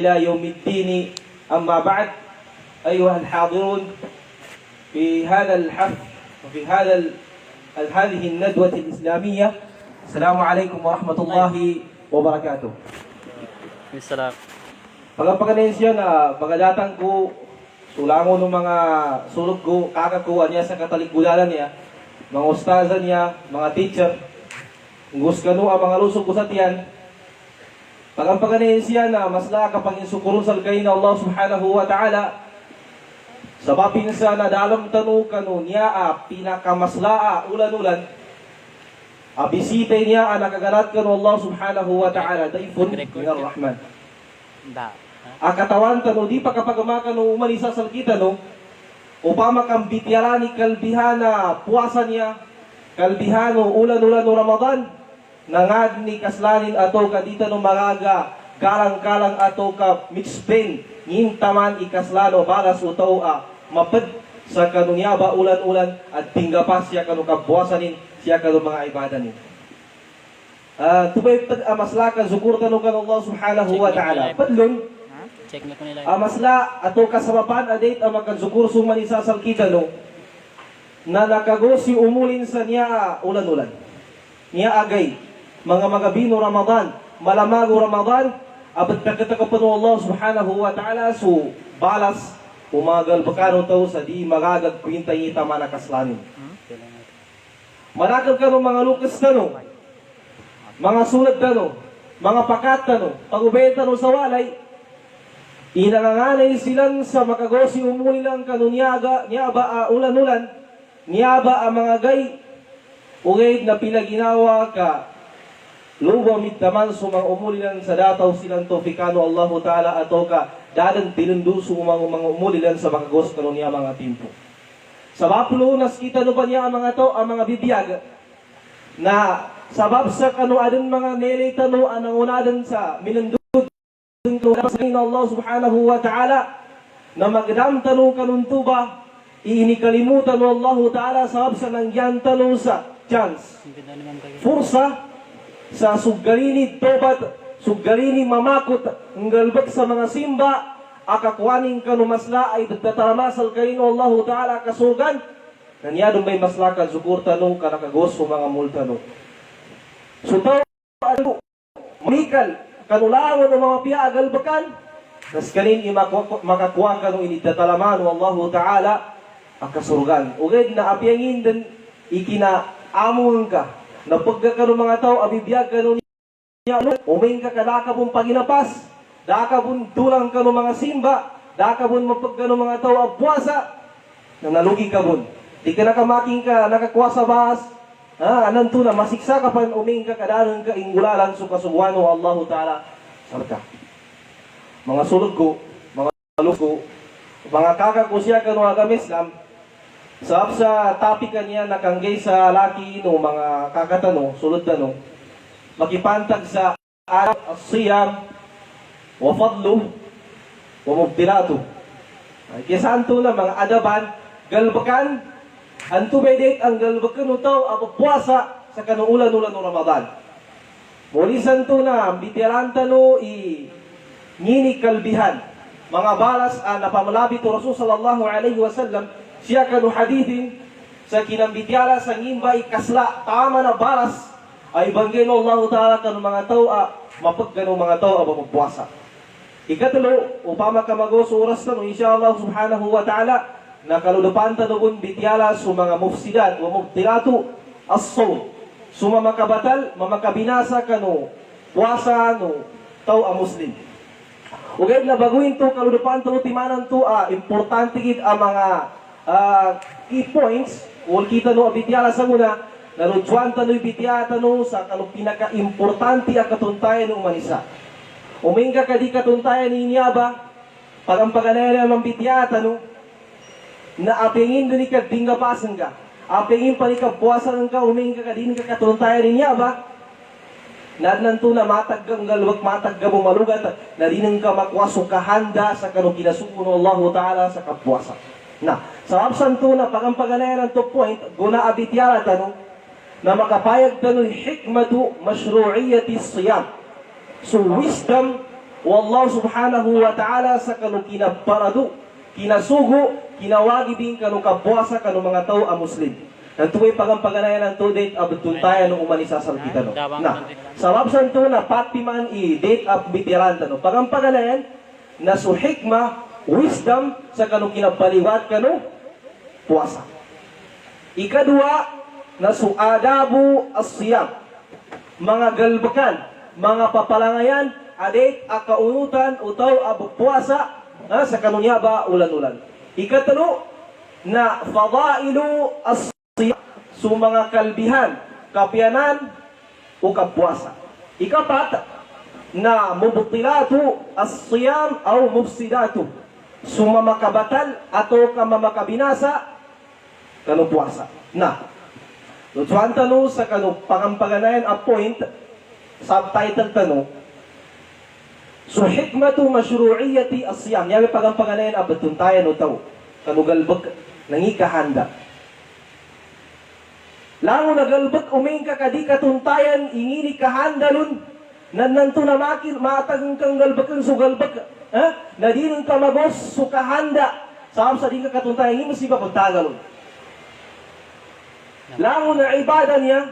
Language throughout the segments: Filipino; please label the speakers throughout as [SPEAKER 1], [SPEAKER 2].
[SPEAKER 1] إلى يوم الدين. أما بعد، أيها الحاضرون في هذا الحفل وفي هذه الندوة الإسلامية، السلام عليكم ورحمة الله وبركاته.
[SPEAKER 2] Salam.
[SPEAKER 1] Pagpaganin siya na pagdatan ko, sulangon ng mga sulog ko, kakakuha niya sa katalikudanan niya, mga ustazan niya, mga teacher, gusto kanu ang mga lusog ko sa tiyan. Pagpaganin siya na masla kapag insukurun sa lagay na Allah subhanahu wa ta'ala, sa papinsa na dalam tanu kanu niya pinakamaslaa ulan-ulan, abisitay niya nakaganat kanu Allah subhanahu wa ta'ala, daifun minar rahman. Katawan tanu di pa kapag makano umalisa sa kita no, upama kang bityarani kalbihana puasa niya, kalbihano ulan-ulan no Ramadan, nangad ni kaslanin ato ka dito no magaga, galang-galang ato ka mixpain, ngintaman ikaslano balas utaw mapad sa kanunyaba ulan-ulan at tinggapas siya kanu kabuasanin siya kanu mga ibadanin. Tubay maslakan zukur tanu kan Allah subhanahu wa ta'ala. Padlon masla ato kasabapan adate makan zukur sumani sa salkita no na nakagosi umulin sa niya ulan-ulan. Niya agay mga magabino Ramadan, malamago Ramadan, abad pagkatakapan ng Allah subhanahu wa ta'ala so balas umagal bakano tao sa di magagag kwintay ita manakaslanin. Manakal ka ng mga lukas tano, mga sulat tano, mga pakat tano, pag-ubay tano sa walay, inanganganay silang sa makagosi umulilang kanunyaga, niyaba ulan-ulan, niyaba mga gay, ugay na pinaginawa ka, luwa midtaman sumang umulilan sa dataw silang tofikano Allahu Ta'ala ato ka, dadang tinunduso mga umulilan sa makagos kanunya mga timpo. Sa bapulunas kita no ba niya ang mga to, ang mga bibiyag, na sabab sa kanuadan mga nelita no, anang unadan sa minundod, ng Allah subhanahu wa ta'ala na magdam tanong kanuntuba iinikalimutan ng Allah ta'ala sabab sa nangyan tanong sa chance fursa sa sugalini tobat sugalini mamakot ang galbak sa mga simba akakwaning kanumasla ay dagtataramasal kayo ng Allah ta'ala kasugan nanyadong may maslakan zukur tanong kanakagos o mga multanong so tao mamikal kanulangon ng mga piagal bakan nas kanin makakuha ka nung inidtatalaman ng Allah Ta'ala ang kasurgan ugad na apiyangin din ikinaamon ka na pagka ng mga tao abibiyag ka nung niya umain ka kadakabong paginapas dakabong tulang ka ng mga simba dakabong mapagka ng mga tao abwasa na nalugi ka bun di ka nakamaking ka nakakuha sa bahas anan to na masiksa ka pan uming ka kadanon ka ingulalan so kasugwano Allah Ta'ala sarka. Mga sulod ko, mga sulod ko, mga kakak ko siya kanu agam Islam, sabab sa topic niya nakanggay sa laki no mga kakatano, sulod tano, makipantag sa araw, siyam, wa fadlu, wa mubtilatu. Kaya to na mga adaban, galbakan, anto bedet ang galbakan utaw puasa sa kanuulan-ulan ng Ramadan. Mulisan to na bitiranta no ngini kalbihan mga balas na pamalabi to Rasul sallallahu alaihi wasallam siya kanu hadithin sa kinambityala sa ngimba ikasla tama na balas ay banggay no Allah Ta'ala kanu mga tao mapagkanu mga tao magpuasa. Ikatulo upama ka magoso oras na no inshallah subhanahu wa ta'ala nakalulupan tanubun bityala sa mga mufsidat o mubtilatu as-sawm suma makabatal mamakabinasa kanu puasa no tao muslim ugad na baguhin to kalulupan to timanan to importante gid ang mga key points ul kita no bityala sa muna naludjuan tanoy bityala tano sa kanu pinaka-importante a katuntayan ng manisa umingka kadi katuntayan niya ba pagampaganayan ng bityala tano na apingin dun ka dinggapasan ka apingin pa ni ka buwasan ka umingka kadin ka katuntayan niya ba nadnanto na mataggang galwag matagga bumalugat na dinang ka makwasong kahanda sa kanong kinasuko ng Allah Ta'ala sa kapuasa na sa absan to na pagampaganayan to point guna abityara tanong na makapayag tanong hikmatu mashru'iyati siyam so wisdom wallahu subhanahu wa ta'ala sa kanu kinabarado, kinasugo, kinawagibing kanu kabuasa kanu mga tao a Muslim. Nantuway pagampaganayan ng to date of tuntayan ng umanisa sa kita no. Na, sabab sa to na patiman i date of bitiran no. Pagampaganayan na su hikma, wisdom sa kanu kinapaliwat kanu puasa. Ikadua na su adabu as-siyam. Mga galbakan, mga papalangayan, adik akaunutan utaw abog puasa sa kanunya ba ulan-ulan. Ikatlo na fadailu as so mga kalbihan, kapiyanan o kapuasa. Ikapat na mubtilatu as-siyam o mufsidatu. Sumamakabatal ato kamamakabinasa kanu puasa. Na, lutuan tano sa kanu pangampaganayan a point, subtitle tano, so hikmatu mashru'iyati as-siyam. Yawi pangampaganayan a batuntayan o tao. Kanu galbag nangikahanda. Lango nagalbag uming ka kadi katuntayan ingini kahandalun nananto na matag kang galbakan so galbag na din ka magos so kahanda sa di ka katuntayan ingini siba pagtagalon. Lango na ibada niya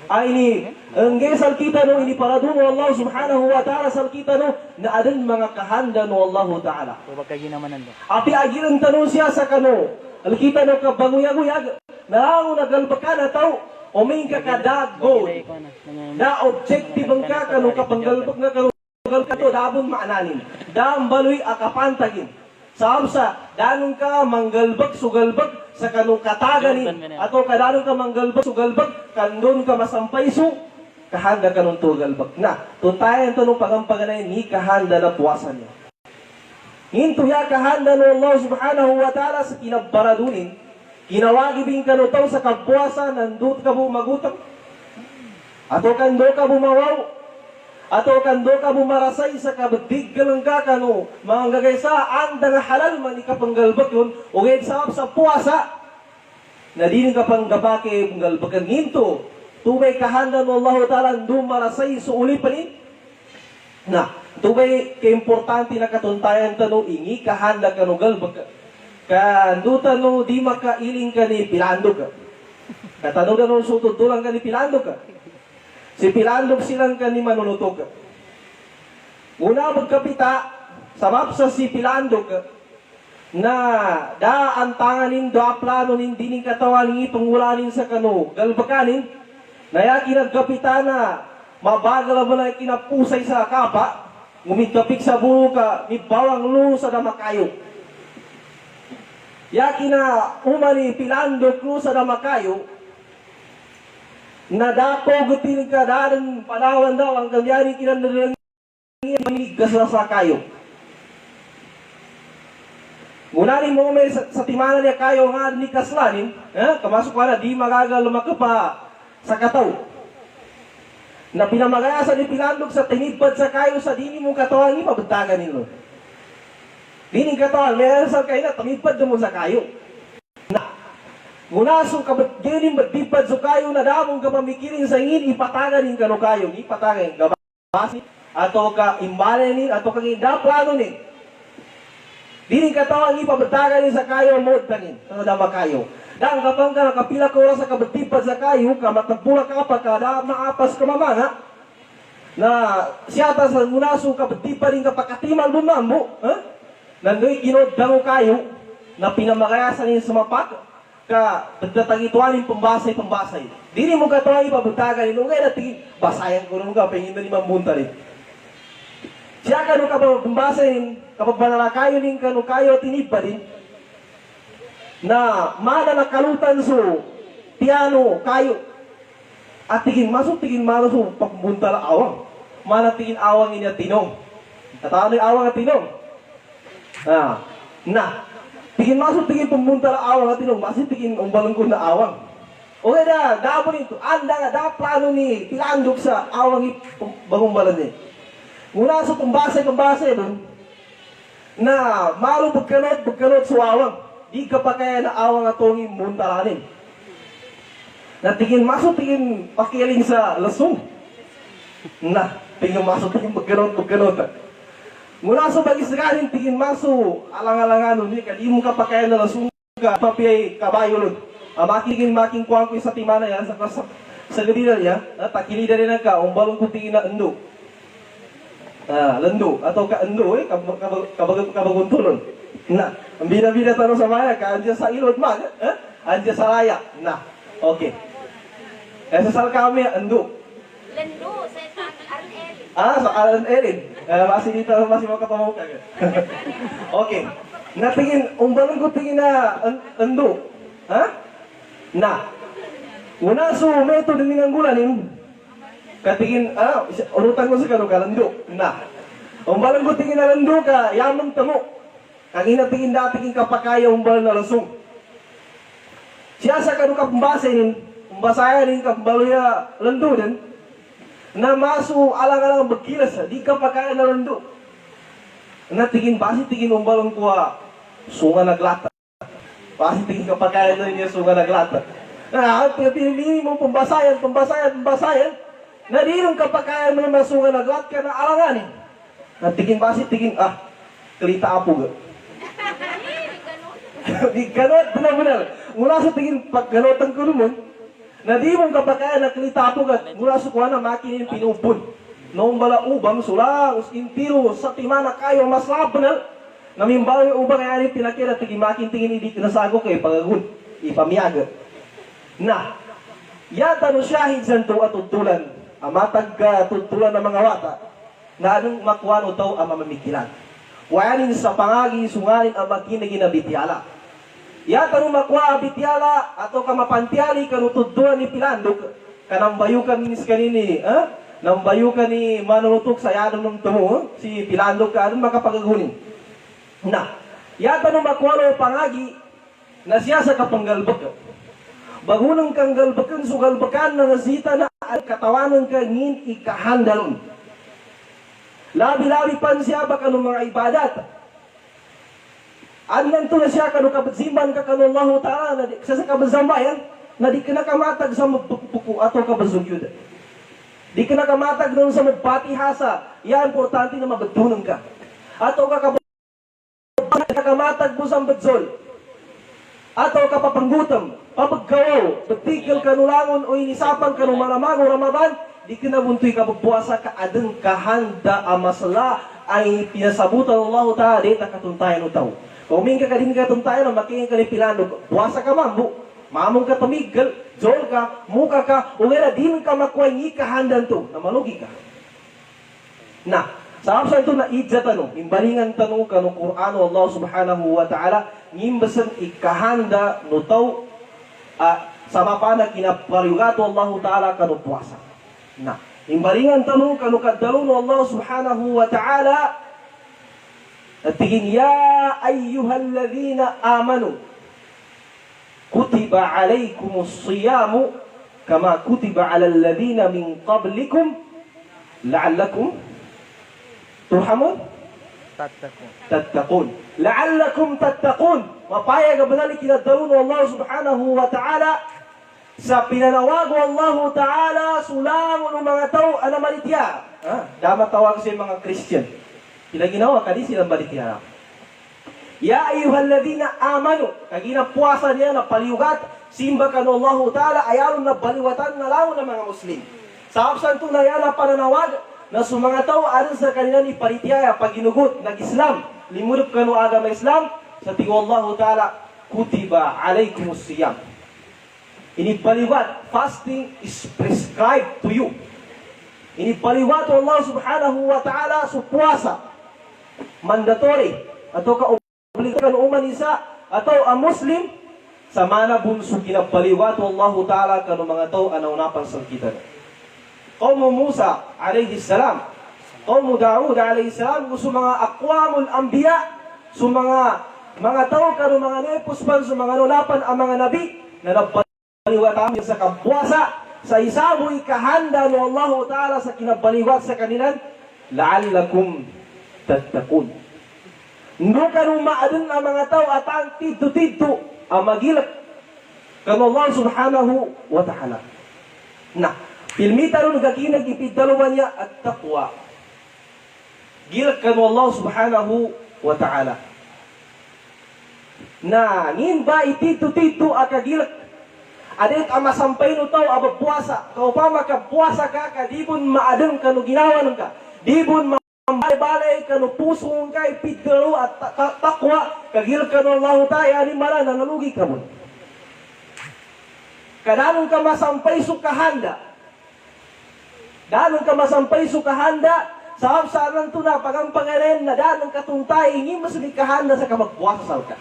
[SPEAKER 1] ay ni ang gesal kita no ini para doon Allah subhanahu wa ta'ala sal kita no na adin mga kahanda no Allah ta'ala. Api agiran tanong siya sa kano alkita no kabanguyag-uyag na nagalbakan na tao, uming ka kadagod. Na objective ang ka, kanu kapanggalbag na kanu ka to, dabong maananin. Daang baloy akapantagin. Sa danong ka manggalbag, sugalbag, sa kanu kataganin. Ato kadanong ka manggalbag, sugalbag, kandun ka masampay su, kahanda kanong tugalbag. Na, tuntayan to nung pagampaganayin, ni kahanda na puwasan niya. Hinto ya kahanda no Allah subhanahu wa ta'ala sa kinabaradunin, kinawagibing kanutaw sa kapuasa, nandut ka bu magutak, ato kando ka bumawaw, ato kando ka bumarasay sa kabadig ka lang ka kano, mga gagaysa, anda nga halal man ikapanggalbak yun, o gayad sa puasa, na din ka pang gabake panggalbakan nginto, tubay kahanda no Allah ta'ala, nandun marasay sa uli pa rin, na, tubay ka-importante na katuntayan tanong, ingi kahanda ka no galbak, kandutan no di makailing ka ni Pilandog ka. Katanong no sututulang ka ni Pilandog ka. Si Pilandog silang ka ni manunutog ka. Una magkapita, sabab sa si Pilandog ka, na da ang tanganin, da plano nin dining katawan ni pangulanin sa kano, galbakanin, naya kinagkapita na mabagal ba na kinapusay sa kapa, ngumigkapik sa bulo ka, ni bawang lu sa damakayo. Yaki na umani Pilandog Cruz sa Damakayo, na dako gutin ka daran panawan daw ang kanyaring kinandalang manigas sa kayo. Ngunari mo may sa timana niya kayo nga ni kaslanin, kamasok ka na di magagal makapa sa kataw. Na pinamagayasa ni Pilandog sa tinidpad sa kayo sa dini mong katawan ni pabagtagan nilo. Dining katawan, may asal kayo na, tamipad mo sa kayo. Na, ngunasong kabagyanin matipad sa kayo na damong kapamikirin sa ingin, ipataganin ka no kayo, ipataganin, gabasi, ato ka imbalanin, ato kang indaplano ni. Dining katawan, ipabagtaganin sa kayo, mod tanin, sa dama kayo. Dang kapang ka, nakapila ka oras sa kabatipad sa kayo, kamatagpula ka pa ka, da maapas ka mamanga, na siyata sa ngunasong kabatipad rin kapakatimal bumambo, nandoy ginoddango kayo na pinamagayasan niya sa mapak ka pagtatagituanin pambasay. Dili mo katuwa ipabutagan nung kaya natin basayan ko nung ka pengin na limang bunta rin. Siya ka nung kapag kapag banala kayo ning kanu kayo tinibba din na mana nakalutan so piano kayo at tigin masuk so pagbunta la awang mana tigin awang inya tinong katano yung awang at tinong na tigin masuk tigin pumunta la awang at tinong masih tigin umbalong ko na awang okay na dabo nito anda nga da plano ni Pilandog sa awang bagumbalan ni mula sa pambasay dun na malo pagkanot sa awang di ka pa kaya na awang atong muntalanin na tigin masuk tigin pakiling sa lasong na tigin masuk tigin pagkanot Mula sa bagis galing tingin maso alang-alangan ni kadi mo ka pakayan na lasunga papiyay kabayo lod. Making kuwang ko sa timana yan sa gadila niya, takilida rin ka, umbalong ko tingin na endo. Lendo atau ka endo kabaguntulon. Nah, ang bida-bida tanong sa maya ka andyan sa ilod man, andyan sa raya. Nah, okay. Sa kami endo.
[SPEAKER 3] Lendo sa RNL.
[SPEAKER 1] Sa RNL. Masih dito masih mau ketemu ka. Okay. Natingin umbalong ko tingin na endo. Nah, una so metode dengan gulanin. Katingin, urutan ko sa kano ka, lando. Na. Umbalang ko tingin na lando ka, yaman tamo. Ang inatingin dating kapakaya umbalang na lasong. Siya sa kano ka pambasayin, pambasayan ka pambaluya lando din, na maso alang-alang magkilas, di kapakaya na lando. Natingin, basi tingin umbalang ko, sunga naglata. Basi tingin kapakaya na rin niya sunga naglata. Pinili mo pambasayan. Na di nung kapakayan mo masunga naglat ka na alangan eh. Natigin basi, tigin, kalita apo ga. Di ganot, benar-benar. Mula sa tigin, pagganotan ko naman, na di mong kapakayan na kalita apo ga, mula sa kuha na makin yung pinupun. Noong bala ubang, sulang, intiro, sa timana kayo, mas labanal. Namimbaw yung ubang ay anip pinakira, tigin makin tingin, hindi kinasago kayo, pagagun, ipamiyaga. Nah, yata no syahid santo at tutulan, amatag tutulan ng mga wata, na anong makuha no tao ang mamamikilan. Wayanin sa pangagi, sunganin ang makinagin na bitiala. Yata no makuha ang bitiala, ato ka mapantiali, kanutuduan ni Pilandok, kanambayukan ni kanini, nambayukan ni manunutok sa yanong ng tumo, si Pilandok ka, anong makapagagunin. Na, yata no makuha no pangagi, na siya sa kapanggalbak. Bagunang kang galbakan, sugalbakan na nasita na at katawanan ka ngin ikahandalon. Labi-labi pan siya baka ng mga ibadat. Andan to na siya kanu kabazimban ka kanu Allah Ta'ala na sa kabazambayan na di ka nakamatag sa magpupuko ato kabazugyud. Di ka nakamatag doon sa magpatihasa. Yan, importante na mabadunan ka. Ato ka nakamatag mo sa badzol. Ato kapapanggutam, papaggawaw, patigil kanulangon o inisapan kanong malamang o Ramadan, di ka nabuntoy kapagpuasa ka adang kahanda amasala ay pinasabutan ng Allah Ta'ala di nakatuntayan o tao. Kung may kakadin katuntayan o makingin ka ni Pilando, puasa ka mambo, mamong ka tamiggal, jol ka, muka ka, o nga din ka makuha ng ikahandan to, na malugi ka. Na, sa kapsa ito na idja tanong, imbalingan tanong kanong Qur'an o Allah Subhanahu wa Ta'ala, ngimbasan ikahanda no tao sa mapana kinaparigato Allah Ta'ala kanong puasa. Na, imbalingan tanong kanong kadalon o Allah Subhanahu wa Ta'ala, at tingin, ya ayyuhalladhina amanu, kutiba alaykumus siyamu, kama kutiba alalladhina min qablikum, la'allakum turhamun tattaqun. La'allakum tattaqun. Mapayag banali kinadalun Allah Subhanahu wa Ta'ala sa pinanawago Allah Ta'ala sulangon ng mga tao ana malitya. Dapat tawag sa mga Christian. Sila ginawa kadi silang malitya. Ya ayyuhalladhina amanu, kagina puasa niya na paliugat simba kanu Allah Ta'ala ayaron na baliwatan na laon ng mga Muslim. Sa kapsan to na yana pananawag na mga tao aron sa kanila ni paritiyaya paginugot nag-Islam, limudop kanu agama Islam sa tingo Allah Ta'ala kutiba alaykumus siyam. Inipaliwat, fasting is prescribed to you. Inipaliwat Allah Subhanahu wa Ta'ala sa puasa, mandatory atau kaobligasyon uman isa atau ang Muslim sa mana bunso kinapaliwat Allah Ta'ala kanu mga tao anaw napang sangkitan. Qawm Musa alayhi salam, Qawm Daud alayhi salam, sa mga aqwamul anbiya, sa mga tao kanu mga nepuspan, sa mga nulapan ang mga nabi na nabaliwatan sa kapuasa sa isamo ikahanda no Allah Ta'ala sa kinabaliwat sa kanilan la'allakum tattaqun. Ndo kanu maadun ang mga tao at ang tidto-tidto ang magilak kanu Allah Subhanahu wa Ta'ala. Na pilmita ron kakinag ipidalawan niya at taqwa. Gilak kanu Allah subhanahu wa ta'ala. Na, ngin ba itito-tito akagilak. Adit ama sampay no tao aba puasa. Kau pa makapuasa ka, kadibon maadang kanu ginawan ka. Dibon balay-balay kanu pusong ka, ipidalo at takwa. Kagilak kanu Allah ta'ala, ani mara na nalugi ka mo. Kadanong ka masampay sukahanda. Danong ka masampay sukahanda. Sabab sa alang to na pagampangarin na danong katuntay, ingin mas kahanda sa kamagpuasa sa ka.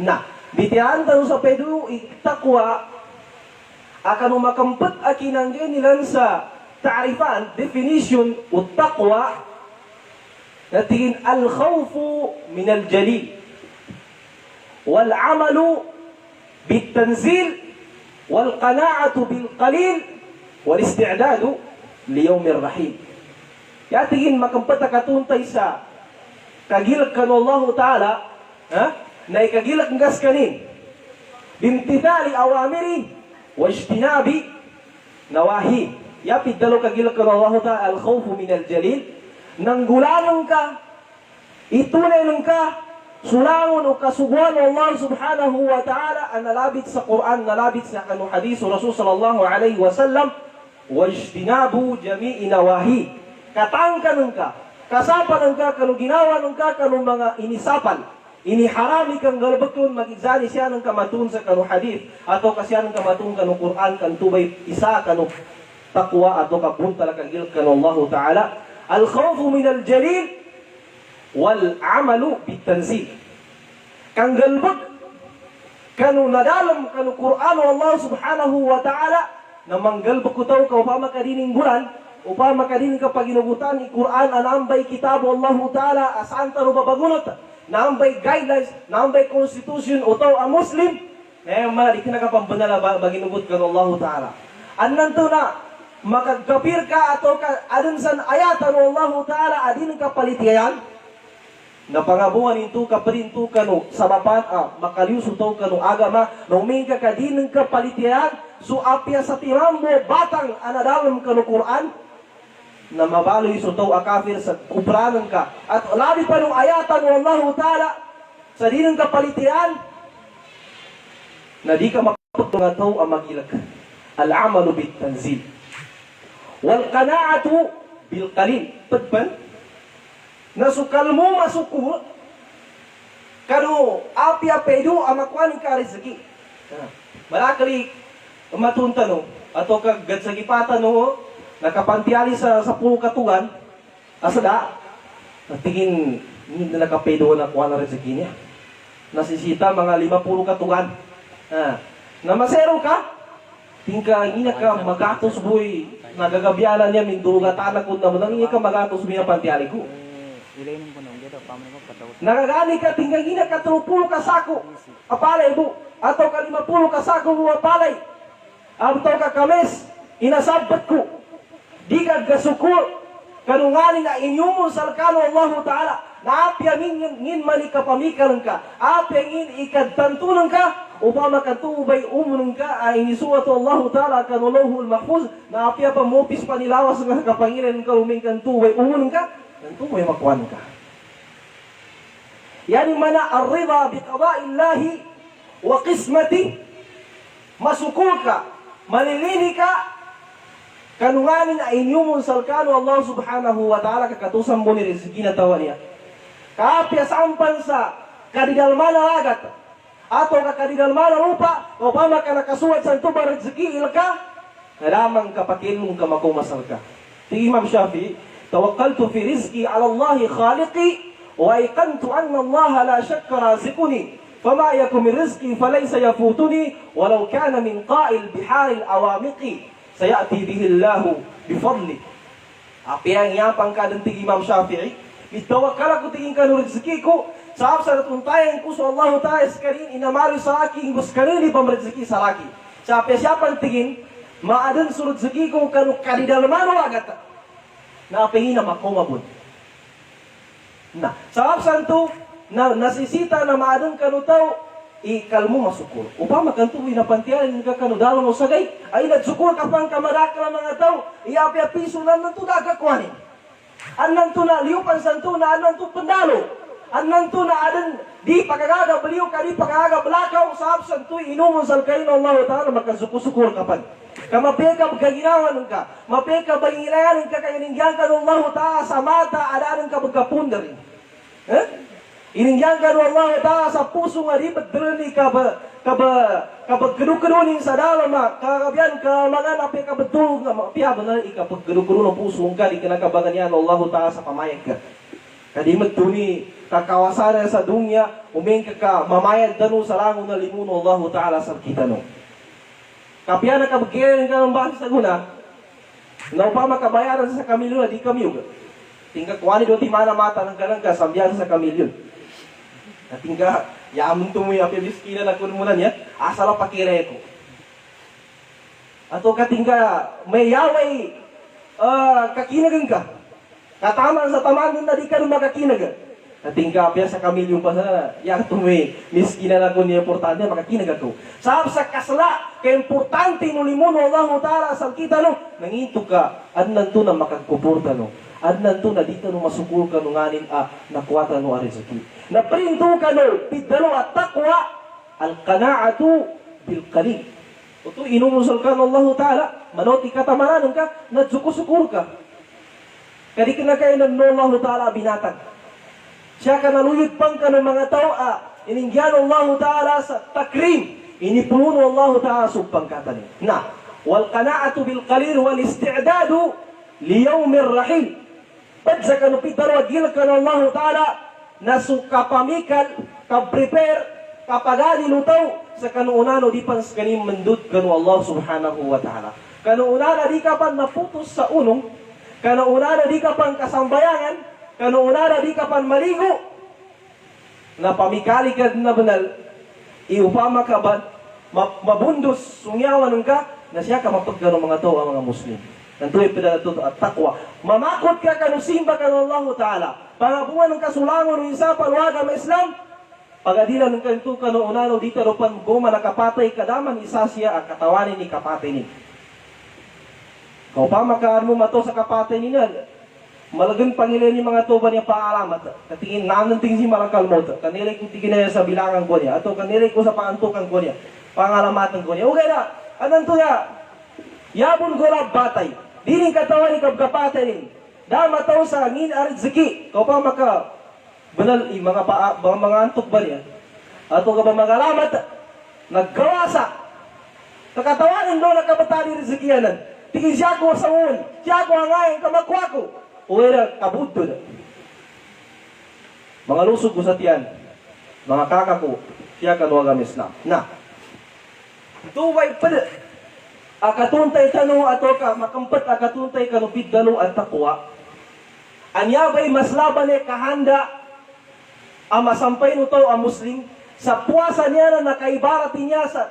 [SPEAKER 1] Na, bitihan tanong sa pedo, itakwa, akan umakampat akinanggan nilan sa ta'rifan, definition, o takwa, na tingin al-khawfu min al-jalil, wal-amalu bit-tanzil, wal-qana'atu bil-qalil, wal-isti'dadu liyawmir rahim. Ya tingin makampat katuntay sa kagilak kanu Allah Ta'ala, na ikagilak ngas kanin, bimtithali awamiri, wa ijtinabi nawahi. Ya pidalo kagilak kanu Allah Ta'ala, al-khawfu min al-jalil, nanggulanong ka, itunay nung ka, sulangon o kasubuan ng Allah Subhanahu wa Ta'ala, ang nalabit sa Quran, nalabit sa kanu hadiso Rasul sallallahu alaihi wasallam, wa ijtinabu jami'i nawahi. Katangkan ka, kasapan ka, kanu ginawa ka, kanu mga inisapan, iniharami kang galbakon, mag-izani siya ng kamatun sa kanu hadith, atau kasya ng kamatun kanu Quran, kan tubay isa kanu takwa, atau kapunta lang kagil kanu Allah Ta'ala, al-khawfu min al-jalil, wal-amalu bit-tanzil. Kang galbak, kanu nadalam kanu Quran Allah Subhanahu wa Ta'ala, na manggalbak ko tao ka upama kadining bulan, upama kadin ka paginugutan ni Quran anambay kitabo Allah Ta'ala asaan taro babagunot nambay guidelines nambay constitution utaw ang Muslim mali kinakapambanala baginugut ka Allah Ta'ala annanto na makagkapir ka ato ka adun san ayatan Allah Ta'ala adin ka palitiyan na pangabuhan into ka parinto kanu sabapan makalius utaw kanu agama numing ka kadin ka palitiyan so apya sa tirambo batang anadalam kanu Quran na mabaloy so taw akafir sa kubranan ka. At labi pa nung ayatan ng Allah Ta'ala sa dinang kapalitian na di ka makapunga taw ang magilag. Al-amalu bit-tanzil. Wal-qana'atu bil-qalil. Pagpan? Nasukal mo masukur kanu apya pedo amakwan ka rizki. Malakali matunta no ato kag gadsagipata no nakapantiali sa 10 katugan, asada, tingin, hindi na nakapedo na kuha na rezeki niya. Nasisita mga 50 katugan. Na masero ka, tingka, hindi ka magatos boy, nagagabialan niya, mindurugatan ako na mo, hindi ka magatos boy na pantiali ko. Nagagani ka, tingka, hindi ka 30 kasako, apalay mo, ataw ka 50 kasako mo apalay, ataw ka kames, inasabat ko, di ka gasukul kanungani na inyumon salkano Allah Ta'ala na apya ngin mani kapamikalan ka apya ngin ikadtantunan ka upama katubay umunong ka ay inisuwato Allah Ta'ala kanulohul mahfuz na apya pamupis panilawas ng kapangilan ka uming kantubay umunong ka kantubay makwan ka yani mana arriba biqada'illahi wa qismati masukul ka malilini ka kanunganin na inyumon salkano Allah Subhanahu wa Ta'ala kakatusan mo ni rizki na tawa niya. Kaapya sampan sa kadidalman na agat ato kakadidalman na rupa o pama ka nakasuwat sa tuba rizki ilka nalamang kapakilong kamakumasal ka. Ti Imam Shafi'i tawakkaltu fi rizki ala Allah khaliqi wa iqantu anna Allah la shakka razikuni fama yakum min rizki falaysa yafutuni walau kana min qa'il biharil awamiqi sayati bihillahu bifadli. Api ang yapang kadantig Imam Shafi'i. Itawakala ko tingin ka ng rizki ko. Saab sa natuntayan ko sa Allah Ta'ala skarin inamari sa aking guskarin di pamrizki sa laki. Sa apya tingin maadan sa rizki ko kanu kadidalmano agata. Na apingin na makumabun. Na saab sa ito na nasisita na maadan kanu tao ikalmo masukul. Upama kantuwi na pantiyan nga kanudalo mo sagay, ay nagsukur ka pang kamarak ng mga tao, iapya piso lang ng tudagakwanin. Annan tu na liupan santu na annan tu pendalo. Annan tu na adan di pagagaga beliau kadi pagagaga belakang sahab santu inumun sal kain Allah Ta'ala maka suku-sukur kapan. Kamapeka kaginawan ka, mapeka bangilayan ka kainingyan ka Allah Ta'ala sa mata adaan ka pagkapundar. Iningyan ka Allah Ta'ala sa puso nga di pagdrani ka kapagkadu-kadunin sa dalama, kakabiyan ka mga napi ka betul nga mapiya ba na ikapagkadu-kadu ng puso ka di kinakabangan yan Allah Ta'ala sa pamayag ka. Kadi magtuni kakawasan sa dunya, umeng ka mamayad danu sa langon na limuno Allah Ta'ala sa kita no. Kapya na kabagkirin ka ng basis sa guna, na pa makabayaran sa kamilyo na di kami yung. Tingka kuwani do ti mana mata ng kanang ka, sambiyan sa kamilyo. At tingka, yaman tumuy api biskina na kunumunan niya, asala pakire ko. Ato katingka, may yaway, kakinagan ka. Kataman sa taman na di ka makakinagan. At tingka apya sa kamilyo pa sa, yak tumuy, miskina na kun niya importante, makakinagan ko. Sab sa kasla, kaya importante nulimuno Allah Ta'ala sa kita no, nangito ka, at nanto na makagpuporta no. At nanto na dito no masukul ka no nganin nakuwata no arizaki. Naprinto ka no, pidalo at takwa, al-kana'atu bil-qalil. Ito inumusal ka no Allah Ta'ala, manoti katamanan ka, nadsuko-sukur ka. Kadi kinakainan no Allah Ta'ala binatag. Siya ka naluyod pang ka ng mga tao, iningyan Allah Ta'ala sa takrim. Inipuno Allah Ta'ala subpangkatan. Na, wal-kana'atu bil-qalil wal-isti'dadu liyawmir rahil. Padsa ka nupit darwagil ka ng Allah Ta'ala na sukapamikal, ka-prepare, kapagali lutaw sa kanuunano di pan kanim mendut kanu Allah Subhanahu wa Ta'ala. Kanuunana di ka pan naputos sa unong, kanuunana di ka pan kasambayangan, kanuunana di ka pan maligo, na pamikali ka na banal, iupama ka ba, mabundos, sungyawan ka, na siya ka mapagkano mga tao ang mga Muslim. Nantuloy pinatuto at takwa. Mamakot ka kanusimba ka ng Allah Ta'ala. Pangabuan ng kasulangon ng isa paluwaga ng Islam. Pagadilan ng kanto ka noong unano dito rupan goma nakapatay kadaman isa siya ang katawanin ni kapatay ni. Kau pa makaan mo mato sa kapatay ni nan. Malagang pangilin ni mga toba niya paalamat. Katingin nananting si malakal mo. Kanilay ko tigin na sa bilangan ko niya. Ato kanilay ko sa paantukan ko niya. Pangalamatan ko niya. Okay na. Anong to ya? Yabon ko lang batay. Dining katawan ni kapatay ni. Dama tao sa ngin ariziki. Kau pa maka banal mga antok ba niya? Ato ka ba magalamat? Nagkawasa. Nakatawanin doon nakabatali riziki yanan. Tingin siya ko sa un. Siya ko hangayin kamakwa ko. Uwera kabuto na. Mga lusog ko sa tiyan. Mga kaka ko. Siya kanuwagam Islam. Na. Tuway pa na. Akatuntay tanong ato ka. Makampat akatuntay kanupid dalo at takwa. Anyabay mas laban eh kahanda ang masampay nito ang Muslim sa puwasa niya na nakaibaratin niya sa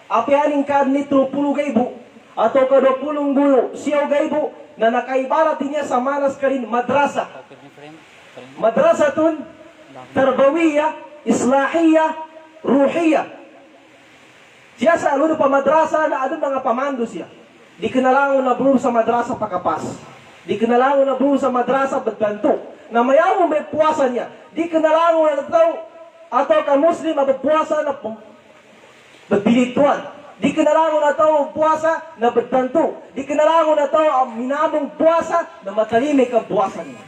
[SPEAKER 1] apianing kad ni 30 gaybo ato ka 20 gulo siyaw gaybo na nakaibaratin niya sa manas karin madrasa. Madrasatun tarbawiyya, islahiyya, ruhiyya. Siya sa aluno pa madrasa na adun mga pamando siya. Di kinalangon na bro sa madrasa pakapas. Di kinalangon na bro sa madrasa badbanto. Na mayawang may puwasa niya. Di kinalangon na tao atau ka Muslim ang puwasa na badbilituan. Di kinalangon na tao puwasa na badbanto. Di kinalangon na tao ang minamong puwasa na matalimik ang puwasa niya.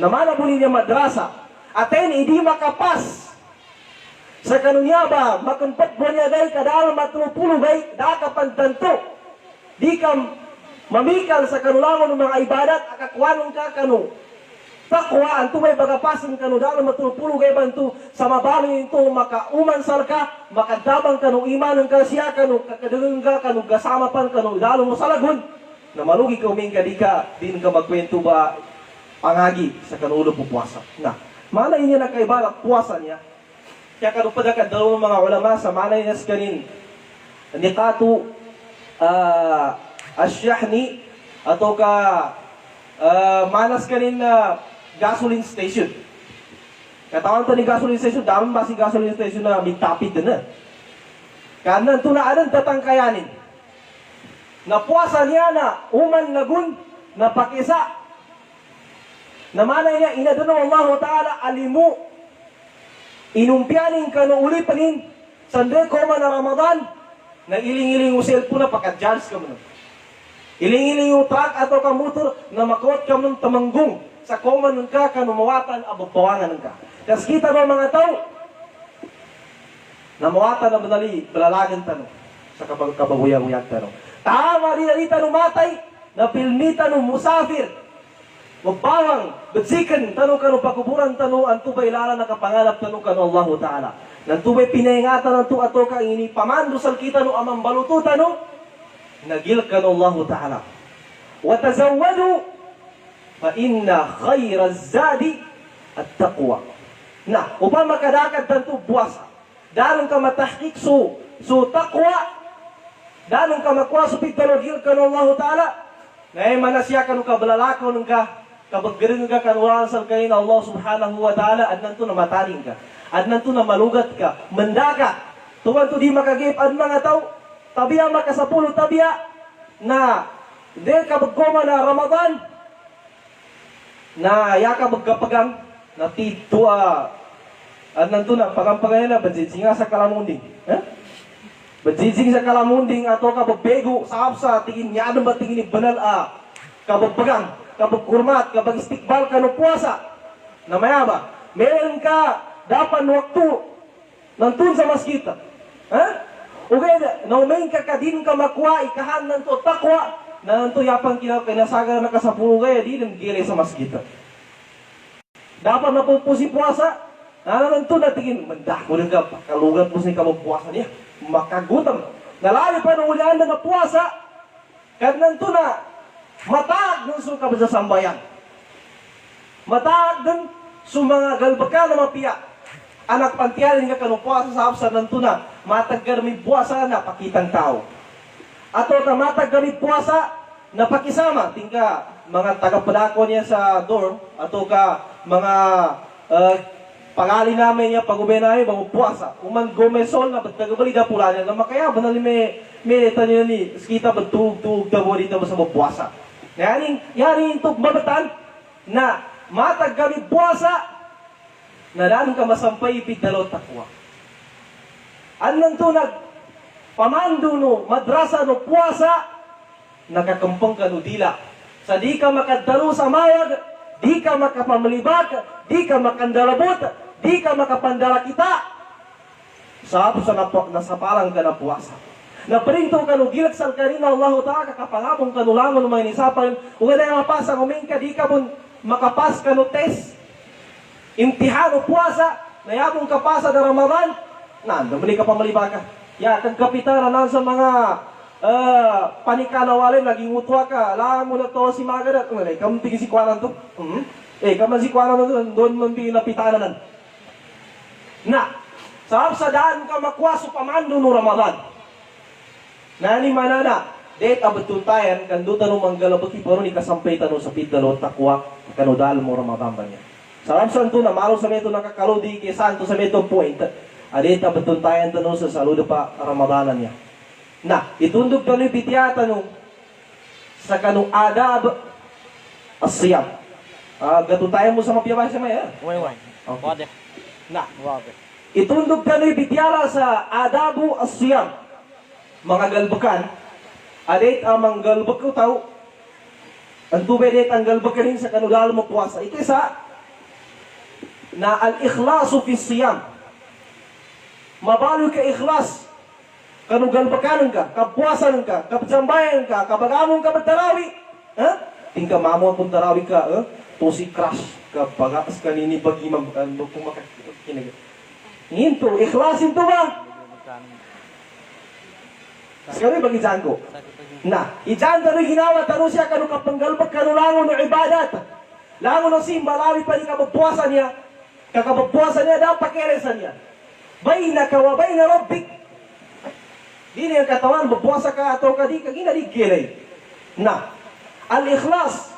[SPEAKER 1] Namana po niya madrasa. Aten hindi makapas. Sa kanunya ba, makampat mo niya gay, kadalang matulupulong gay, dakapantanto. Di ka mamikal sa kanulangon ng mga ibadat, akakwanong ka kanu. Takwa, anto may bagapasan kanu, dalang matulupulong gay bantu, sa mabalo ito, makaumansal ka, makadabang kanu, imanan ka siya kanu, kakadagang ka kanu, gasama pan kanu, dalang mo salagon. Na malugi ka umingka, di ka magkwento ba, pangagi sa kanulo pupuasa. Na, mana niya nakaibalak puasa niya, kaya kanupada ka dalawang mga ulama sa manay nas kanin nikatu asyahni atau ka manas kanin na gasoline station. Katawan to ni gasoline station, daman ba si gasoline station na mitapid na. Kanan tunaanan tatang kayanin. Na puasa niya na uman lagun na pakisa. Namanay niya, inadano Allah Ta'ala alimu. Inumpianin ka no uli panin. Sande ko man na Ramadan. Na iling-iling usil po na pagka-judge ka mo. Iling-iling yung truck ato ka motor na makot ka mo tamanggung. Sa koman ng ka, kanumawatan, ababawangan ng ka. Kasi kita mo mga tao, namawatan na madali, balalagan tanong. Sa kabaguyang-uyang tanong. Tama rin na rin tanong matay, na pilmita ng musafir. Magbawang, betsikan, tanong ka ng pakuburan, tanong, ang tubay lala na kapangalap, tanong ka ng Allah Ta'ala. Nang tubay pinahingatan ng tuato ka, ini pamandusal kita ng amang baluto, tanong, nagil ka ng Allah Ta'ala. Watazawadu, fa inna khayra zadi at taqwa. Na, upang makadakad tanto buwasa, dalong ka matahkik so taqwa, dalong ka makuha so pigdalogil ka ng Allah Ta'ala, na manasya ka nung kabalalakaw nung ka, kabagbirin ka kanwansal kayo na Allah Subhanahu wa Ta'ala, at nanto na mataling ka, at nanto na malugat ka, mandaka, tuwan to di makagip at mga tao, tabiya makasapulo tabiya, na di kabagkoma na Ramadan, na yaka magkapagang, na titua, at nanto na, pagampagay na, banjitsing sa kalamunding. Banjitsing sa kalamunding, ato kabagbego, sa hapsa, tingin niya, ano ba tingin ni banal, kabagpagang, kabagkurmat, kabagistikbal ka no puwasa, na maya ba? Meron ka, dapan waktu, nantun sa maskita. Okay, naumain ka kadin ka makuha, ikahan nanto takwa, na nanto yapang kinasaga na kasapulo kaya, di nang gilay sa maskita. Dapat na po si puwasa, nanto na tingin, mandako rin ka, kalugat po sa kamagpuwasa niya, makagutam. Nalali pa nung ulian na puwasa, kad nanto na, mataag ng suka sa sambayan. Mataag ng mga galbaka na mapiya. Anak pantiyarin ka kanupuasa sa hapsa ng tuna. Matag may puwasa na pakitang tao. Ato ka matag may puwasa na pakisama. Tingka mga tagapadako niya sa door. Ato ka mga pangali namin niya pag-ubay namin mga puwasa. Uman gomesol na tagabali na pula niya. Na makaya ba na may tanyo ni kita ba tug-tug na mo dito sa mga puwasa. Yaring itong babatan na matag kami puwasa na daan ka masampay ipigdalaw takwa. Anong tunag, pamando no, madrasa no puwasa, nakakampang ka no dila. Sa di ka makadalo sa mayag, di ka makapamalibag, di ka makandalabot, di ka makapandala kita. Sa nasapalang ka na puwasa. Na perinto ka no gilaksal ka rin na Allah Ta'ala kakapangapong kanulangon ng mga inisapan kung na yung mapasa kuming ka di ka mo makapas ka no test imtihano puwasa na yabong kapasa na Ramadan namali ka pamalibaga kag kapitana na sa mga panikanawalin naging utwa ka alam mo na to si Magadat kamting si Kwanan to kaman si Kwanan to doon mo pinapitanan na sa daan ka makwaso pamando no Ramadan nani manana, det abetuntayan kandu tanong manggalabaki pero ni kasampay tanong sa pidalo takwa kanudal mo Ramadan niya. Sarap santo na malo sa meto nakakaludi kay santo sa meto point. Adet abetuntayan tanong sa saludo pa Ramadanan niya. Na itundog tanong bitya tanong sa kanung adab asyam. Gatuntayan mo sa mapiyabay sa maya.
[SPEAKER 2] Way.
[SPEAKER 1] Okay. Na
[SPEAKER 2] Wabe.
[SPEAKER 1] itundog tanong bityala sa adabu asyam. Mga galbakan, adet amang galbak ko tao, ang tubay adet ang galbakanin sa kanudal mo puwasa. Ito isa, na al-ikhlasu fi siyam. Mabalo ka ikhlas, kanugalbakanan ka, kapuwasan ka, kapsambayan ka, kabagamon ka magtarawi. Tingka mamo kung tarawi ka, to si crush, kapagas kanini bagi kung makakinig. Hinto, ikhlasin to ba? Sekali bagi janggo. Na, ijan tanu ginawa tanu siya kanu kapanggalbag kanu langon no ibadat. Langon no simba lawi pa ni kabagpuasan niya. Kakabagpuasan niya daw pakiresan niya. Bainaka wa baina rabbik. Dili ang katawan magpuasa ka ato ka di kagina di gilay. Na, al-ikhlas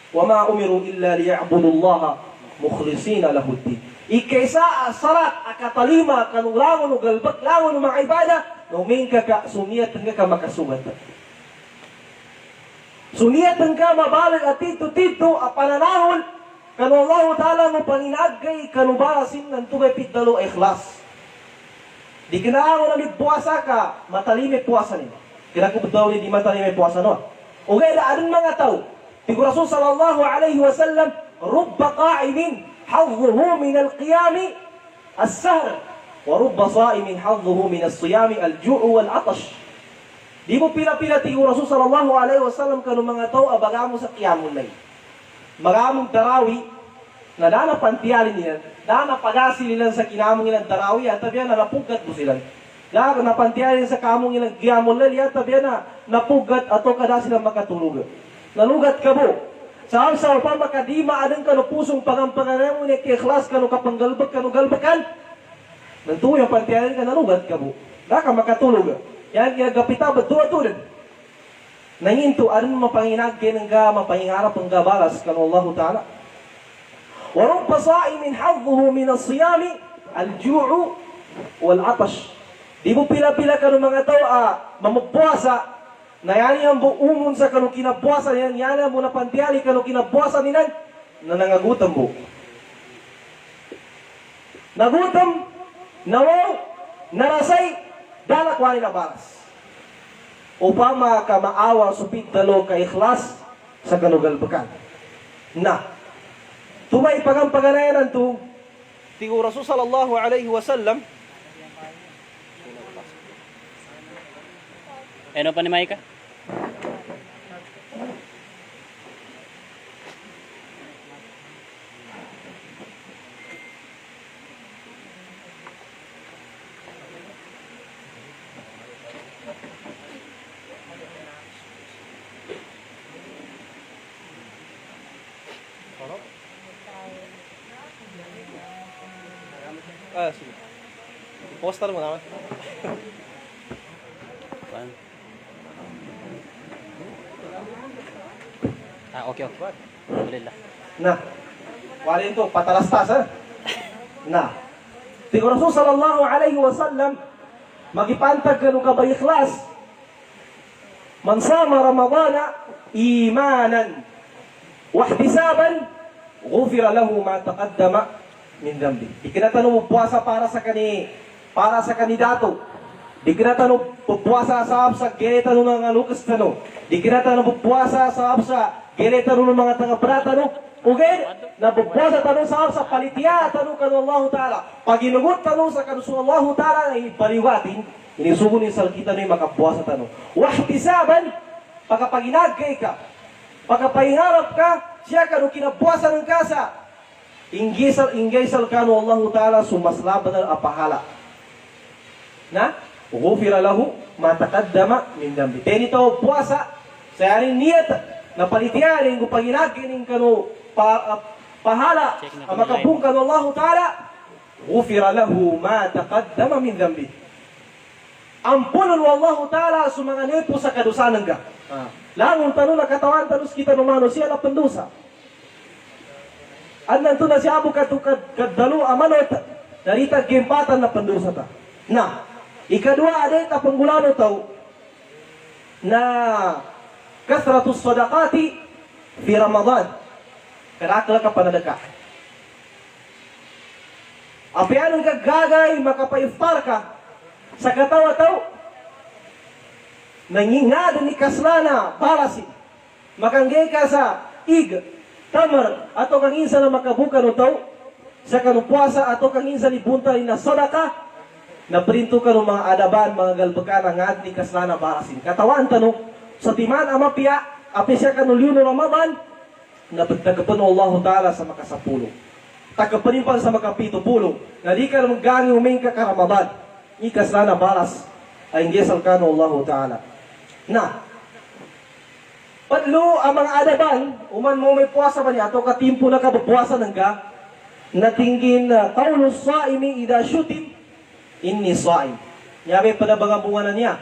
[SPEAKER 1] wa ma umiru illa liya'budullaha mukhlisina lahu ad-din. Ikaysa sarat akatalima kanu langon no galbag langon no mga ibada. Numing ka sumiyat nga ka makasugat. Suniatan ka mabalag at tito-tito a pananahol kanu Allah Ta'ala mo panginagay kanu barasin ng tubay pitdalo ikhlas. Di kinaango na puasa ka, matalime puasa nila. Kinakubdaw ni di matalime puasa no. O gaya adun mga tao, tigo Rasul sallallahu alaihi wasallam, rubba qa'imin hadhuhu min al-qiyami as-sahr, wa rubba sa'imin hadhuhu min as-siyami al-ju'u wal-atash. Di mo pila-pila tigo Rasul sallallahu alaihi wasallam kanu mga tao abagamo sa qiyamul layl. Magamong tarawi na dana pantiyalin nila, dana pagasi nila sa kinamong nilang tarawi at tabiyan na napugat mo sila. Dana napantiyalin sa kamong nilang qiyamul layl at tabiyan na napugat ato kada sila makatulog. Nalugat ka mo. Sa amsa pa makadima adang kanu pusong pagampangan mo ni ikhlas kanu kapanggalbag kanu galbakan. Nantuyo pantiyalin ka nalugat ka mo. Daka makatulog. Yan gapita ba tuwa-tulad. Nanginto aron mapanginagkin nga mapangingarap ang gabalas kanu Allah Ta'ala. Wa rubba sa'imin hadhuhu min as-siyami al-ju'u wal-atash. Di mo pila-pila kanu mga tao mamagpuasa na yan ang buumon sa kanu kinapuasa yan mo na pantiyali kanu kinapuasa ninan na nangagutam mo. Nagutam, nawaw, narasay, dalakwa nila baras. Upama ka maawa supit dalo ka ikhlas sa kanugalbakan. Na, tumay pagampaganayan to, tigo Rasul sallallahu alaihi wasallam,
[SPEAKER 2] Ano pa ni Maika?
[SPEAKER 1] sige. Poster mo naman.
[SPEAKER 2] Okay. Alhamdulillah.
[SPEAKER 1] Na, walin to, patalastas ha? Na, tigo Rasul sallallahu alaihi wasallam, magipantag kanu ka ba ikhlas, man sama Ramadana imanan, wahtisaban, ghufira lahu ma taqaddama min dambi. Di kinatanong mo puasa para sa kandidato. Di kinatanong puasa sa geretan ng alukas tanong. Di kinatanong puasa sa geretan ng mga tanga-pratano. Ugin, na puasa tanong sa palitiya tanong kanu Allah Ta'ala. Pag inugot tanong sa kanu Allah Ta'ala na ipaliwatin, inisugunin sa kita nyo yung makapuasa tanong. Wahtisaban, pagkapaginagkay ka, pagkapahingarap ka, siya kanu kinapuasa ng kasa, inggisal kanu Allah Ta'ala sumaslaban ng apahala. Na? Ghufira lahu ma taqaddama min dambi. Tenito puasa sa yaring niyat na palitiyanin kung paginagin kanu pahala ang makabung kanu Allah Ta'ala, ghufira lahu ma taqaddama min dambi. Ampunan Allah Ta'ala sa mga nepo sa kadusanan ka. Langon tanong na katawan tanong kita numano siya na pendosa. Annan to na siya abu kadalo amanot narita gempatan na pendosa ta. Na ikadua ada kapenggulano tau na kasratus sadaqati fi Ramadan. Karakala ka panadaka. Apianong ka gagay makapaiftar ka sa katawa tau nangingad ni kaslana barasin makanggay ka sa ig tamar atau kang insa na makabuka no tau sa kanupuasa atau kang insa ni bunta ni na sadaka na printo ka ng mga adaban, mga galbakan, ang ni kaslana barasin. Katawan tanong, sa timan amapia, api siya kanulyo ng Ramadan, na pagtagapan ng Allah Ta'ala sa makasapulo. Tagapanin pa sa makapitupulo, na di ka naman gani uming ka Ramadan, ni kaslana baras, ay hindi salka ng Allah Ta'ala. Na, patlo ang mga adaban, uman mo may puasa ba niya, ato katimpo na kabupuasa ng ka, natinggin na kaulus saimi ida syutin, inni sa'im. Yabe panabangabungan na niya.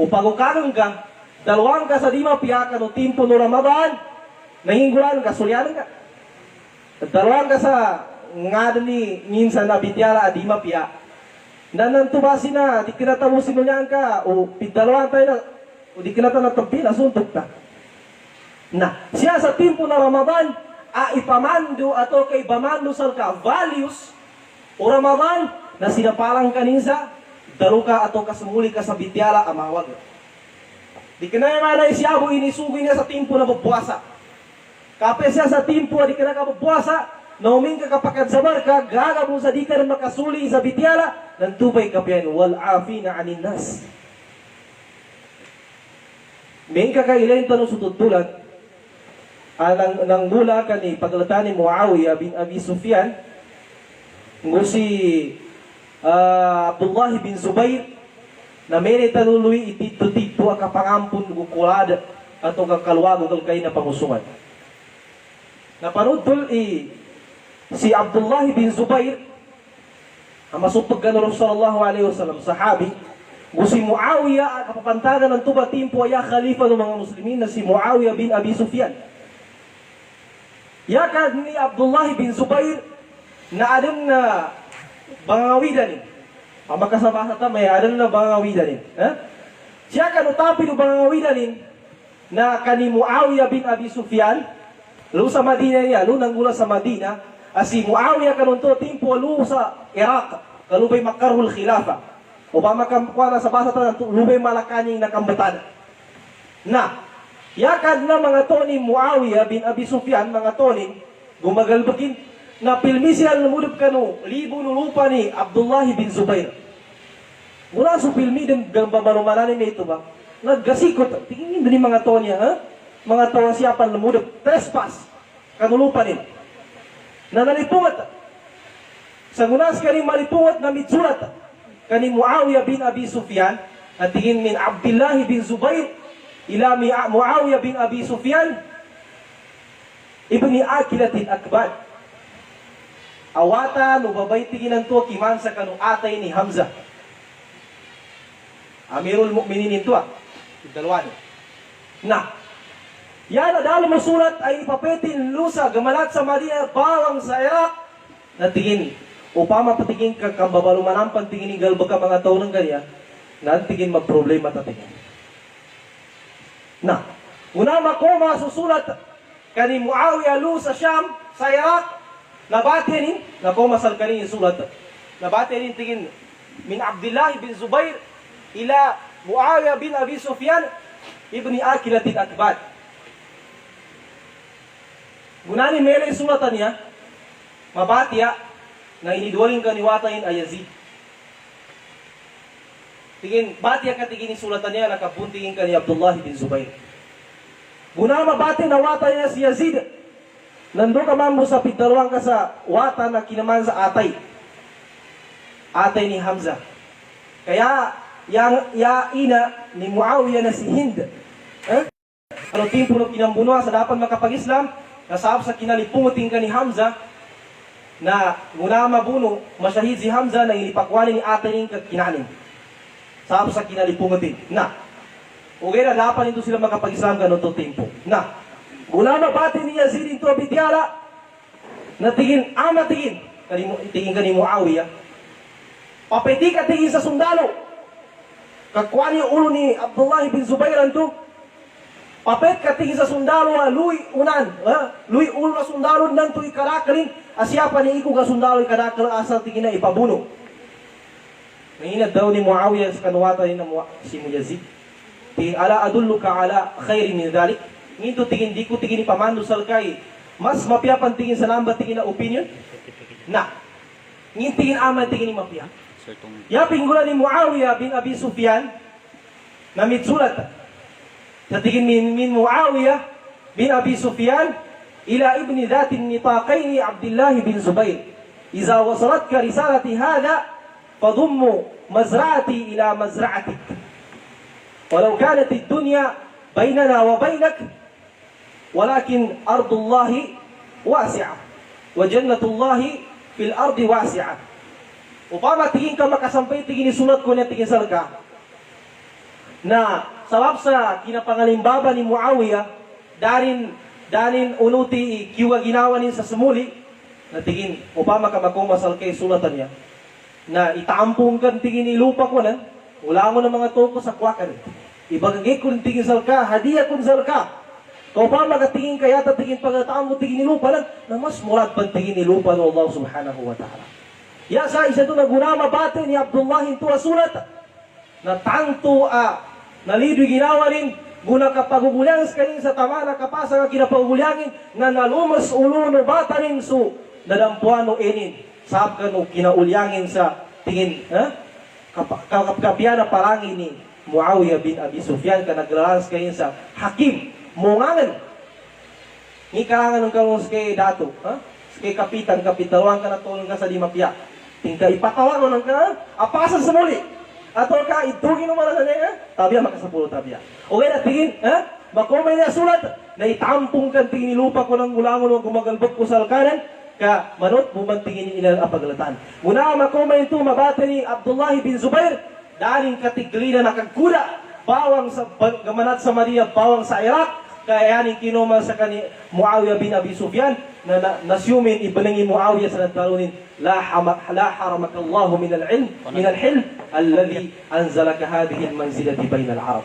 [SPEAKER 1] Upagukanon ka, dalawang ka sa dima piyakan o timpo no Ramadan, nanginggulan ka, sulyanan ka. Dalawang ka sa nga ni minsan na bityara adima piya. Nanantubasin na, di kinatamusin mo niyan ka, o pidalawan tayo na, o di kinata na tampi, nasuntok ka. Na, siya sa timpo na Ramadan, ipamando ato kay bamando salka values o Ramadan na sinaparang kaninsa, daruka ato kasumuli ka sa bityala amawag. Di ka na yung manay siya, inisugoy niya sa timpo na bubuasa. Kapag siya sa timpo, di ka na kabubuasa, nauming ka kapakad sa barka, gagabong sa di ka na makasuli sa bityala, nantubay ka piyan, wal-afi na anin nas. May kakailan tanong sututulan, nang mula ka ni paglatan ni Muawiyah bin Abi Sufyan, ngu si Abdullah bin Zubair, na may tanuluy itito-tito ang kapangampun gukulada atau kakalwago kay na pangusungan. Napanudol si Abdullah bin Zubair, ang masupag ka na Sallallahu Alaihi Wasallam, sahabi, ngu si Muawiyah, ang kapapantagan ng tuba timpo ay khalifa ng mga muslimin na si Muawiyah bin Abi Sufyan. Yakad ni Abdullah bin Zubair na adem na bangawidan. Ang makasama sa tamay, adem na bangawidan. Siya kan utapi ng bangawidan na kani Muawiyah bin Abi Sufyan, lu sa Madina niya, lu nang mula sa Madina, si Muawiyah kanunto timpo lu sa Iraq, kalubay makarhul khilafa. O ba makamkuha na sa basa tanan, lubay malakaning nakambatan. Na, yakad na mga toni Muawiyah bin Abi Sufyan, mga toni, gumagalbagin, na pilmi sila namudap ka no, libo no lupa ni Abdullah bin Zubair. Mula sa pilmi, gambamarumanan ni ito ba? Naggasikot, tingin din mga toni, ha? Mga toni siyapan namudap, trespass, kanulupa ni. Na nalipungat, sa ngunas ka rin malipungat na mitsurat, kani Muawiyah bin Abi Sufyan, at tingin min Abdullah bin Zubair, ila Muawiyah bin Abi Sufyan ibni Akilatin Akbar. Awata no babay tinginan to kiman sa kanong atay ni Hamza. Amirul Mu'minin to. Dalawa ni. Na. Yan dalo mo surat ay ipapetin lusa gamalat sa Madina bawang sa Iraq. Na tingin upama patingin ka kambabaluman tingin galba ka mga taon ng ganyan. Nantigin magproblema ta tingin. Na, una makoma susulat kani Muawiyah lu sa Sham, sa Iraq, nabatin nakoma sal kani sulat. Nabatin tingin min Abdullah bin Zubair ila Muawiyah bin Abi Sufyan ibni Akilatin Akbar. Gunani mele sulatan niya, mabatiya na iniduwaling kaniwatain ay Yazid. Tingin, bati ka tingin sulatan niya, nakabuntingin ka ni Abdullah bin Zubair. Gunama bati na wata niya si Yazid. Nando ka man mo sa pigdaruan ka sa wata na kinaman sa atay. Atay ni Hamza. Kaya, ya ina ni Muawiyah na si Hind. Ano timpo na kinambunwa sa dapat makapag-Islam, nasab sa kinalipunguting ka ni Hamza, na muna mabuno, masyahid si Hamza na inipakwani ni atay ni kinanin. Sab sa kinalipungutin. Na, okay na dapat nito sila makapag-Islam ganun to tempo. Na, mula mabati ni Yazid ito bityala, na tingin, tingin, tingin ka ni Muawiyah, papeti ka tingin sa sundalo, kakuan yung ulo ni Abdullah bin Zubair to, papet ka tingin sa sundalo, luy unan, luy ulo na sundalo, nanto ikarakalin, asya pa ni iko ka sundalo ikarakal, asal tingin na ipabuno. Ngayon daw ni Muawiyah sa kanuwata ni si Yazid. Tingin, ala adulluka ala khairin min dhalik. Ngayon tingin, di ko tingin ipamando sa kay. Mas mapiapan tingin sa lamba tingin na opinion. Na. Ngayon tingin aman tingin ni mapia. Yaping gula ni Muawiyah bin Abi Sufyan na mitsulat. Sa tingin min Muawiyah bin Abi Sufyan ila ibni dhatin nitaqaini Abdullah bin Zubair. Iza wasalatka risalati hada فضم مزرعتي إلى مزرعتك ولو كانت الدنيا بيننا وبينك ولكن أرض الله واسعة وجنة الله في الأرض واسعة. Upama tingin ka makasampay tingin sulat ko niya tingin salka na sabab sa kinapangalimbaba ni Muawiyah darin unuti kiwa ginawa ni sa sumuli na tingin upama ka makumasal kay sulatan niya na itaampong kan tingin ni lupa ko na, wala mo ng mga toko sa kwakan. Ibagagay ko tingin salka, hadiah kun salka. Kau pa magatingin kaya tatingin pagkataon mo tingin ni lupa na mas murad pang tingin ni lupa ng Allah subhanahu wa ta'ala. Ya sa isa to na gunama bate ni Abdullah hinto sulat na tanto nalidoy ginawa rin guna kapagugulyang kanin sa tama na kapasa nga kinapagugulyangin na nalumas ulo no bata rin so nadampuan no enin sab ka no kinaulyangin sa tingin kapiyan na parangin ni Muawiyah bin Abi Sufyan ka naglalalas kanin sa hakim mungangan ni karangan ng kalong kay dato kay kapitan ka natulong ka sa limapya tingka ipatawa ng ka apasan sa muli ato ka itugin naman sa niya tabiya makasapulo tabiya okay na tingin makomay na sulat na itampong kan tingin lupa ko ng gulangon o gumagalbot ko sa alkanan ka manot bumantingin ilang apaglatan muna makomay ito mabata ni Abdullah bin Zubair daling katigli na nakagkuda bawang sa gamanat sa Maria bawang sa Iraq kaya yaning kinuma sa kani Muawiyah bin Abi Sufyan na nasyumin ibalangi Muawiyah sa nagtalunin la haramaka Allah min al-hilm alladhi anzalaka hadhihi al-manzilati bayna al-arab.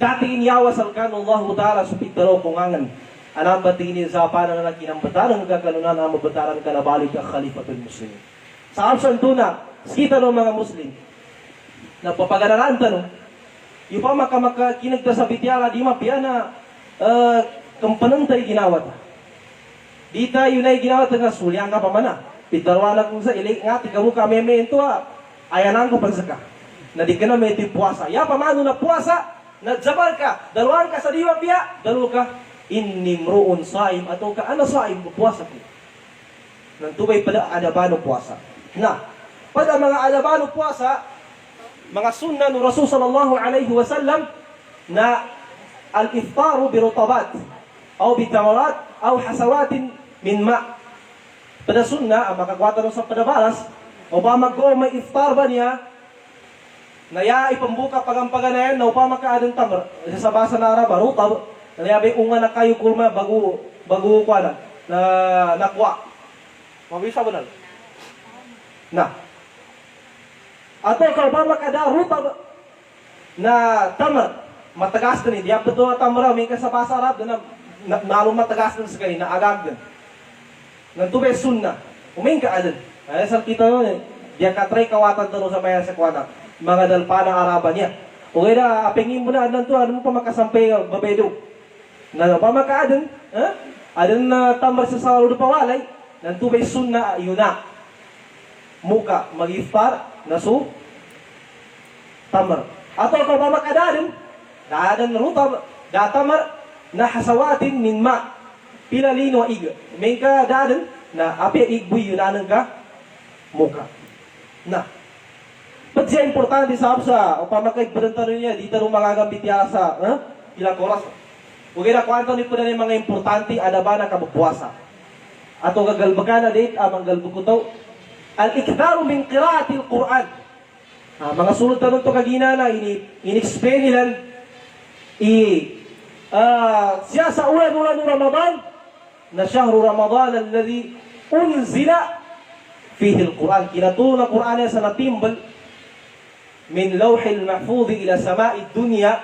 [SPEAKER 1] Dati inyawas alkan Allah Ta'ala supit dalaw pungangan anang batingin sa panan na kinambataran kakanunan ang mabataran ka na balik ang khalifatul muslimin. Sa absan tuna kita ng mga muslim na papaganaran tanong yung pa makamaka kinagta sa bityala di mapya na kampanantay ginawat. Di tayo na ginawat nga sulyang ka pa mana. Pidarwala kung sa ilik nga, tiga mo ka meme ito ayanan ko pagsaka. Na di ka na may puwasa. Ya pa mano na puwasa, nadzabal ka, dalawang ka sa di mapya, dalawa ka, inimruun saim, ato ka, ano saim, puwasa ko. Nang tubay pala adabano puwasa. Na, pada mga adabano puwasa, mga sunna ng Rasul sallallahu alaihi wasallam na al-iftaru birutabat o bitamarat o hasawatin min ma. Pada sunna, ang makakwata sa padabalas o ba mag-go may iftar ba niya na ya ipambuka pagampaganayan na upama kaadang tamar sa basa na araba rutab na yabe unga na kayo kulma bago kwa na nakwa mabisa ba na ato ka ba makada rutab na tamar matagas din di abdo na tamara may kasabasa arab na nalo matagas din sa kay na agag din nang tubay sunna umain ka adan ay sa kita no dia katray kawatan tano sa maya sa kwana mga dalpana araba niya okay na apengin mo na adan to ano mo pa makasampay babedo na pa makaadan adan na tamar sa salo do pawalay nang tubay sunna yuna muka magiftar nasu tamar ato ka ba makadadan daadan rutab datamar na hasawatin min ma pilalino ig may ka daadan na api igbuy yunanan ka muka na but siya importante sa o pamakaibadantan niya dito nung magagambit niya sa ilang oras huwag na kwanto ni po na mga importante adaba na kabupuasa ato gagalbakan na date amang galbukuto al-iktaru min qiraati al-Quran mga sulod na nung to kagina na in-explain nilan siya sa ulan-ulan ng Ramadan na syahru Ramadan alladhi unzila fihi al-Quran kinatulo na Quran niya sa natimbal min lawhil mahfudhi ila sama'i dunya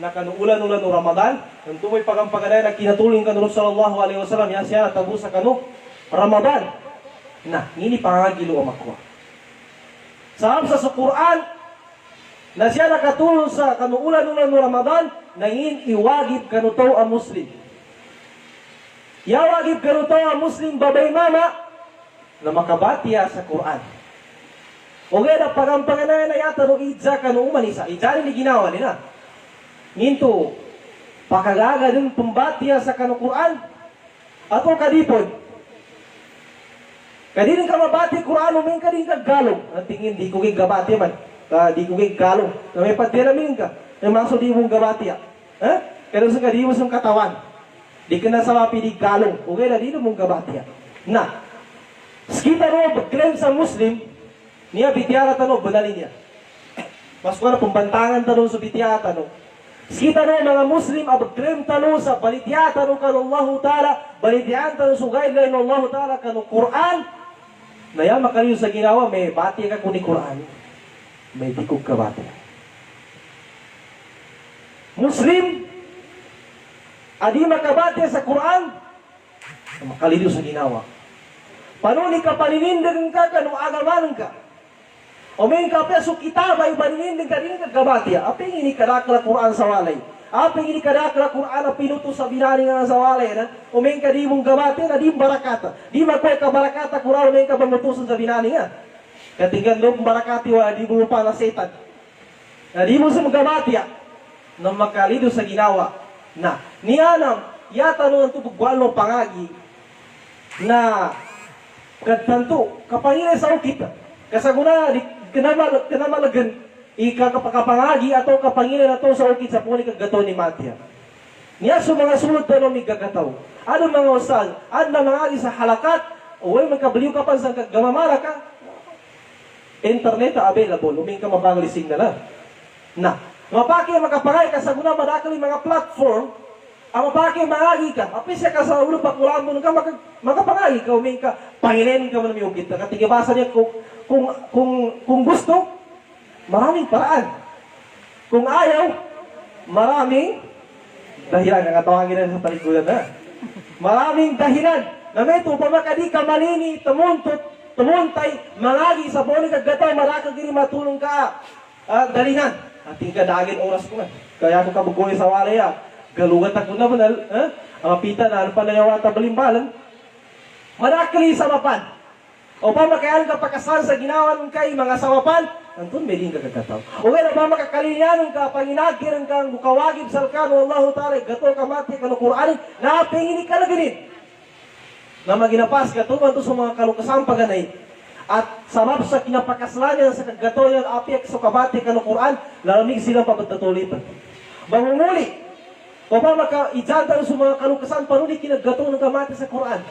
[SPEAKER 1] na kanuulan-ulan ng Ramadan nang tumoy pagampaganay na kinatuloy ka nung sallallahu alaihi wasallam yan siya natabu sa kanu Ramadan na ngini pangagilo o makwa sa Quran na siya nakatulong sa kanuulan-ulan ng Ramadan na ngin iwagib kanuto ang Muslim yawagib kanuto ang Muslim babay mama na makabatiya sa Quran o gaya na pagampanganay na yata no idza kanuuman isa idza rin ginawa nila nginto pakagaga din pembatiya sa kanu Quran ato kadipon kadin ka mabati Quran umin kadin ka galong ang tingin di ko gigabati man di ko galong na may padiramin ka na maso di mong gabati pero sa kadi mo sa katawan di ka na sa mapidig galong okay na di mong gabati na skita ro claim sa Muslim niya bitiara tanong banalin niya mas ko na pembantangan tanong sa bitiara tanong skita ro mga Muslim abag-claim tanong sa balitiya tanong kan Allah Ta'ala balitiyan tanong sa guideline ng Allah Ta'ala kan Quran na yan makaliw sa ginawa may bati ka kuni Quran may dikog ka bati Muslim Adi makabati sa Quran, makalido sa ginawa. Panuni ka paninindigan ka, kanong agamanan ka. O may kapeso kitabay, paninindigan ka din kagabati. Aping ini kadakla Quran sa walay. Aping ini kadakla Quran na pinuto sa binani nga sa walay. O may ka di mong gabati na di barakata. Di makoy ka barakata, Quran may ka bamutusan sa binani nga. Katinggan loob barakati wa, di mo pa na setan. Na di mo sa magabati na makalido sa ginawa. Na, niyanam, yata noon ito bugwal mo pangagi na kadtanto, kapangilay sa ukit. Kasaguna, kinamalagan, ikakapangagi atau kapangilay na to sa ukit sa puni kagato ni Matya. Niya sa mga sulod na nung igagataw. Ano mga usal, ano na mga sa halakat, o ay magkabaliw ka pa sa gamamara ka. Internet available, uming ka mabanglising na lang. Na, mapaki makapangay ka sa guna madakali mga platform, ang mapaki mangagi ka, apis ka sa ulo pakulaan mo ka, makapangay ka, uming ka, pangilin ka man yung kita. Katigibasa niya kung gusto, maraming paraan. Kung ayaw, maraming dahilan. Ang atawagin na sa talikudan na. Maraming dahilan. Na may ito, pamakadi ka malini, tumuntay, mangagi sa boni kagataw, marakang gini matulong ka. Dalinan. Ating kadagin oras ko na. Kaya ako kabugoy sa walaya. Galugat ako na manal. Ang apita na ano pa na yung wata balimbalan. Manakali sa mapan. O pa makayan ka pakasan sa ginawa ng kay mga sawapan. Antun may din kagataw. O kaya na ba makakalinyanan ka, panginagiran ka, mukawagib salkano, Allahu ta'ala, gato ka mati, kanukurani, napingini ka na ganit. Na maginapas ka, tuman to sa mga kalukasan paganay. At sabab sa kinapakaslanan sa kagatoyan apiak sa kabati ka ng Quran, lalamig silang pabagtatulipan. Bangumuli, o pa maka-ijantan sa mga kalukasan, panuli kinagato ng kamati sa Quran.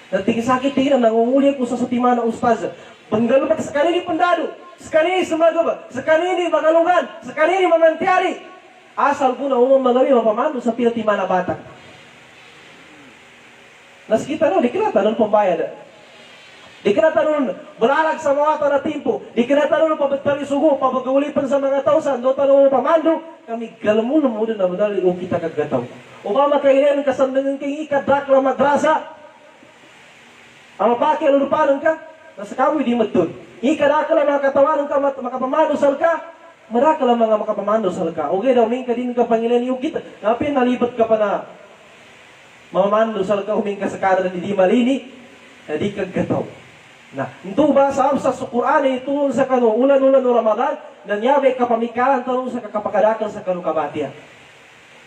[SPEAKER 1] Natigis-sakit tingin, nangunguli ko sa sutima ng ustaz. Panggalubat sa kanini pandado, sa kanini sumagaba, sa kanini magalungan, sa kanini mamantiari. Asal po na umang magawi, mapamando sa pinatima na batak. Naskita no, di kinatanon pambayad. Di kinatanon, balalag sa mga na timpo. Di kinatanon pabagtari sugo, pabagaulipan sa mga tausan, do tanong pamando, kami galamunan mo na madali o kita kagataw. O ba makainin kasandangan kay ikadakla madrasa, ang mapaki ang lupanan ka, nasa kamoy di matun. Ikadakla mga katawanan ka, makapamandosal ka, marakala mga makapamandosal ka. Okay daw, may ka din ka Panginoon yung kita. Napin, nalibat ka pa na mamamandosal ka, huming ka sa kanan ni di malini, na di kagataw. Na, ito ba sa Quran ay tulong sa kano, ulan-ulan no Ramadan, nanyabe kapamikaran tanong sa kakapakadakan sa kano kabatiya.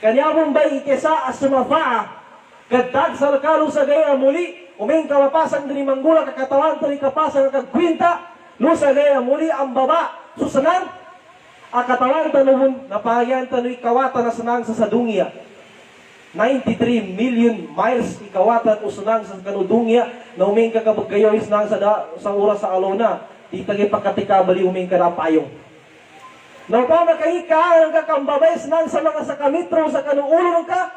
[SPEAKER 1] Kanyamong ba ikesa as sumafa'a, kadtag sa lakalo sa gaya muli, uming kamapasang din manggula kakatawan to ikapasang kagkwinta, no sa gaya muli ang baba, susanan, akatawan tanong napahagyan tanong ikawata na sanang sa sadungya. 93 million miles ikawatan usunang sa kanudungya na uming kakabagayoy nang sa oras sa alona di tagi pagkatika bali uming karapayong na pa makahika ang kakambabay nang sa mga sakamitro sa kanuulong ka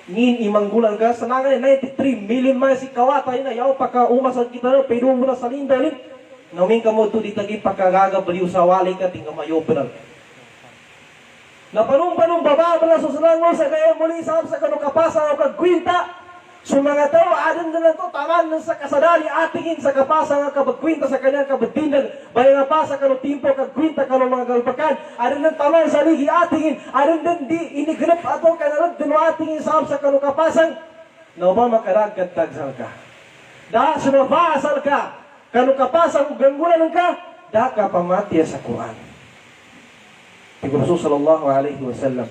[SPEAKER 1] ngin imanggulan ka sa nangan 93 million miles ikawatan na yaw pagka umasal kita na pero mula sa lindalin na uming ka mo to di tagi pagkagagabaliw sa wali ka tingga mayopral na panong baba na susunang mo sa kaya muli sa kanong kapasa o kagkwinta so mga tao adan na to taman sa kasadali atingin sa kapasa nga kabagkwinta sa kanyang kabatindan bayan nga pa sa kanong timpo kagkwinta kanong mga galpakan adan ng taman sa ligi atingin adan din di inigrip ato kanarag din atingin sa kanong kapasang na ba makaragad tagsal ka da sumabasal ka kanong kapasang ganggulan ka da ka pamatya sa Quran. Rasul sallallahu alaihi wasallam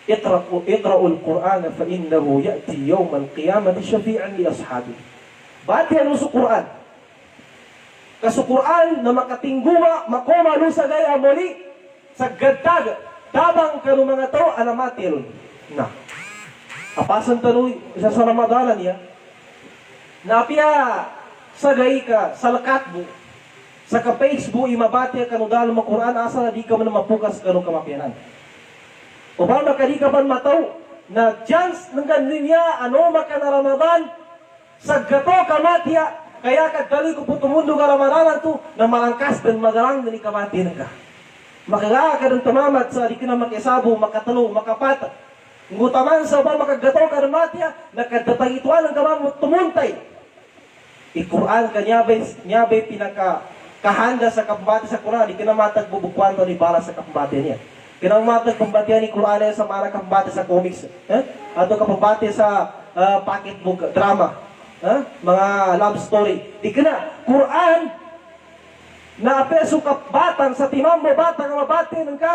[SPEAKER 1] iqra'u al-Qur'ana fa innahu ya'ti yawm al-qiyamati syafi'an li ashabi. Bati ano sa Quran. Kaso Quran na makatingguma makoma no sa gaya muli sa gadtag tabang kanu mga tao anamati ron. Na. Apasan tanoy sa Ramadanan niya. Napia sa gay ka sa lakat mo. Sa ka-Facebook, imabati ka no dalo mo Quran, asa na di ka man mapukas ka no kamapianan. O ba makadi ka man mataw, na chance ng ganyan ano maka na Ramadan, sa gato kamatya, kaya kadali ko po tumundo ka Ramadan to, na malangkas dan magarang na ni kamatian ka. Makaga ka ng tumamat sa di ka na makisabo, makatalo, makapata, ngutaman sa ba makagataw ka matya, nakadatagituan ang kamang tumuntay. I-Quran ka niya ba'y pinakahanda sa kampati sa Quran, di kinamatag bubukwan to ni bala sa kampati niya. Kinamatag kampati ni Quran niya sa mga kampati sa comics. Ato kampati sa pocketbook drama. Mga love story. Di kana, Quran, na apeso ka batang sa timang mo batang nga mabatin ka,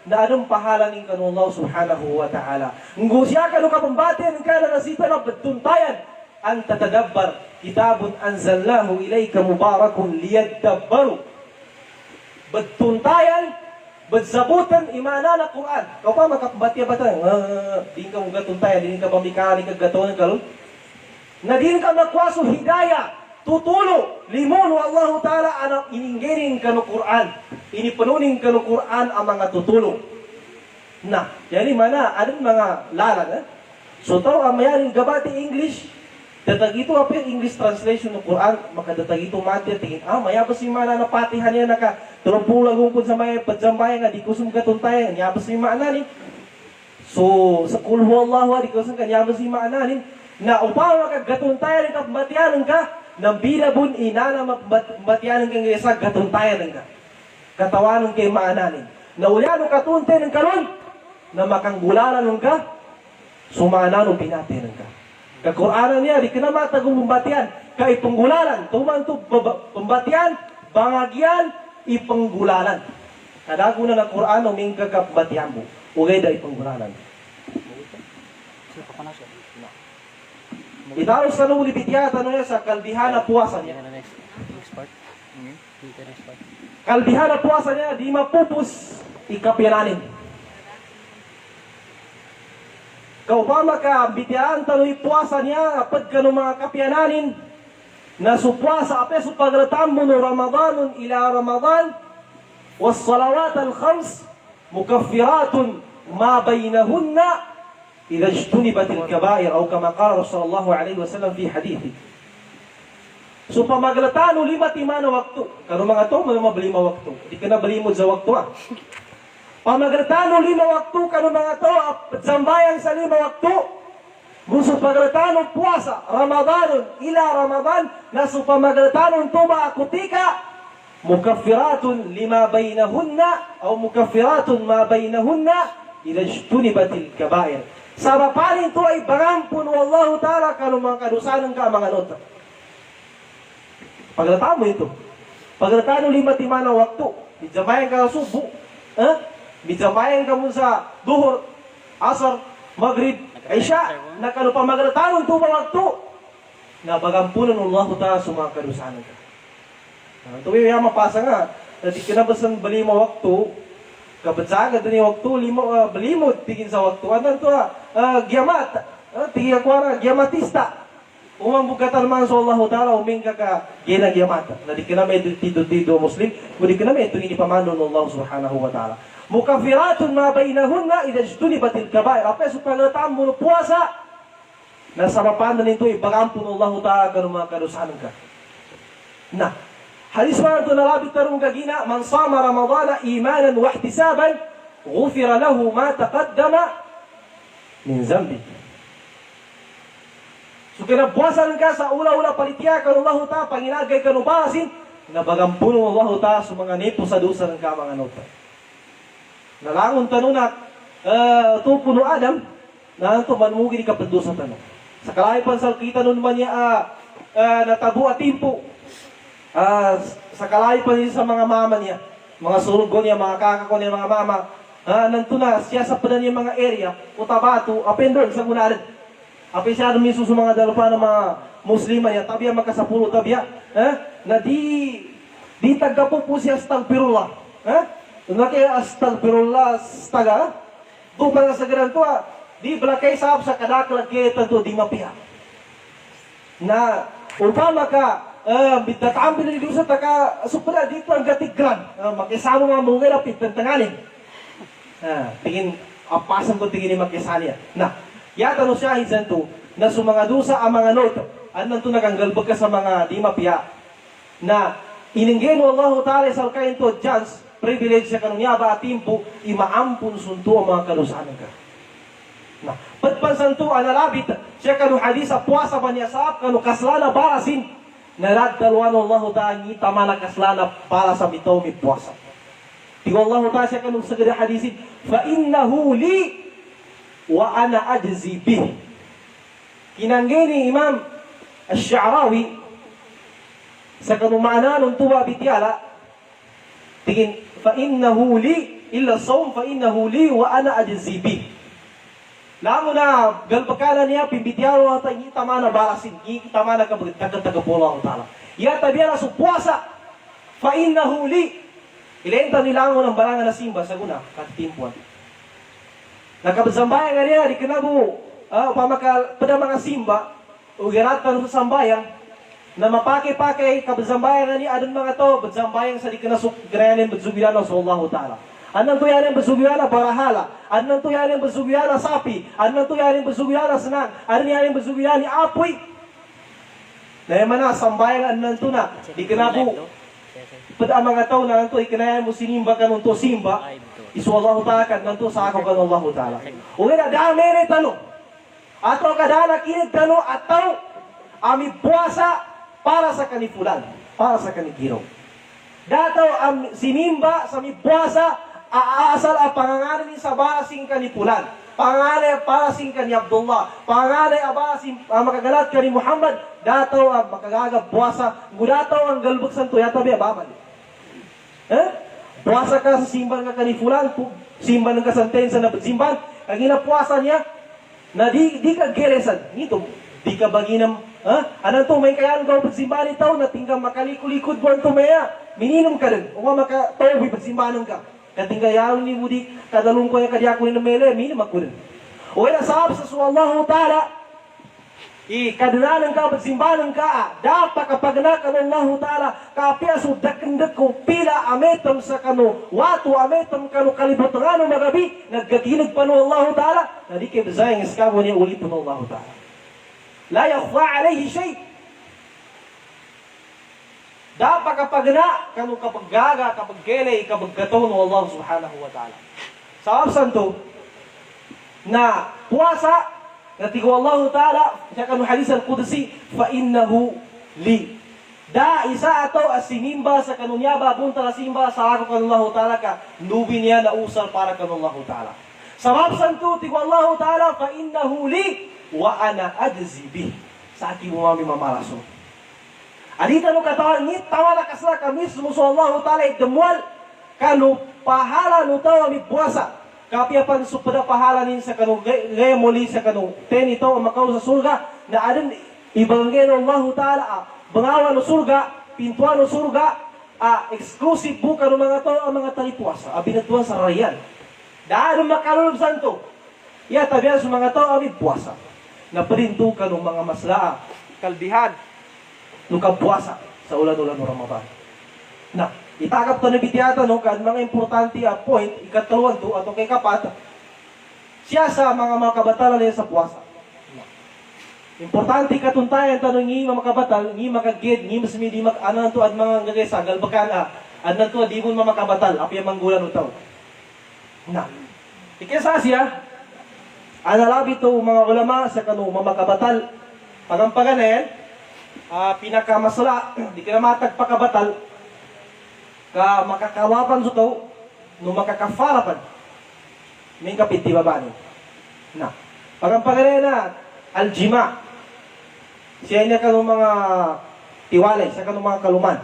[SPEAKER 1] na anong pahalanin ka ng Allah subhanahu wa ta'ala. Ngusya ka nung kapambatin ka na nasita na tuntayan ang tatadabbar kitabun anzalnahu ilayka mubarakun liyadabbaru. Badtuntayan, badsabutan, imana na Quran. Kau pa makapambatya ba tayo? Di ka mga tuntayan, di ka pamikani ka gatoon ka ron. Na di ka makwaso hidayah, tutulo, limon wa Allah Ta'ala anak ininggenin ka no Quran. Inipanunin ka no Quran ang mga tutulo. Na, yani mana, anong mga lalan, So, tao, mayaring gabati English, datagito apa yung English translation ng Quran, makadadag ito mati, tingin, mayabas yung mana napatihan niya, tulong kung sa may padzambaya nga, di kusum katuntayan, yabas yung maananin. So, sa kulhu Allah, di kusum ka, yabas yung maananin, na upaw makagatuntayan ka, matiyanan ka, nang bilabun inana matiyanan ka nga isa, gatuntayan ka. Katawanan kay maananin. Na uliano katunte ng karon, na makanggularan ka, sumana pinatinan ka. Kakuraanan niya, di ka na matagong pembatian, kaipanggularan, tumanto pembatian, bangagyan, ipanggularan. Kadago na ng Quran, uming kakapbatian mo, ugay da ipanggularan. Itaros na nung libitiyata niya sa kalbihan na puwasan niya. Kalbihan na puwasan niya, di mapupus, ikapiranin. Kau pa makabitian taloy puasa niya apad ka ng mga kapyananin na supuasa apeso pagratam mo no Ramadanun ila Ramadan was salawat al-khams mukaffiratun ma bainahunna idha ijtunibat al-kabair o kama qala Rasulullah sallallahu alaihi wasallam fi hadithi. So pamaglatano lima timana waktu. Kano mga to, mga mabalima waktu. Di ka na balimod sa waktu Pamagratano lima waktu kano mga to, zambayang sa lima waktu. Gusto pagratano puasa, Ramadanun ila Ramadan, naso pamagratano tuba akutika, mukaffiratun lima bainahunna, o mukaffiratun ma bainahunna, ila ijtunibatil kabair. Sa mapanin to ay bangampun wallahu ta'ala kano mga kadusanan ka mga nota. Pagratano ito. Pagratano lima timana waktu, zambayang ka subo. Bijabayan ka mo sa duhur, asar, maghrib, isya, na kano pa maglatanong tuba waktu, na bagampunan Allah ta sumakadusanan ka. Tuwi yung mapasa nga, na di kinabasan balima waktu, kabatsaga din yung waktu, balimod, tigin sa waktu, anan to giyamat, tigin ako na, giyamatista. Umambugatan man sa Allah ta'ala, umingka ka ginagiyamat, na di kinamay tido Muslim, kundi kinamay ito inipamando ng Allah subhanahu wa ta'ala. Mukaffiratun ma bainahunna idha ijtunibatil kabair. Apa supaglatam mo puasa na sa mapanan nito ibagampun Allah ta'ala kanu mga kadusanan ka. Na hadis man to nalabit tarong gagina man sama Ramadana imanan wa ihtisaban ghufira lahu ma taqaddama min zambi. So kinabuasan ka sa ula-ula palitya kanu Allah ta'ala panginagay kanu barasin na bagampun Allah ta'ala sa mga nepo sa dusa ng ka mga nota. Nalangon tanong na puno Adam na ito manmugi ni kapadusa tanong. Sa kalay pansal kita nun man niya natabu at timpo. Sa kalay pa niya sa mga mama niya, mga surugo niya, mga kakako niya, mga mama. Nanto na siya sa panan niya mga area, utabato, apendor sa gunaran. Apin siya miso sa mga dalupa ng mga muslima niya, tabiya magkasapulo tabiya. Na di tagapo po siya astagfirullah. Naki astagfirullah astaga. Doon sa ganun to di balakay sahab sa kadaklag kita to di mapiha. Na upama ka bitatambil ni Diyos at ka supra dito ang gatigran. Makisama mga mungay na pitantanganin. Tingin apasan ko tingin ni makisali. Na yata no siya hinsan to na sumanga ang mga note. Anong to naganggalbag ka sa mga di mapiha. Na ininggen Allah Ta'ala sa kain to chance privilege sa kanunya ba timpo imaampun sunto ang mga kalusanan ka. Nah, pagpansanto analabit siya kanu hadis sa puasa ba niya saab kanu kaslana barasin naradalwan Allah ta'ala ni tamana kaslana para sa bitaw mi puasa. Tigo Allah ta'ala siya kanu sa gada hadisin fa innahu li wa ana ajzi bih. Kinanggeni Imam Ash-Sha'rawi sa kanu maana nun tuwa bitiala tingin fa innahu li illa sawm fa innahu li wa ana ajzi bih. Lamo na galbakana niya pimbitiaro at tama na barasin tama na taga-taga-polo ang tala. Ya tabiya na su puasa fa innahu li ilenta nilango ng balangan na simba sa guna katimpuan. Nakabazambayan nga niya di kinabu pada mga simba ugiratan sa sambayan na mapake-pake kabazambayan nga niya adun mga to bazambayan sa di kinasuk grayanin bazubiyano sa Allah ta'ala. Anong tuyanin bazugiyana barahala? Anong tuyanin bazugiyana sapi? Anong tuyanin bazugiyana senang? Anong tuyanin bazugiyani apoy? Na mana sambayan anong tuna? Di kinabu. Pada mga tao na nanto ikinayan mo sinimba ka nung to simba. Isu Allah Ta'ala kan nanto sa ako kan Allah Ta'ala. Uwi na dami rin tanong. Atau kadana kinit tanong atau ami puasa para sa kanifulan. Para sa kanigiraw. Dataw sinimba sa mi puasa aasal ang pangangalan ni sa barasing kanipulan. Pangangalan barasing kani Abdullah. Pangangalan barasing makagalat kani Muhammad. Dataw ang makagagab puasa. Gudataw ang galbuk santo yatabi abaman. Puasa ka sa simban ka kanipulan. Simban ka sentensa na simban. Ang inapuasa niya na di ka geresan. Nito, di ka baginam. Anong to, may kayaan ka pagsimban itaw na tinggang makalikod-likod buwan to maya. Mininom ka rin. O makatawi pagsimbanan ka. Katinggayaw ni Budi, kadalong ko yung kadya ko ni Namele, minum ako rin. O kaya sabi sa Allah Ta'ala, kadananan ka, pagsimbanan ka, dapat kapag na ka ng Allah Ta'ala, kapya so dakandag ko pila ametam sa kano, watu ametam kano kalibutan ng magabi, nagkakinig pa ng Allah Ta'ala, na di kayo bazayang iskabo niya ulit ng Allah Ta'ala. La yakhfa alayhi shay. Dapat kapag na, kanu kapag gaga, kapag gelay, kapag gataw ng Allah subhanahu wa ta'ala. Sa absanto, na puasa, na tigo Allah ta'ala, siya kanu hadis al-Qudsi, fa innahu li. Da isa ato as sinimba sa kanunyaba, bunta na simba sa ako kanu Allah ta'ala ka, nubi niya na usal para kanu Allah ta'ala. Sa absanto, tigo Allah ta'ala, fa innahu li, wa ana ajzi bih. Sa aking umami mamalaso. Alita no katawan ni tawala kasla kami mismo so Allah Ta'ala idamwal kanu pahala no tawa mi puasa kapya pan supada pahala nin sa kanu gaya muli sa kanu ten ito ang makaw sa surga na adin ibangay no Allah Ta'ala bangawa no surga pintuan no surga exclusive buka no mga to ang mga tali puasa binatuan sa rayan dahil makalulog santo ya tabihan sa mga to ang puasa na perintu kanu mga maslaa kalbihan nung puasa sa ulan-ulan ng Ramadan. Na, itakap to na bitiyata no, kan mga importante point, ikatuluan to, atong kay kapat, siya sa mga makabatal na sa puasa. Importante katuntayan tanong ngi makabatal, ngi makagid, ngi mas di mak anan to at mga gagaysa, galbakana, anan to di mo makabatal, api manggulan utaw. Na, ikesa siya, analabi to mga ulama sa kanu mamakabatal, pagampagan na yan, pinakamasala, di ka na matagpakabatal, ka makakawapan sa tao, no makakafarapan, may kapit di babani. Na, pagampagan na, aljima, siya niya ka ng mga tiwalay, siya ka ng mga kaluman.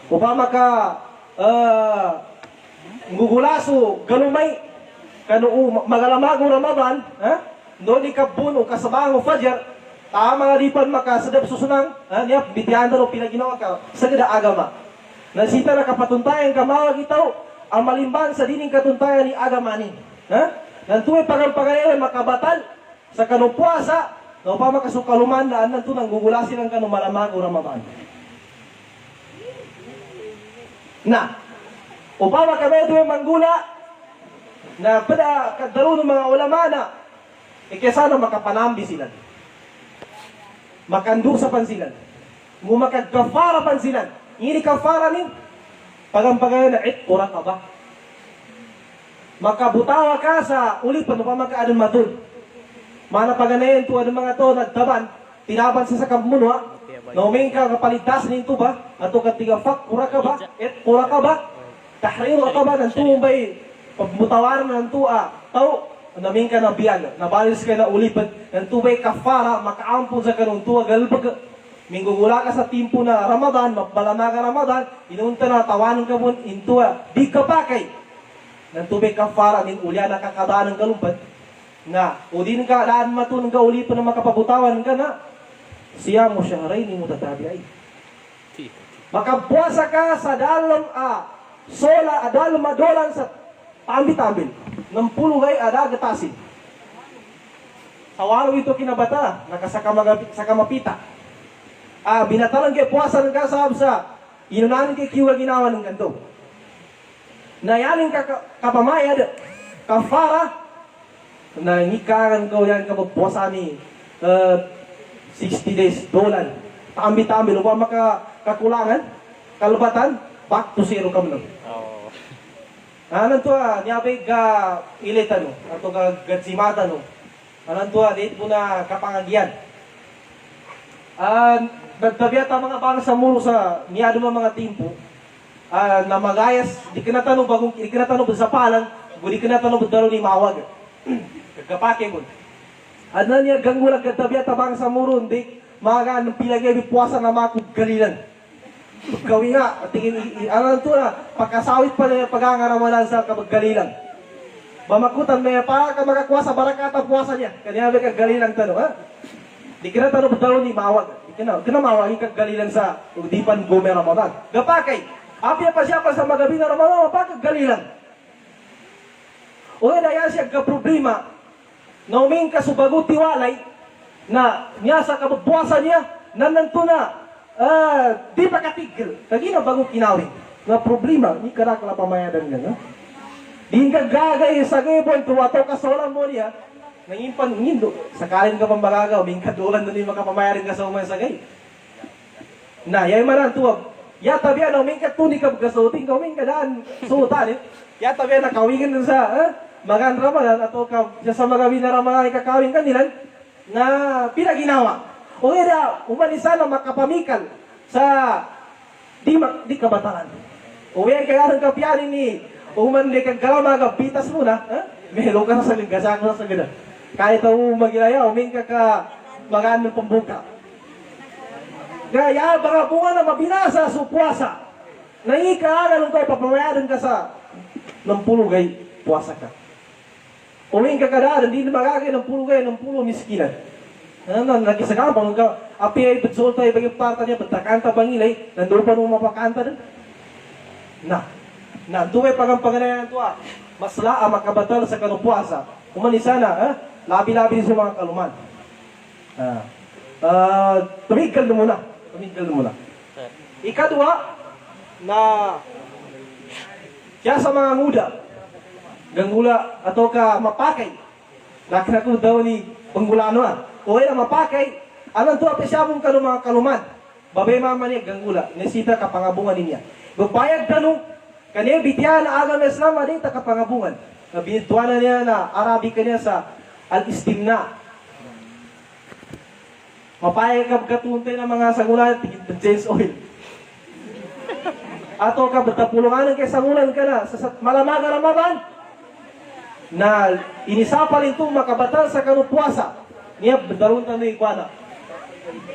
[SPEAKER 1] Upama ka, ngugulaso, galumay, kanu magalamagong Ramadan, no di kabun o kasabang o fajar, mga lipan makasadap susunang, niya, bitihan na rin pinaginawa ka, sa gada agama. Nasita na kapatuntayan ka, mawag itaw, ang malimban sa dining katuntayan ni agamanin. Nantuwi pagampagayan makabatal, sa kanupuasa, na upama kasukaluman na anan to nang gugulasin ang kanumalamag o Ramadan. Na, upama kami ito yung manggula, na pada kadaro ng mga ulama na, ikesa na makapanambi sila. Makandusa pansilan. Mumakagkafara pansilan. Ini kafara nin. Pagampagayan na kura ka ba? Makabutawa ka sa ulit pa pa magkaadun matul. Mana paganayan to, ano mga to, nagtaban, tinaban sa kamunwa, nauming ka kapalitas nito ba, ato ka tigafak, kura ka ba, kura ka ba, tahriro ka ba, nanto ba'y, pagmutawaran ng tua, tao, naming ka na biyag, nabalis ka na ulipad, nanto ba'y kafara, makaampun sa kanong tua, galbag, minggugula ka sa timpo na Ramadan, mabalama ka Ramadan, inunta na, tawanan ka mo, intua, di ka pakay, nanto ba'y kafara, min ulya na kakadaan ng galumpad, na, o din ka, daan matunang ka ulipan na makapabutawan ka na, siya mo siya rin, ni mo tatabi ay. Makapuasa ka sa dalam sola, dalam madolan sa tambi-tambil, ng pulugay adagatasin. Sa walo ito kinabata, nakasaka mapita. Binatalan kay puasa ng kasab sa, inunanin kay kiwa ginawa ng ganto. Nayaling ka kapamayad, kafara, na ngikaran ko yan kapag puasa ni 60 days dolan. Tambi-tambi, lupa makakulangan, kalubatan, back to zero ka mo lang.
[SPEAKER 2] Oh.
[SPEAKER 1] Anan to niyabay ka ilitan no, ato ka gadzimata no. Anan to dito po na kapangagyan. Nagtabiyata mga bang sa muro sa niyado mga timpo, na magayas, di ka natanong sa palang, di ka natanong dalo ni mawag. Kagapake mo. Adnan niya ganggulang katabiya tabang sa muro, hindi mga pilagay puwasa na mga kugalilan. Gawin nga, tingin, ano to na, pagkasawit pa na pag-angaramanan sa kabagalilan. Mamakutan, may pa ka makakuha sa barakata puwasa niya. Kanya may kagalilang tanong, ha? Di ka na tanong dalo ni mawag. Di ka na mawag, kagalilan sa udipan gome Ramadan. Gapakay, apya pa siya pa sa magabi na Ramadan, mapakagalilan. O kaya siya ka-problema, na uming kasubagot tiwalay, na niya sa kabagbuwasan niya, nananto na, di pa katigil. Kagi na bago kinawin. Na problema, ni karakala pamayadan nga, ha? Di ka gagay sa gibon, tuwato ka sa walang mo niya, nangimpan, ngindo, sakalin ka pang magagaw, uming kadulan na ni makapamayadan ka sa umay sagay. Na, yay maran tuwag, yata biya na uming katuni ka pagkasuting ka, uming kadaan, suutan, yata biya na kawingin dun sa, magan Ramadan ato ka sa magabi na Ramadan kakawin kanilan na pinaginawa. O kaya umalisa na makapamikal sa di kabatalan. O kaya kaya ng kapyanin ni umandi kang kalamaga bitas muna, melo ka sa ligasa ka sa ganda. Kahit ang magilaya, uming ka magaan ng pambuka. Kaya mga bunga na mabinasa sa puwasa. Nangikaagal ko papamayaran ka sa ng pulugay puwasa ka. Uming kakadaan, hindi na magagay ng pulo miskinan. Nagisagapang ka, api ay betul tayo bagi parta niya, betakanta bangilay, nandun pa nung mapakanta din. Duwe pagpanganayan ito masla makabatal sa kanupuasa. Umanisa na, labi-labi sa mga kaluman. Tumigil na muna. Ikadwa, na kaya sa mga muda, ganggula atau ka mapakay. Nakina daw ni panggulano o kaya mapakay. Anong to apa siya mong mga kaluman. Babay mama niya ganggula. Nesita kapangabungan niya. Babayag tanong. Kanya bitiyan na agam Islam adita kapangabungan. Binituan na niya na Arabi kanya sa al-istimna. Mapayag ka katuntay ng mga sangulan change oil. Ato ka betapulungan kay sangulan ka na sa malamaga Ramadan. Na inisapa rin itong makabatal sa kanupuasa. Niya, darun tanong ikwana.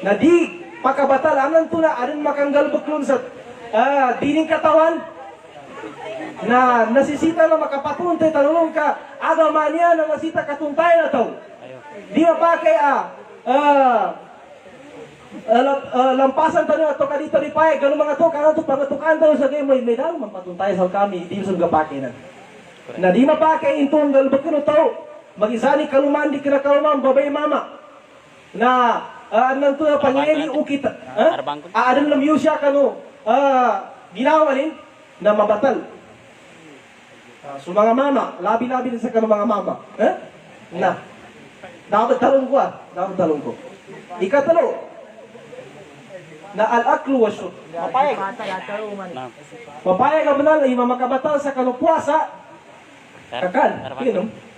[SPEAKER 1] Na di pakabatal, anan to na, anin makanggal baklon sa dining katawan. Na nasisita na makapatuntay, tanong ka, agama niya na nasita katuntay na to. Di mapakay lampasan tanong ato ka dito ni Payag, gano'ng mga to, kanang to, pangatukan daw sa game, may daw, mapatuntay sa kami, di mo sa gapake na. Na di mapakay intong galbakin o tao. Mag-isa ni kaluman, di kina kaluman, babay mama. Na, anong to na panyeli ukit. Adan lang yun siya kano, ginawa rin, na mabatal. So mga mama, labi-labi din sa kano mga mama. Na, dapat talong ko. Ikatalo, na al-aklu wa syut. Mapayag ka banal, imamakabatal sa kanupuasa, kakan.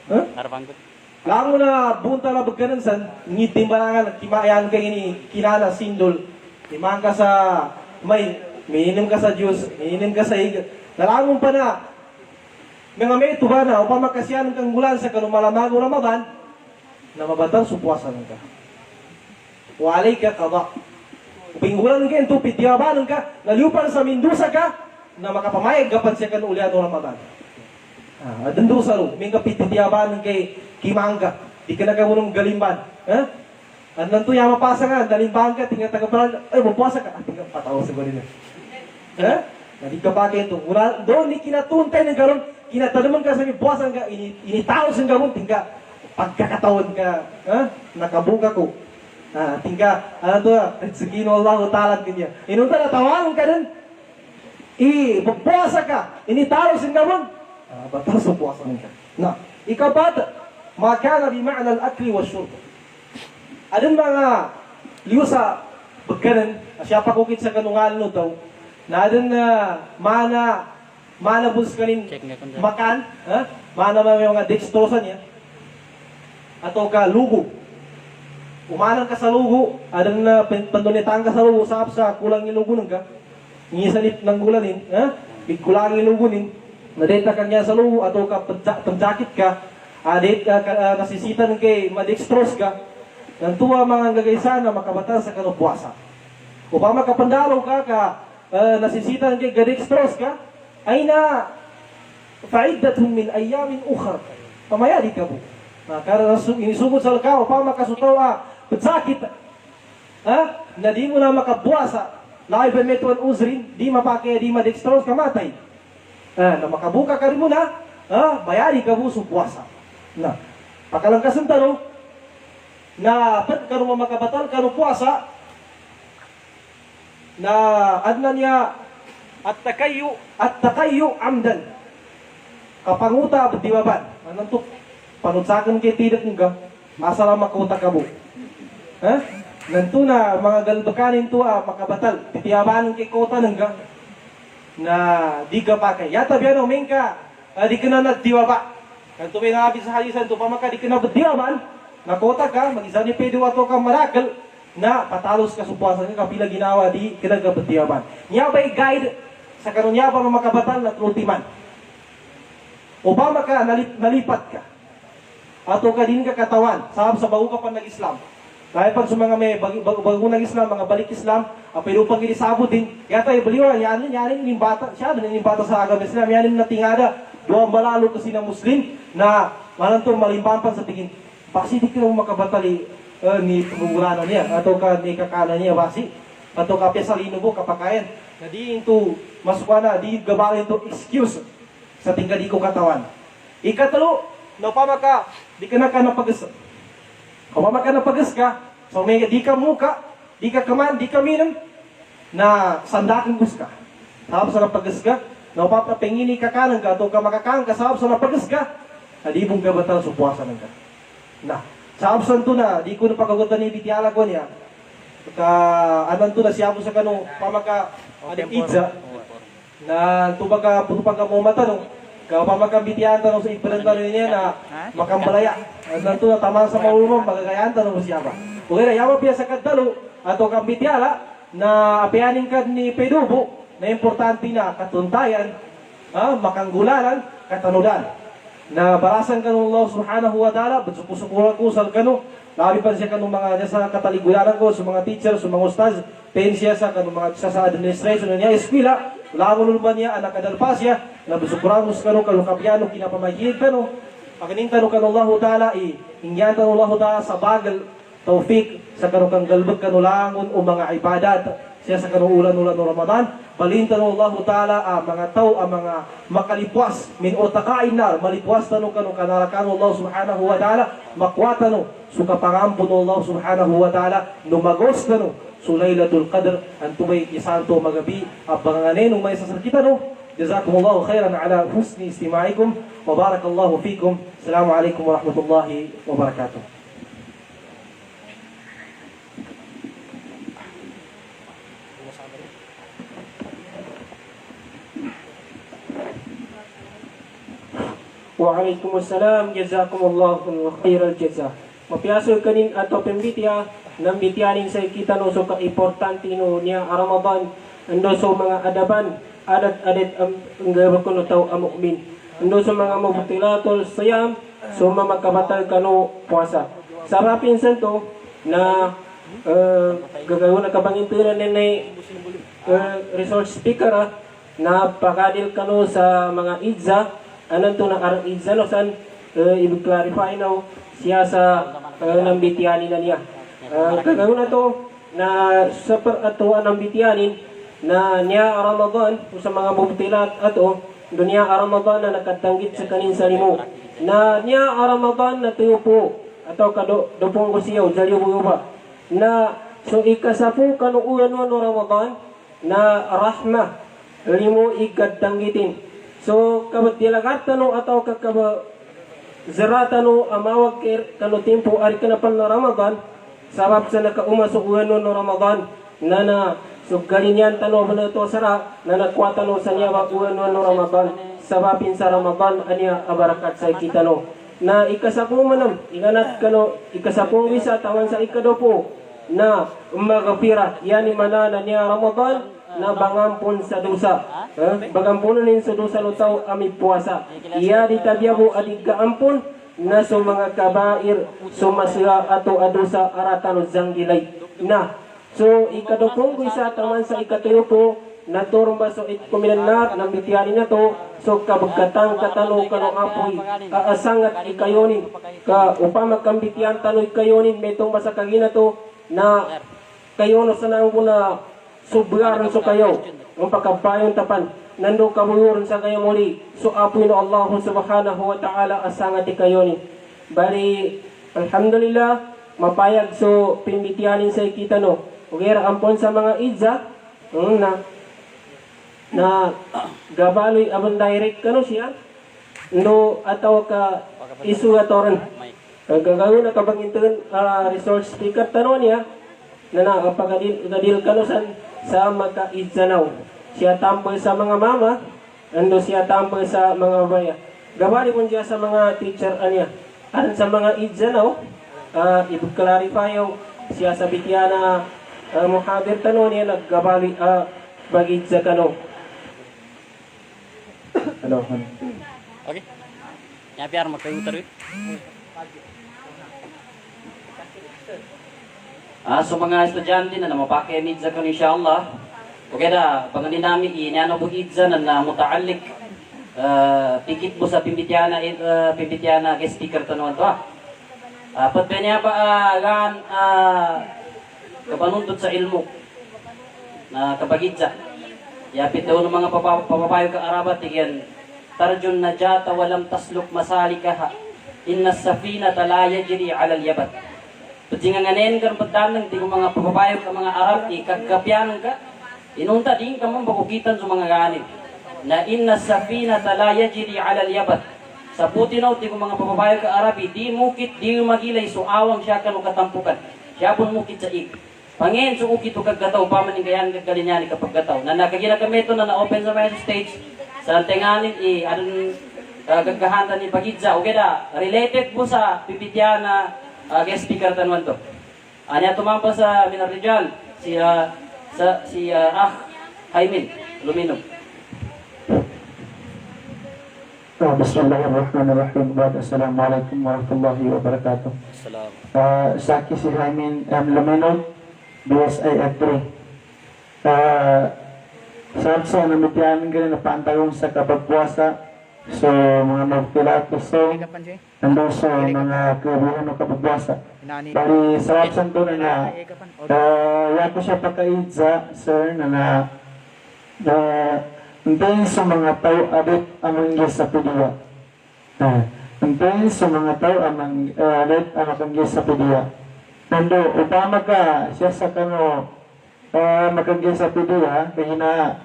[SPEAKER 2] Arbanggot.
[SPEAKER 1] Lamo na bunta na bagkanan san, ngitimbalangan, kimayan ka ini, kinana, sindol. Timang ka sa miinom ka sa Diyos, miinom ka sa higa. Nalamon pa na, mga may tuba na, upang makasyanan kang bulan sa kanumalamago Ramadan, na mabatang supuasan ka. Walay ka kaba. Upinggulan ka, ito pityabanan ka, naliupan sa Mendoza ka, na makapamayag kapan siya kan ulian o Ramadan. Adendo sa ro, may kapityabanan kay Kimangga, di ka nagawunong galimban. Andan to yung mapasa nga, galimban ka, tingnan tagapalan, ay, mapuasa ka, tingnan patawa sa ganun. Nadi ka pa kayo ito. Doon, ni kinatuntay ng garon, kinatanaman ka sa may buwasan ka, initao sa garon, tingka, pagkakatawan ka, nakabuka ko. Tingka, ano to, Rizkino Allah, utalan ka niya. Inunta na, tawanan ka nun, magpuasa ka, initao sa garon, batas sa puwasan ka. Na, ikaw bata, maka na bima'na al-akli wa syurb. Adun mga liusa pagkanan, siya pakukit sa kanungalan no daw, na adun na mana bus kanin makan, mana may mga dextrosa niya, ato ka lugo. Umanan ka sa lugo, adun na pandunitan ka sa lugo, sa kulang ilugunan ka, ngisanip ng gulanin, bigkulang ilugunin, nadenta ka niya sa lugo, ato ka panjakit ka, nasisitan kay madextros ka, ng tuwa mga gagaysa na makabatan sa kanupuasa. Upang makapandalo ka, nasisitan kay gadextros ka, ay na fa'iddatun min ayamin ukhar. Pamayadi ka po. Inisugod sa lakaw, upang makasutaw, pagsakit, na di mo na makabuasa, laiban metuan uzrin, di mapakaya, di madextros ka matay. Na makabuka ka rin mo na, bayari ka po sa puasa. Na, pakalangkasan tanong, na pat kanu makabatal kanu puasa, na adna niya at takayu amdan. Kapanguta betiwaban. Anong to? Panutsakan kay tidak nga, asala makuta ka mo. Nanto na mga galbakanin to makabatal. Titiyabanin kay kota nga, na di ka pa kay. Yata biyan uming ka, di ka na nagtiwaba. Kung ito may nabi sa halisan, ito pa maka di ka na badiyaman, nakota ka, mag-isa ni Pedro ato kang marakal, na patalos ka supuasan ka, kapila ginawa di ka nagabadiyaman. Niya ba'y guide sa kanunya pa makabatal na trutiman? O ba maka nalipat ka? Ato ka din ka katawan, sahab sa bago ka pa nag-Islam. Dahil pag sa mga may bago nag-Islam, mga balik Islam, pero pag inisabot din, yata ibaliwa, yanin yung bata, siya yung bata sa agam Islam, yanin na tingada, doon balalo kasi ng Muslim na manantong malimpampan sa tingin, basi di ka na makabatali ni pagugulanan niya, ato ka ni kakana niya basi, ato ka pesalino mo kapakayan, na di ito masukwa na, di gabalin ito excuse sa tingga di ko katawan. Ikatalo, no pa maka, di ka na ka napagas. Kung pa maka napagas ka, so may di ka muka, di ka kaman, di ka minam, na sandakan gus ka. Tapos sa napagas ka, no pa pengini ka kanan ka, to ka makakang ka, sa napagas ka, adibong gabatal sa puwasan ka. Na, sa absan to na, di ko na pagagutan ni Bitiala ko niya, anan to na siya mo sa kanong pamaka, idza, na tubaga putupaga mo matanong, pamagkambitihan tanong sa ipanan tanong niya na makambalaya. Anan to na tamang sa maulumang, magagayan tanong siya ba. Okay na, yaman piya sa kadalo, ato kambitiala, na apianin ka ni Pedubo, na importante na katuntayan, makanggularan, katanudan. Na barasan ka ng Allah subhanahu wa ta'ala, sukusukuran ko sa kano, labi pa siya kanong mga sa kataliguran ko, sa mga teacher, sa mga ustaz, pensya sa kanong mga sa administration niya, eskwila, langon naman niya, anak kadalpas siya, na basukuran mo sa kanong kalukapyano, kinapamahid kano, paganing tanong kanong Allah ta'ala, ingyan tanong Allah ta'ala sa bagal, taufik, sa kanong kang galbag kanulangon o mga ibadat, siya sa kanong ulan-ulan ng Ramadan, balintan Allah Ta'ala mga tao, mga makalipwas, min otakain nar, malipwas tanong kanong kanarakan Allah Subhanahu Wa Ta'ala, makwata no, sukapangampun Allah Subhanahu Wa Ta'ala, numagos no, Laylatul Qadr, antumay isanto magabi, abanganin, may sasarkita no, jazakumullahu khairan ala husni istima'ikum, wa barakallahu fikum, assalamualaikum warahmatullahi wabarakatuh.
[SPEAKER 4] Waalaikumsalam, jazakumullahu khairal jaza. Mapiaso kanin ato pembitya ng bityanin sa kita no so ka-importante no niya Ramadan ando so mga adaban adat ang gawin ko no tao ang mu'min ando so mga mabutilatul siyam so mamakabatal kano puasa. Sa pinsan to na gagawin na kabangintunan ni resource speaker na pakadil kano sa mga idza anan to na arang idza no san i-clarify now siya sa ng bityanin na niya. Gagawin na to na sa peratuan ng bityanin na niya Ramadan o sa mga mubtilat ato dunya Ramadan na nakatanggit sa kanin sa limo na niya Ramadan na tuyo po atau kadopong ko siya jaliyo ba na so ikasapu kanu uyan no Ramadan na rahmah limo ikatanggitin so kabat dilagatan no atau kakaba zerata no amawag kanu tempo ari kana pan Ramadan sabab sa nakauma so uyan no Ramadan na so galinyan tano mo to sara na nakwata no sa niya uyan no Ramadan sababin sa Ramadan anya abarakat sa kita no na ikasapong manam iganat kano ikasapong wisa tawan sa ikadopo na magapira yani manana niya Ramadan na bangampon sa dosa bagampunan sa dosa no tao ami puasa iya ditabyabu adig kaampon na so mga kabair so masira ato adosa aratan zanggilay na so ikadopong wisa tawan sa ikatuyo po naturumba so it kumilanar ng bitiyani na to so kabagkatang katano kano apoy aasangat ikayonin ka upama kang bitiyan tano ikayonin metong basa kagina to na kayo no sanang muna subraran so kayo ang pagkabayong tapan nando kabuyuran sa kayo muli so apoy no Allah subhanahu wa ta'ala asangat ikayonin bali alhamdulillah mapayag so pimbitiyanin sa ikita no ugera ampon sa mga idza na gabaloy abang direct kano siya no ataw ka isugatoran gagawin na kabangintuan resource speaker tano niya na nakapagadil kano sa maka-idzanaw siya tampoy sa mga mama ando siya tampoy sa mga baya gabali po siya sa mga teacher niya aran sa mga idzanaw i-clarify siya sa bityana muhadir tano niya naggabali bagidza kano. Hello.
[SPEAKER 2] Okay. Yan piar magkayutar yun. So mga estudyante na mapakemid sa kano insyaAllah. Okay na, panganin namin inano bugidza na mutaallik pikit mo sa pimbitiana guest speaker tanuan to patbenya ba gan kapanundot sa ilmo na kabagidza yapit daw ng mga papapayo ka arabat tigyan tarjun najata walam tasluk masalikaha inna safinata la yajri ala al-yabat putsingan nganen kan pedanang tingong mga papapayo ka mga arab ikagkapyan ka inunta din ka man bakugitan sa mga ganin na inna safinata la yajri ala al-yabat sa putinaw tingong mga papapayo ka arab di mukit di magilay so awang siya kanu katampukan siya pun mukit sa Pangin, suko kito kagataw, paman yung kayan kagalinyani kapag gataw. Na nakagina kami ito na na-open sa mga stage, sa tenganin, gagahanta ni Pagidza. Okay na, related po sa Pipitiana guest speaker tanwan to. Anya tumampa sa Minarijal, si Haimin, Lumino.
[SPEAKER 5] Bismillahirrahmanirrahim. Assalamualaikum warahmatullahi wabarakatuh. Saki si Haimin Lumino. BSIF3 sa namitiamin ganun na paantagong sa kapagpuasa so mga magpilat so nandun sa mga kabuhan ng kapagpuasa bali sa wapsan to na yapo siya pakaidza sir na nantayin sa mga tao abit amang sa pidiwa nantayin sa mga tao amang abit amang sa pidiwa nando upama ka siya sa kano magagay sa pidiwa kaya na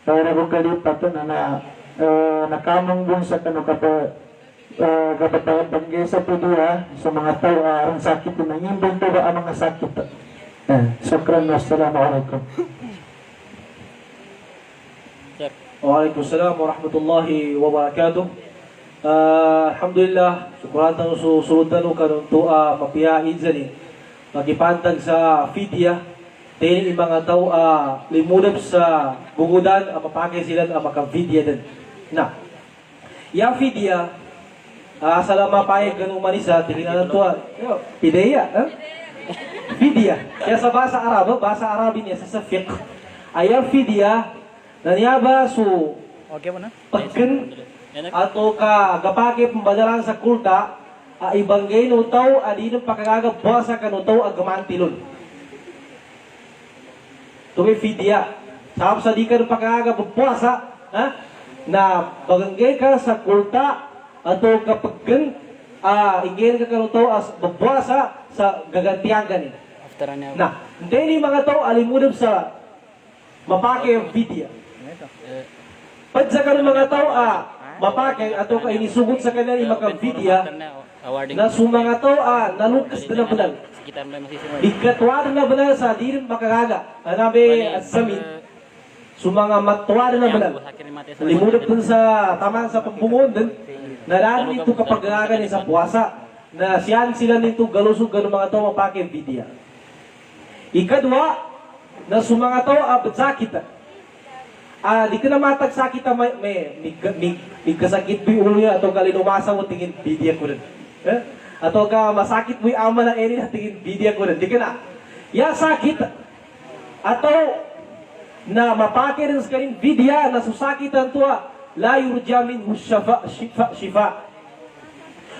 [SPEAKER 5] nagukalipat na nakamang bun sa kano kapatawad banggay sa pidiwa sa mga tao ang sakit na imbento ba ang mga sakit sukran wassalamualaikum.
[SPEAKER 1] Waalaikumsalam warahmatullahi wabarakatuh. Alhamdulillah, syukuran tayo susunod na nung kanon to mapiyain sa ni. Magipantag sa fidya, tayo yung mga tao limudap sa bungudan, mapakay sila makafidya din. Na, yung fidya, sa mapayag ganung manisa, tingnan to, pideya, fidya. Kaya sa basa Arabin niya, sa fiqh, ayang fidya, nanyaba so, pagkan, ato ka gapake pembadaran sa kulta ibanggay no tao adino pakagagabasa ka no tao agamantilon tumi fidya sab sa di ka no pakagagabasa na baganggay ka sa kulta ato kapaggan ingay ka no tao as babasa sa gagantiyan gani na hindi mga tao alimudab sa mapake ang fidya padsa ka ng mga tao mapakay ato ka inisugod sa kanila yung makabidya na sumanga to nalukas na nabunan ikatwado na bunan sa di rin makagaga anabi at samin sumanga matwado na bunan limudap dun sa taman sa pambungon dun nalaan nito kapag gagagan sa puwasa na siyan sila nito galusog ganun mga to mapakay bidya ikadwa na sumanga to batsakita di ka na matagsakit may kasakit mo yung ulo niya ato ka linumasa mo tingin bidya ko rin. Ato ka masakit mo yung ama na eri na tingin bidya ko rin. Di ka na. Ya sakit. Ato na mapake rin sa kanin bidya na susakitan to la yurjamin shifa.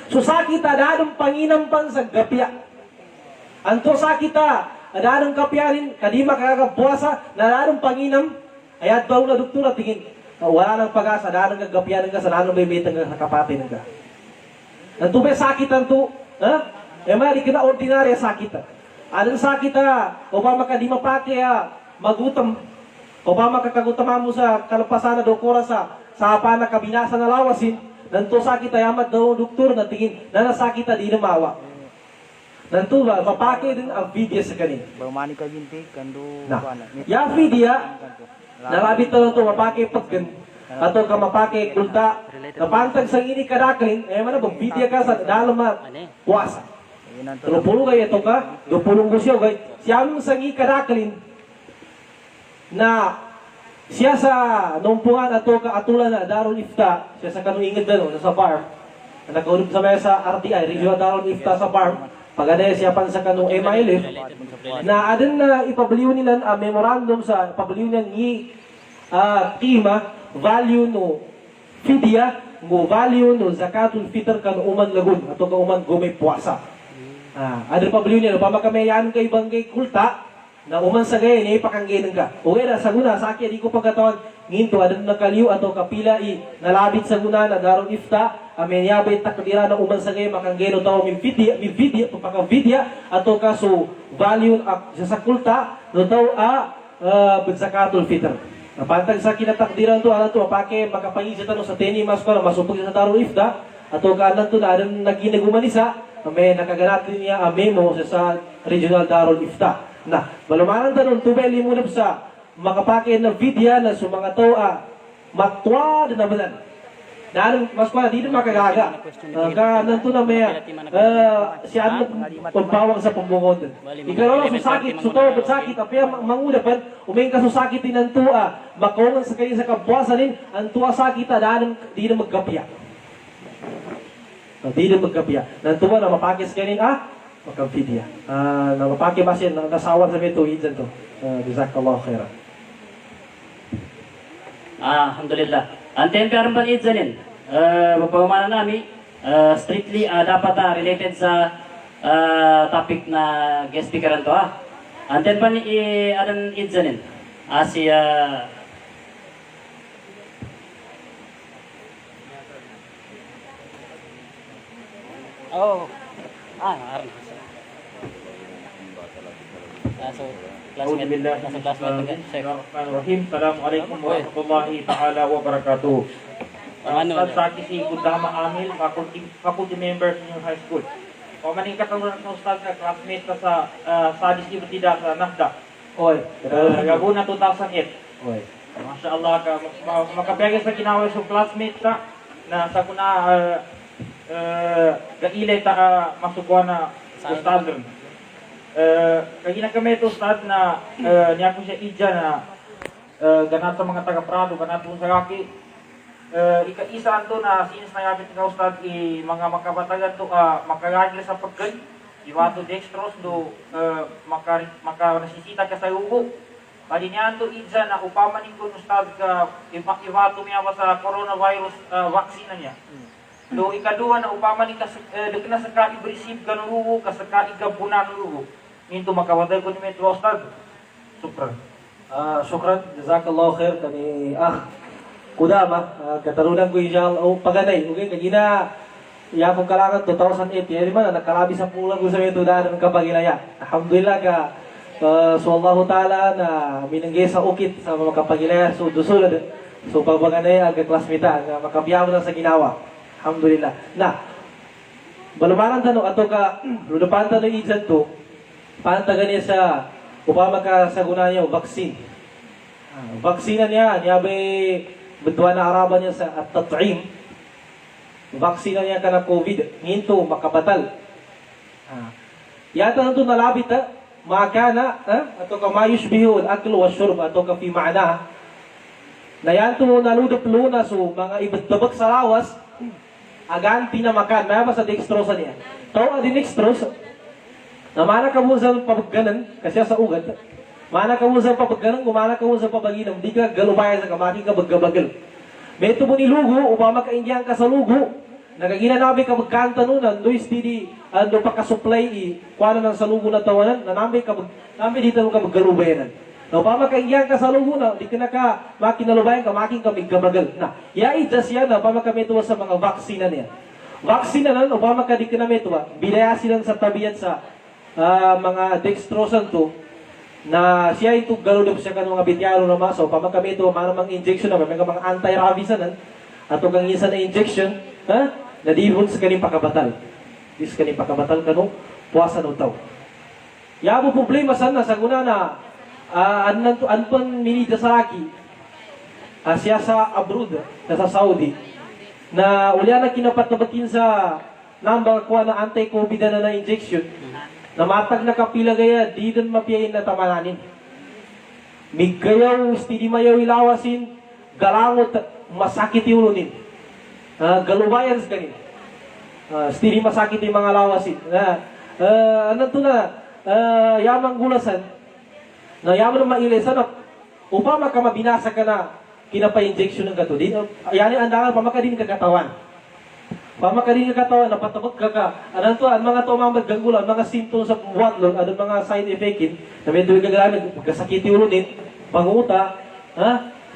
[SPEAKER 1] Susakita dadong panginampan sa gapya. Anto sakita dadong kapya rin kadima kakakabuasa na dadong panginam ayat daw na doktor at tingin, wala nang pag-asa, dahil nang gagapyanan ka, sa nanong may metang kakapatin ka. Nanto ba sakitan to? Di ka na ordinarya sakita. Anong sakita? O ba makadi mapake, magutam. O ba makakagutama mo sa kalapasan na dokora sa hapa na kabinasa na lawasin. Nanto sakita, yamat daw doktor na tingin, na nasakita, di na mawa. Nanto ba, mapake din ang vidya sa kanin.
[SPEAKER 6] Bumani ka ginti, kando
[SPEAKER 1] Ya vidya, nalabit na ito, mapake pagkan, ato ka mapake kulta, kapantag sa ini kadaklin, mana bidya ka sa dalam puasa. Tulong kayo ito ka, dupulong gusyaw kayo, siyang sa ini kadaklin, na siya sa numpungan ato ka atulan na Darul Ifta, siya sa kanuingid na sa farm, na nakaunod sa mesa RTI, Regional Darul Ifta sa farm, pagada siya pan sa kanong MILF, na adin na ipabiliw nila ang memorandum sa ipabiliw nila ni kima, value no fidya, mo value no zakatul fitr kan uman lagun, ato ka uman gumay puwasa. Adin ipabiliw nila, pamakamayaan kay banggay kulta, na uman sa gaya niya ipakangginan ka. Uwe na, sa guna, sa akin, di ko pagkatawan, nginto, adin nakaliw, ato kapila nalabit sa guna na darong ifta, amenyabay takdira na uman sa gaya makanggeno tao min vidya pagpakavidya ato ka so value sa kulta no tao zakatul fitr. Napantag sa kinatakdiran to ato mapake makapangisa tanong sa teni mas ko masupog sa darong ifta ato ka anan to na adin naginagumanisa may nakaganap niya memo sa regional darul ifta na balumanan tanong tubeli mo sa makapake na vidya na so mga tao matwa na balan. Dahil mas pa di na makagaga. Nanto na may siya pagpawang sa pambungod. Ikaw lang susakit, suto sakit, apya mangudapan, umeng ka susakit nanto makongan sa kayo sa kabwasanin, ang tuwa sakit dahil di na maggapya. Di na maggapya. Nanto na mapakis kanin magkabidya. Na mapakis ba siya, nasawan sa may tuwid dyan to. Jazakallah khairan.
[SPEAKER 2] Alhamdulillah. Ang temper ban idzanin, pagpamana nami, strictly dapat related sa topic na guest speaker to Ang temper adan idzanin, Asia
[SPEAKER 6] Bismillahirrahmanirrahim. Assalamualaikum warahmatullahi ta'ala wabarakatuh. Sa si Gudama Amil, faculty members in high school. Pamaning katangunan ng ustad na classmate ka sa Sadis Libertida sa NAFDA.
[SPEAKER 1] Oy,
[SPEAKER 6] Gabuna 2008.
[SPEAKER 1] Oy.
[SPEAKER 6] Masya Allah ka, makapiyagin sa kinaway sa classmate ka, na sa kuna gailay ta masukuan na ustad. Kagina kami ito ustad na niya ko siya idya na ganat sa mga taga-Prado, ganat sa kaki. Ika-isa to na since nayapit ka ustad mga makabatagan to makagagil sa pagkan. Iwato dextrose do maka nasisita ka sa ugo. Pali niyan to idya na upamanin ko ustad ka iwato miya sa coronavirus vaccine na niya. Do ikaduha na upamanin ka na sa ka-receive ka ng ugo, ka sa ka-igabunan ng ugo. Into makawaday ko ni Metro Ustad. Sukran.
[SPEAKER 1] Syukran, jazakallahu khair kani kudama katarunan ko inshallah o paganay okay kagina ya kung kalangan 2008 yari man nakalabi sa pulang ko sa ito dahil ng kapagilaya alhamdulillah ka so Allah Ta'ala na minangge sa ukit sa mga kapagilaya so dusulad so pabaganay aga klasmita nga makabiyaw na sa ginawa alhamdulillah na balumaran tanong ato ka ludupan tanong isan to pantagan niya sa upama ka sa guna niya vaccine vaksina niya may bedua na araban niya sa at-tat'im vaksina niya ka na COVID nginto makabatal yata nito nalabit makana ato ka mayushbihu al-akl wa shurb ato ka fi ma'na na yan to naludap luna so mga ibadabak sa lawas agan pinamakan may ba sa dextrosa niya tao adi dextrosa na mana ka mo sa pabagganan kasi sa ugat mana ka mo sa pabagganan kumana ka mo sa pabaginam di ka galubayan sa kamaki ka baggabagal may ito mo nilugo upama ka indiyan ka sa lugo nagagina nabi ka magkanta nunan do istidi ando pa ka-supply kuana ng sa lugo na tawanan na nabi dito ka maggalubayanan na upama ka indiyan ka sa lugo na di ka na ka makinalubayan ka making ka miggabagal na just yan na upama kami ito sa mga vaksina niya vaksina na upama ka di ka na ito bilayasin sa tabiyat sa mga dextrosan to na siya ito galudap siya kan mga bityaro na maso pamakami ito mga injection na mga anti-rabies na ato kang isa na injection na dihon sa kaning pakabatal dis kaning pakabatal kano puasa no taw yabo problema sana sa guna na anpan minida sa aki siya sa abroad na sa Saudi na ulya na kinapatabakin sa number kuha na anti-covid na injection na matag na kapila gaya, di doon mapiyain na tamalanin. Migayaw, stidi mayaw ilawasin, galangot, masakit yulunin. Galubayan sa ganin. Stidi masakit yung mga lawasin. Ano to na, yamang gulasan, na yaman na mailisan, upama ka mabinasa ka na kinapa-injection ng gato. Yan ang andangan, pamaka din kagatawan. Pamakadin ka katawan, napatabot ka Anan to, ang mga to mga magganggula, mga symptoms sa buwatlon, anong mga side effect na medyo gagagamit, magkasakiti ulonin, panguta,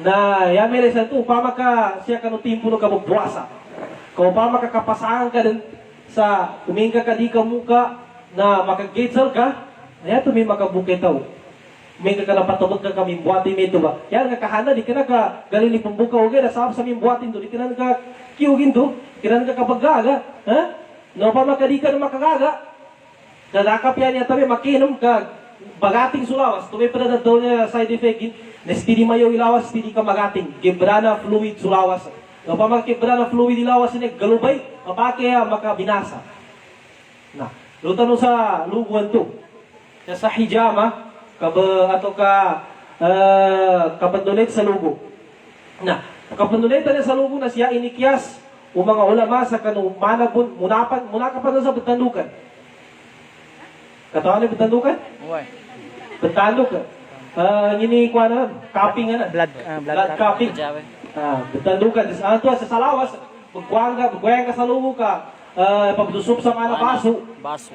[SPEAKER 1] na yamere sa to, pamaka siya kanutimpo ka magbuwasa. Kung pamaka kapasangan ka din sa tumingka ka di ka muka na makagetsal ka, na to may makabukitaw. May ka napatabot ka kami buhatin medyo ba? Yan nga kahana, di ka na ka galing ni pambuka o gaya, nasab sa aming buhatin to, di ka na ka kiyugin to, kiran ka kapagaga, no pa makadi ka na makagaga, dadakap yan niya tabi, makinom ka, bagating sulawas, tuwi pa na daw niya side effect, na stidi mayo ilawas, stidi ka magating, gibrana fluid sulawas, no pa magkibrana fluid ilawas niya, galubay, mapakaya makabinasa. Na, luta no sa luguan to, sa hijama, ato ka, kapandulit sa lugo. Na, kapandulit na sa lugo na siya inikyas, o mga ulama sa kanu manabon muna ka pa sa betandukan. Katawan ni betandukan? Betanduk. Ini kuan na cupping na. Blood cupping. Betandukan sa ato sa salawas, magkuang ka sa lugo ka, pagdusup sa mga baso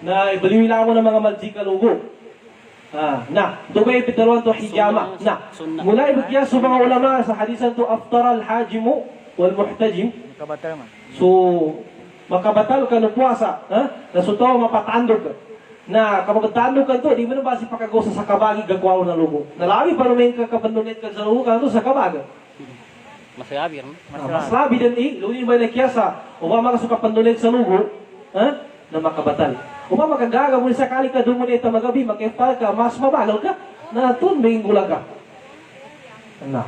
[SPEAKER 1] na ibaliwila mo ng mga maljika lugo. Na, dugay bitaluan to hijama. Na, mula ibigyan sa mga ulama sa hadisan to aftara al-hajimu wal muhtajim. So, makabatal ka ng puasa, na suto mapatandog ka. Na kapag ka to, di mo na basi pakagosa sa kabagi gagwaw na lugo. Nalabi pa naman ka kapandulit ka sa lugo ka to sa kabaga.
[SPEAKER 2] Masayabi,
[SPEAKER 1] Mas labi din lunin ba na kiyasa, o ba makasuka pandulit sa lugo, na makabatal. O ba makagaga mo sa kali ka, doon mo na ito magabi, makipal ka, mas mabagal ka, na tun, may gulang ka. Na.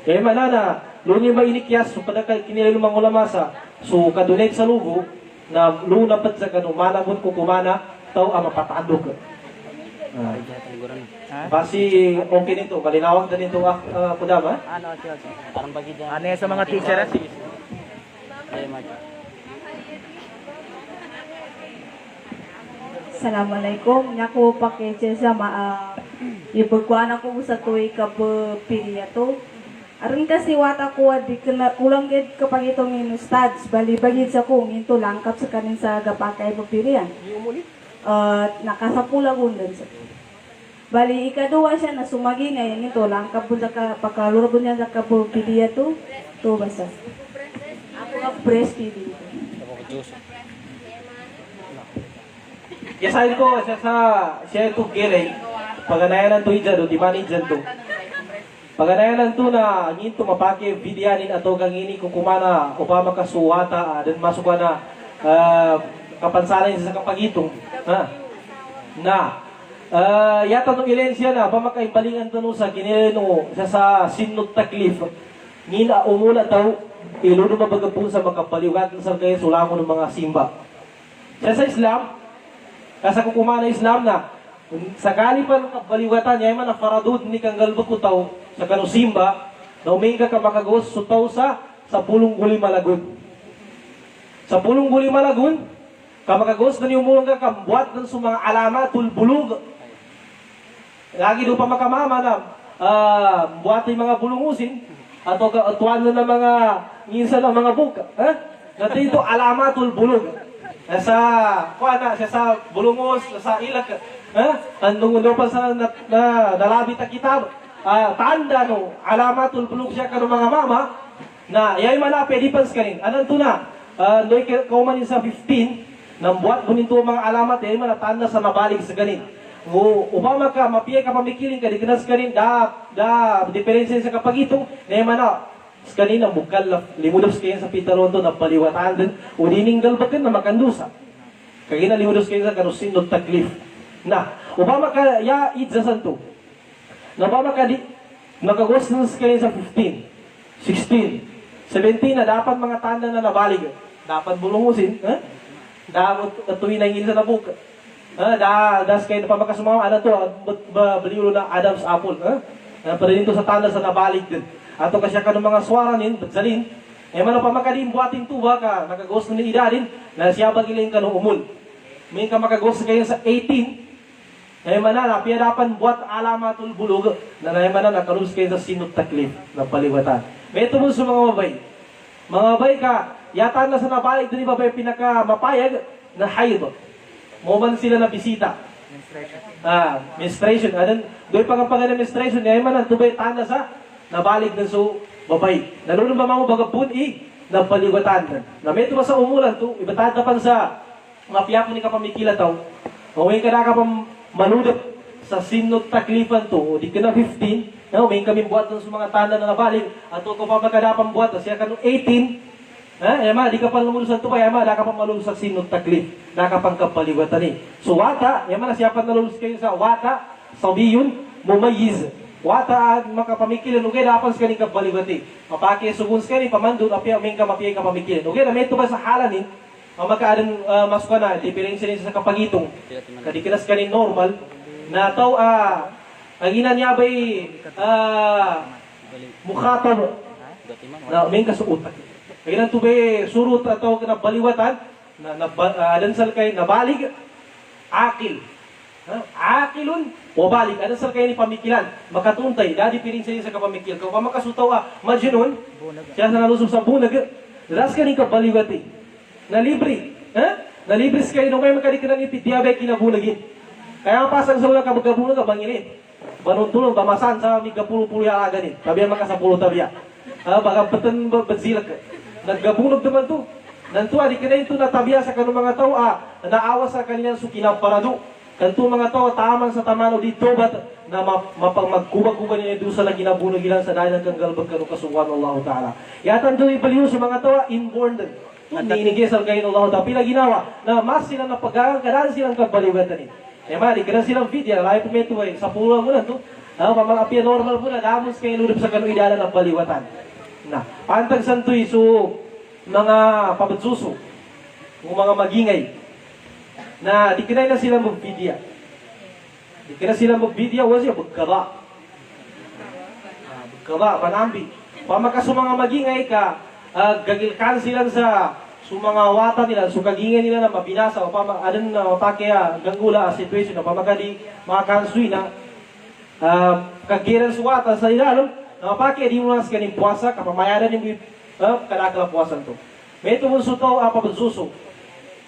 [SPEAKER 1] Kaya manana, luni ba inikyas, so pada kinilay lumang ulamasa, so kadunay sa lugo, na lunapat sa kanu, manamon ko kumana, tao ang mapatadog. Basi okay nito, malinawag na nito kudama.
[SPEAKER 7] Ano yan sa mga teacher?
[SPEAKER 8] Assalamualaikum. Naku pakai jasa ibagkuan ako sa tuwi ka piliya to. Aron kasi wata ko di kulang gid kapag itong ustads bali bagid sa kong into langkap sa kanin sa gapakay pagpilian. Nakasapula gundan sa. Bali ikaduwa siya na sumagi ngayon ito langkap po sa pakaluro po niya sa kapiliya to basta. Ako nga breastfeeding.
[SPEAKER 1] Yasahin ko siya ito gilay, paganayanan to ija do, di manajan to. Paganayanan to na ngin to mapake vidyanin ato gangini kung kumana upama kasuwata dan masuk na kapansanan sa kapagitong yata nung ilensya na pamakaibalingan to no sa kinino sa sinut taklif ngina umula taw iluno mabagapun sa makapaliwat sa kayo sulangon ng mga simba. Siya sa Islam, kasa kukumana Islam na sakali pa ng kabaliwatan niya man na faradud ni kang galbot ko tao sa kanusimba na uminga ka makagos so tao sa pulong guli malagun. Sa pulong guli malagun, ka makagos na niumulong ka kambuat ng mga alamatul bulug. Lagi do pa makamama na buhat yung mga bulungusin at atuan na ng mga minsan ng mga buka. Natin ito alamatul bulug. Sa bulungos, sa ilak, andung pa sa nalabit na kitab, tanda no, alamatul bulug siya ka ng mga mama, na yay man na, pwede pans ka rin. Anong ito na, noy kaumanin sa 15, nang buhat mo nito mga alamat, yay man na tanda sa nabalig sa ganin. Upama ka, mapiyay ka pamikiling ka, di kanas ka rin, diferensya sa kapagitong, yay man na, kanina bukal limudos kayo sa pitaron to na paliwatan din o dininggal bakin na makandusa kagina limudos kayo sa kanusin no taklif na upama ka ya idzasan to na upama ka di nakagosnos kayo sa 15 16 17 na dapat mga tanda na nabalig dapat bulungusin dapat tuwin na ingin sa nabuk das kayo na pamakasumawa ano to baliulo na Adam's apple para dito sa tanda sa nabalig din ato kasya ka ng mga swaranin, batsalin, mana pa makadim buhating tuba ka, nakagos na ni idadin, na siya bagiling ka ng umul. May ka makagos kayo sa 18, mana napiadapan buhat alamatul bulug, na mana nakalus kayo sa sinut taklif, na paliwatan. May ito mo sa mga mabay. Mga mabay ka, yata na sa nabalik, doon ba pinaka mapayag na haid. Moman sila na bisita. Menstruation. Doon pa nga na menstruation, mana tubay tanda sa nabalik na so babay. Nalulong ba mga bagapun na paligwatan. Na may ba sa umulan to, ibatad na pan sa mapiyapo ni kapamikila tao. Uwing ka na ka pang manudap sa sinot taklifan to, o di ka na 15, uwing kami buhat sa mga tanda na nabalik, at kung pa magkadapang buhat, siya ka no 18, di ka pa lumulusan to, kaya da ka pa malulus sa sinot taklif, da ka pang kapaligwatan So wata, na siya pa nalulus kayo sa wata, sabiyun, mumayiz. Wata makapamikilan okay dapat sa kaning kabalibati mapake sugun sa kaning pamandun apya ming ka mapiyay ka pamikilan okay na meto ba sa halanin mamagkaadan masuka na diferensya ni sa kapagitong kadikinas kaning normal na taw ang ina niya bay mukhatab na ming kasuot kaya nang tubay surut ataw na baliwatan na dansal kay nabalig akil akilun o balik, ano sa kayo ni pamikilan? Makatuntay, dadi piring sa kapamikil. Kung makasutaw majinon, siya sa nalusog sa bunag, ras ka ni kabaliwati. Na libre. Na libre sa kayo, nung may makalik ka ng ipitiyabay kinabunagin. Kaya pasang sa wala kabagabunag, banginin. Banuntulong, bamasan sa migapulo-pulo yung aganin. Tabiya makasapulo tabiya. Baka batan bagsilak. Naggabunog naman to. Nantua, di ka na ito natabiya sa kanong mga tao, naawa sa kanilang sukinang parado. Kanto mga tao, tamang sa tamano dito, ba't na mapagmagkubag-kubag niya doon sa naginabunog ilang sa dahil ng kanggalbag kanong kasuwan Allah Ta'ala. Yatan doon ibaliw sa mga tao, inborn din. Niinigisal kayo ng Allah Ta'ala. Pila ginawa, na mas sila napagaan, kadaan silang kabaliwatan eh. Mali, kadaan silang video, lahat po may tuway, sa pulang mo na to, Pamangapya normal po na damos kayo lulip sa kanuidala ng baliwatan. Na, pantag santoy so mga pabadsuso, mga magingay, na di kinay na sila magbidya. Di kinay sila magbidya, wala siya magkaba. Magkaba, manambi. Pamakaso mga magingay ka, gagilkan sila sa sumangawatan nila, sukagingay nila na mabinasa, o adan na pakaya ganggula situation na pamakadi mga kansui na kagiran suwata sa ilalom, na mapakaya di mo nas kaning puasa, kapamayaran yung kadakala puasan to. May tumunso to, pabadsuso.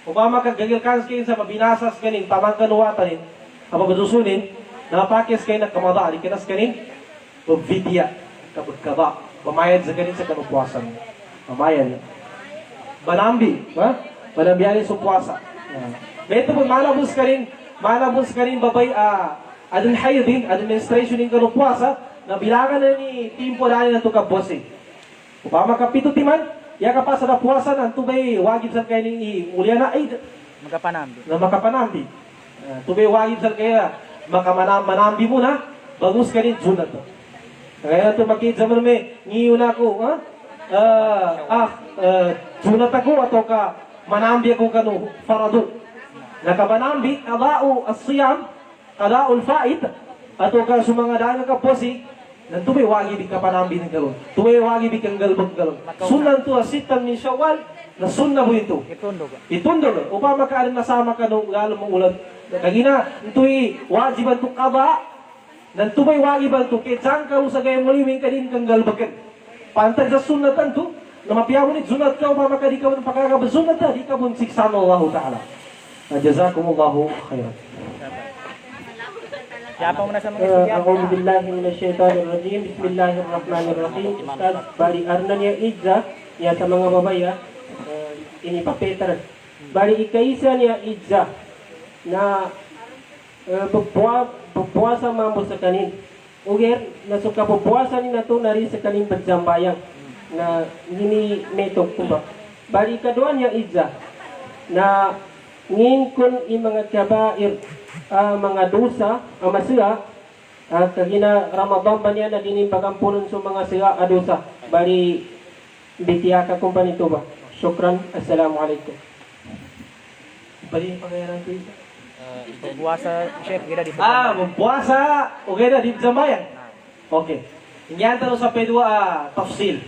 [SPEAKER 1] O makagagilkan kayo sa mabinasas kaning tamang kanuwatan, pabadsusunin, na mapakayas kayo na kamada, di kinas kaning pabvidya, kabagkaba, pamayad sa kaning sa kanupuasan. Pamayad. Manambi, manambiyanin sa puasa. May ito po, manabos ka rin babay, adun hayo din, administration din kanupuasa, na bilangan na ni timpo dahil na ito kabose. Upama kapito timan, ya kapasa na puasa, na tubay wagib sa kayo ni uliana, ay, makapanambi. Tubay wagib sa kayo, makamanambi mo na, bagus ka rin, sunat to. Kaya na ito makita mo may, ngayon ako, sunat ako atau ka manambi ako kanu faradu. Nakamanambi qada'u as-siyam, qada'ul fa'id atau ka sumangadaan ka posi nan tumay wagi bi ka panambi ng galon. Tumay wagi bi kang galbog galon. Sunan to asitan min Syawal na sunna mo ito. Itundog. Upama ka alin nasama ka no galon mo ulan. Kagina ntoy wajiban to qada nan tumay wagiban to ketsang ka sa gayong muliwing kadin kang galbog. Pantag sa sunnatan to na mapiyaw ni sunat ka upama ka di ka ng pagkakabasunat na di ka mong siksan Allah Ta'ala. Jazakumullahu khairan.
[SPEAKER 7] Siapa muna sa mga estudyante?
[SPEAKER 4] A'udhu billahi minasyaitanir rajim. Bismillahirrahmanirrahim. Ustaz bari arna niya idza ya sa mga babaya ini papeter. Bari ikaisa niya idza na bupuasa mambo sa kanin. Uger na suka bupuasa ni nato nari sa kanin pagsambayang na ini metok kumba. Bari kadua niya idza na ngin kun i mga kabair mga dosa masya kagina Ramadan ba niya na dinin pagampunan sa mga siya adosa bari bitiya ka kumpani to ba. Syukran. Assalamualaikum.
[SPEAKER 1] Bali pangayaran ko isa.
[SPEAKER 7] Puasa, chef, kita di
[SPEAKER 1] Mempuasa, okay na, di zambayan. Okay. Inyan tanong sa pedwa tafsil.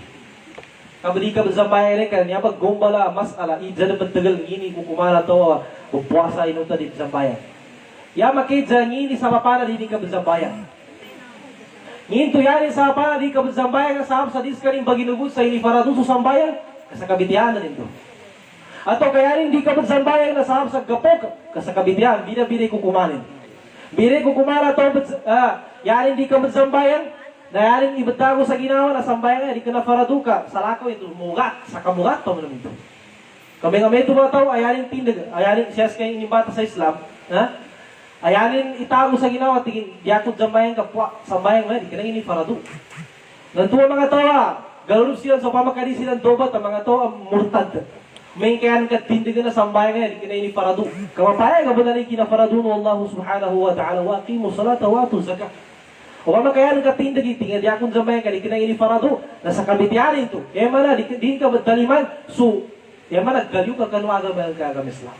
[SPEAKER 1] Kabadi ka zambayan rin ka, niya maggumbala, masala, idza na pagtagal ngini kung kumala to, mempuasa inuta di zambayan. Ya makidza ngini sa papana di ka zambayan. Ngin to yari sa papana di ka zambayan, kasahap sa diskaring baginubot sa inifarado sa sambayan, kasakabitihan na rin to. Ato kaya rin di ka magsambayang nasahap sa gapok kasakabitihan, binabiri ko kumanin. Biri ko kumana to, yarin di ka magsambayang, na yarin ibatago sa ginawa na sambayang, di ka na faraduka, salako ito, mugat, sa kamugat to naman ito. Kami nga may tumataw, ayarin tindag, ayarin siyas kayo inimbata sa Islam, ayarin itago sa ginawa, tingin, diakot sambayang kapwa, sambayang nga, di ka na ini faradu. Nantuwa mga tawa, galurub sila sa pamakadi silang dobat, ang mga tawa murtad. May kayan katindigan na sambayan ngayon, di kinay ni faradu. Kamapaya nga ba na rin kinafaradu ng Allah subhanahu wa ta'ala, wa aqimu salata wa atu zakah. O kama kayan katindig, tingnan di akong sambayan ka, di kinay ni faradu, nasa kabitiyanin ito. Kaya mana, di ka daliman, so, kaya mana, galyo ka kanuaga ba ang kagamisla.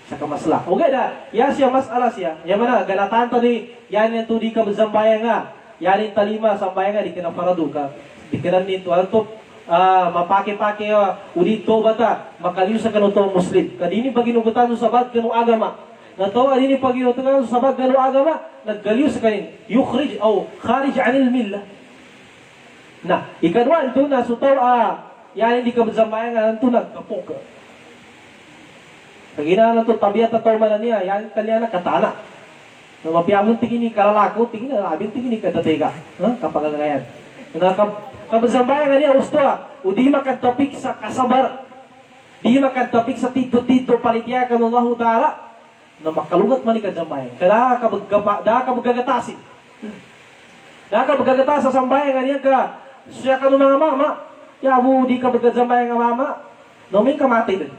[SPEAKER 1] Sa kamasla. O gada, yan siya masala siya. Kaya mana, galatan to di, yan yung to di ka sambayan nga, yan yung talima, sambayan nga, di ka na faradu ka. Di ka na nito, ano to, mapake-pake udito bata makaliw sa kanutong muslim kadini paginugutan sa sabag kanu agama nato adini paginugutan sa sabag kanu agama naggaliw sa kanin yukhrij o kharij anil millah na ikadwa ito na sutaw yan hindi ka zambayan nga ito nagkapok kagina na ito tabiat na tawmanan niya yan kanya na katana na mapiyamon tingin ni kalalako tingin na abin tingin ni katatega kapag ngayon Kabazambayan nga niya, gusto o di makagtapik sa kasabar, di makagtapik sa tito-tito palitiyakan ng Allah Ta'ala, na makalugat man ni kazambayan. Kaya kabagagatasin. Kabagagatas sa sambayan nga niya ka, siya ka ng mga mama, yabu di kabagazambayan nga mama, no may kamati din.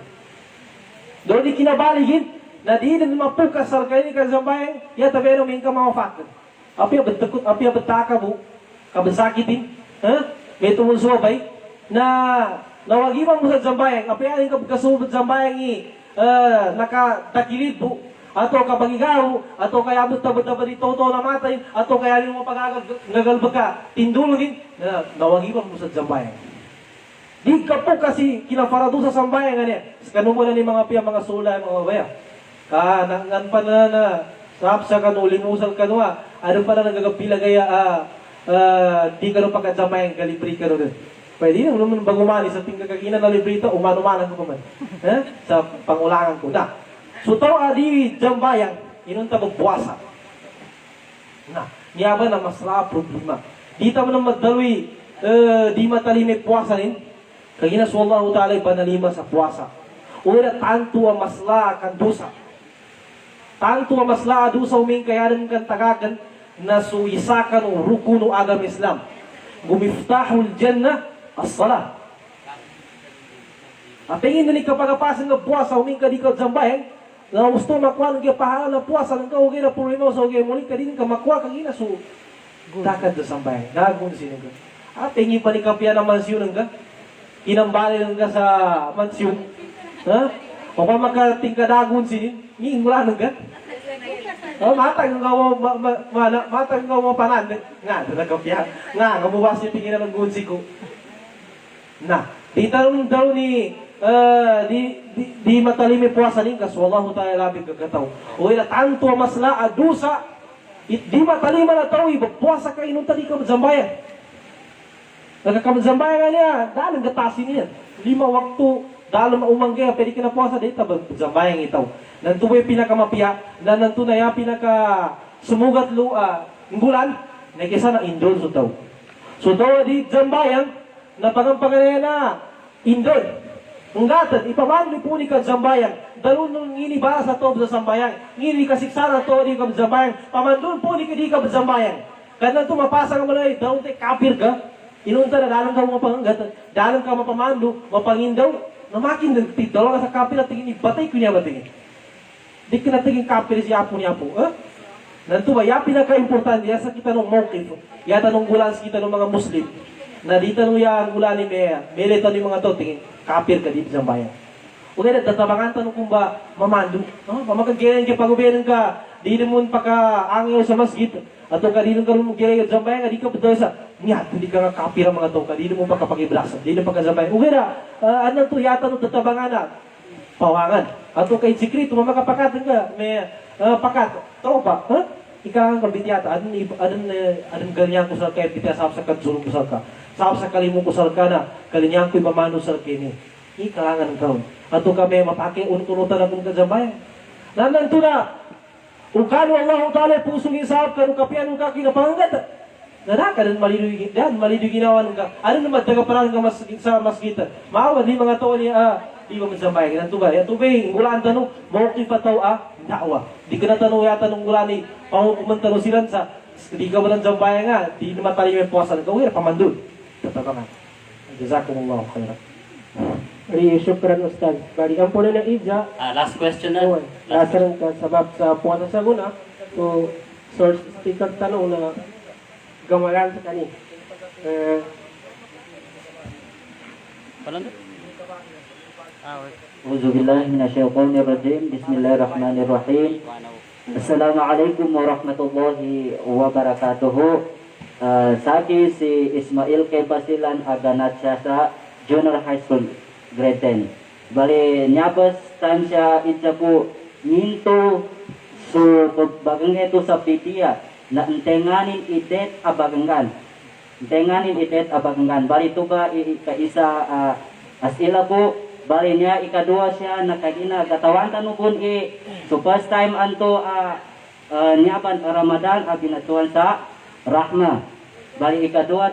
[SPEAKER 1] Doon di kinabaligin, na di din mapukas sa kayo ni kazambayan, ya tabi no may kamawafak din. Apia bentekut, apia betaka bu, kabesakitin, may tumusubay, na nawagi mo sa zambayang, apia yung kasubot zambayang nakatakilid bu, ato kabangigaw, ato kaya abot-abot dito to namatay, ato kaya yung mga pagagalba ka, tindulogin, na nawagi mo sa zambayang. Di ka po kasi kinafarado sa sambayan nga niya. Kanu mo na ni mga piya, mga sula, mga baya. Nangan pa na sapsa ka no, limusal ka no, ano pa na nagagapila gaya, di ka no pagkatsambayan, kalibri ka no. Pwede na, naman bagumani sa tingkakakinan na librito, umano-manan ko pa man. Sa pangulangan ko. Na, so tao adi jambayang, inunta magbuwasa. Na, niyaman na masla problema. Di tamo na madaloy, di matalime puwasa rin. Kaya sallallahu ta'ala banalima sa puwasa. Ura tanto ang masla kan dosa. Tanto ang masla dosa uming kayaran kan tagagan na suisakan o rukuno agam Islam. Gumiftahul jannah as-salah. At tingin na ni kapagapasan ng puwasa uming ka di ka zambayan, na gusto makuha ng pahala ng puwasa ng kaugay na problema sa ugay muli ka din ka makuha kagina so takad sa zambayan. Dagon sinag. At tingin pa ni kapya ng mansyon nga. Kinambali lang ka sa mansyon. O pa makatingkadagon sinin, ngingula lang ka. Matang nga mo panan. Nga, nagkapya. Nga, ngamuwas yung tingin ng gunsi ko. Na, di tanong daw ni, di matalimi puwasa rin, kas wallahu ta'ala labig kagataw. O ila tanto masla adusa, di matalima na tao, puwasa ka inong tali ka mazambayan. Nagkakamazambayan nga niya, dalang gatasin niya. 5 waktu, dalang maumangga, pwede ka na puwasa dito, zambayan itaw. Nanto yung pinakamapiya, na nanto na yung pinaka sumugat ngulan, na kisa na indol so daw. So daw di zambayan, na pagampanganaya na indol. Ang gatad, ipamagli po ni ka zambayan, dalun nung ngini ba sa to sa zambayan, ngini kasiksara to di ka zambayan, pamandun po ni ka di ka zambayan. Kaya nanto mapasa ka mo na, daw te kapir ka, inunta na dalang ka mapanggat, dalang ka mapamando, mapangindaw, namakin ng tidol ka sa kapir at tingin, batay ko niya ba tingin? Di ka na tingin kapir siya po niya po. Nanto ba, ya pinaka-importante, ya sa kita nung mawkif, ya tanong gulan sa kita ng mga Muslim, na di tanong ya ang gulan ni Mea, merito ni mga to, tingin, kapir ka dito sa bayan. O kaya nagtatabangan tanong kung ba, mamando, pamakagyan ka, paguberin ka, di naman paka-angyo sa masjid, at kung kadino ka rin magkaya sa bayan, di ka pa sa, niya, hindi ka nga kapira mga to, kadino mo pagkapagibrasa, di na pagkasabayan. O kaya, ano to, yata nung tatabangan na, pawangan. At kung kay Sikri, tumamakapakatan ka, may pakat, tropa, ikaw ang kabitiyata, anong ganyan ko sa kaya bitya, saap sa kadsulong ko ka, saap sa kalimong ko ka na, kalinyan ko'y mamano sa kini, ikaw ang kaon. At kung kami mapake, unutunutan na kung kasabayan. Nananto na, kung kano Allah ta'ala pusong isahap ka, nung kapian nung kakinapangat, nanaka, malidoy ginawa nung ka, ano naman, tagaparan ka sa masgitan, maawa, di mga to niya, di ba magsambay, ganito ba? Yan tubig, ngulaan tanong, mawakif pa tao, da'wa. Di ka na tanong yata nung ngulaan ni, pahukuman tanong silan sa, di ka ba ng zambayan nga, di naman tayo may puwasan, kawin, pamandun. Tatabangan. Jazakumullah khairan.
[SPEAKER 4] Ari, syukran Ustaz. Bali, ang puno ng Idja,
[SPEAKER 2] Last question na.
[SPEAKER 4] lasaran ka sabab sa puwasa sa guna, so, source sticker tanong na gamalan sa kani.
[SPEAKER 2] Auzubillahi minasyaitonirrajim. Bismillahirrahmanirrahim. Assalamualaikum warahmatullahi wabarakatuh. Saki si Ismail K. Basilan Aganat siya sa Junior High School, grade 10. Bali, nyabas time siya itsa po ninto so pagbagang ito sa pitiya na entenganin idet abagangan. Entenganin idet abagangan. Bali, ito ba isa asila po. Bali niya, ikadua siya nakagina gatawan tanupon so first time anto nyaban Ramadan binatuan sa Rahma. Bali ikadua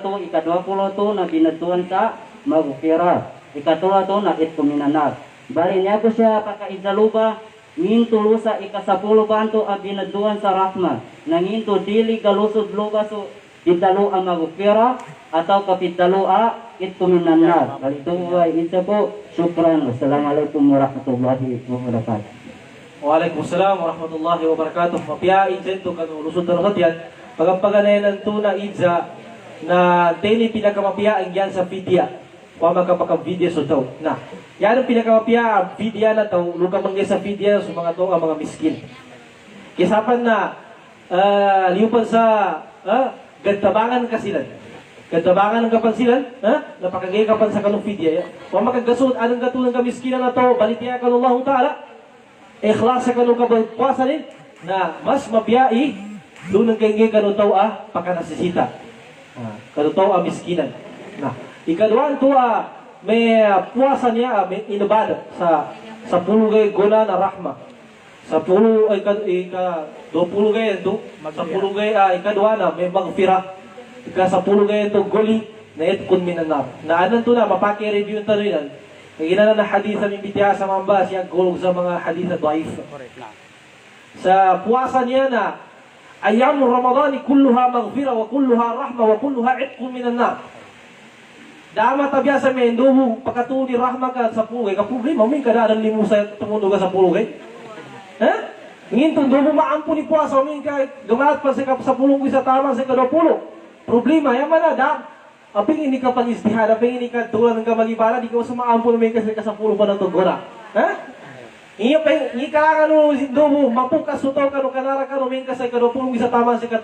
[SPEAKER 2] pulo to na binatuan sa Magukira. Ikatula to na itkuminanak. Bali niya ko siya pakaizaluba mintulo sa ika-10 banto binatuan sa Rahma. Nanginto dili galusod luba so pitalo ang Magukira atau kapitalo itkuminanak. Bali ito ay isa po. Syukran. Wassalamualaikum warahmatullahi wabarakatuh.
[SPEAKER 1] Waalaikumsalam warahmatullahi wabarakatuh. Mapiya, injento ka no, lusod na yan. Pagpaganayan ng tuna idza na teni pinakamapiyaan yan sa vidya. Pama kapag-vidya so daw. Na, yan ang pinakamapiyaan, vidya na daw, luka manggay sa vidya sa mga to, ang mga miskin. Kisapan na, liupan sa, gantabangan ka sila. Gantabangan ng kapansilan, napakagay kapan sa kanong vidya. Pama kagasunod, anong gatulang kamiskinan na to, balitiya ka ng Allah Ta'ala, ikhlasa ka nung kabagpasanin, na mas mabiyai, doon ang kaingay ka nung tao, pakanasisita. Kanuto miskinan. Nah, ikaduan to may puasa niya may inubad sa pulugay guna na rahma. Sa pulo ay do pulugay do sa pulugay ikaduan na may magfira. Sa pulugay to goli na itkun minanar. Na anan to na mapaki review ta rin. Kaya ginana na hadith sa bitiya sa mamba siya gulog sa mga hadith na daif. Sa puasa niya na أيام رمضان كلها مغفرة وكلها رحمة وكلها عتق من النار. Dama tabiya sa mendubo pakatuli rahma ka sa pulugay ka problema min kada ang limu sa tumundo ka sa pulugay. Ngin tundubo maampun ni puasa min ka gumat pa sa pulugay sa tama sa 20. Problema yan man da. Aping ini ka pang istihad, aping ini ka tulan ng kamagibala di ka sa maampun min ka sa pulugay pa ng tugora. Iya kailangan mo dumo mapukas suto ka no kanara ka no min ka sa 20 sa tama sa 30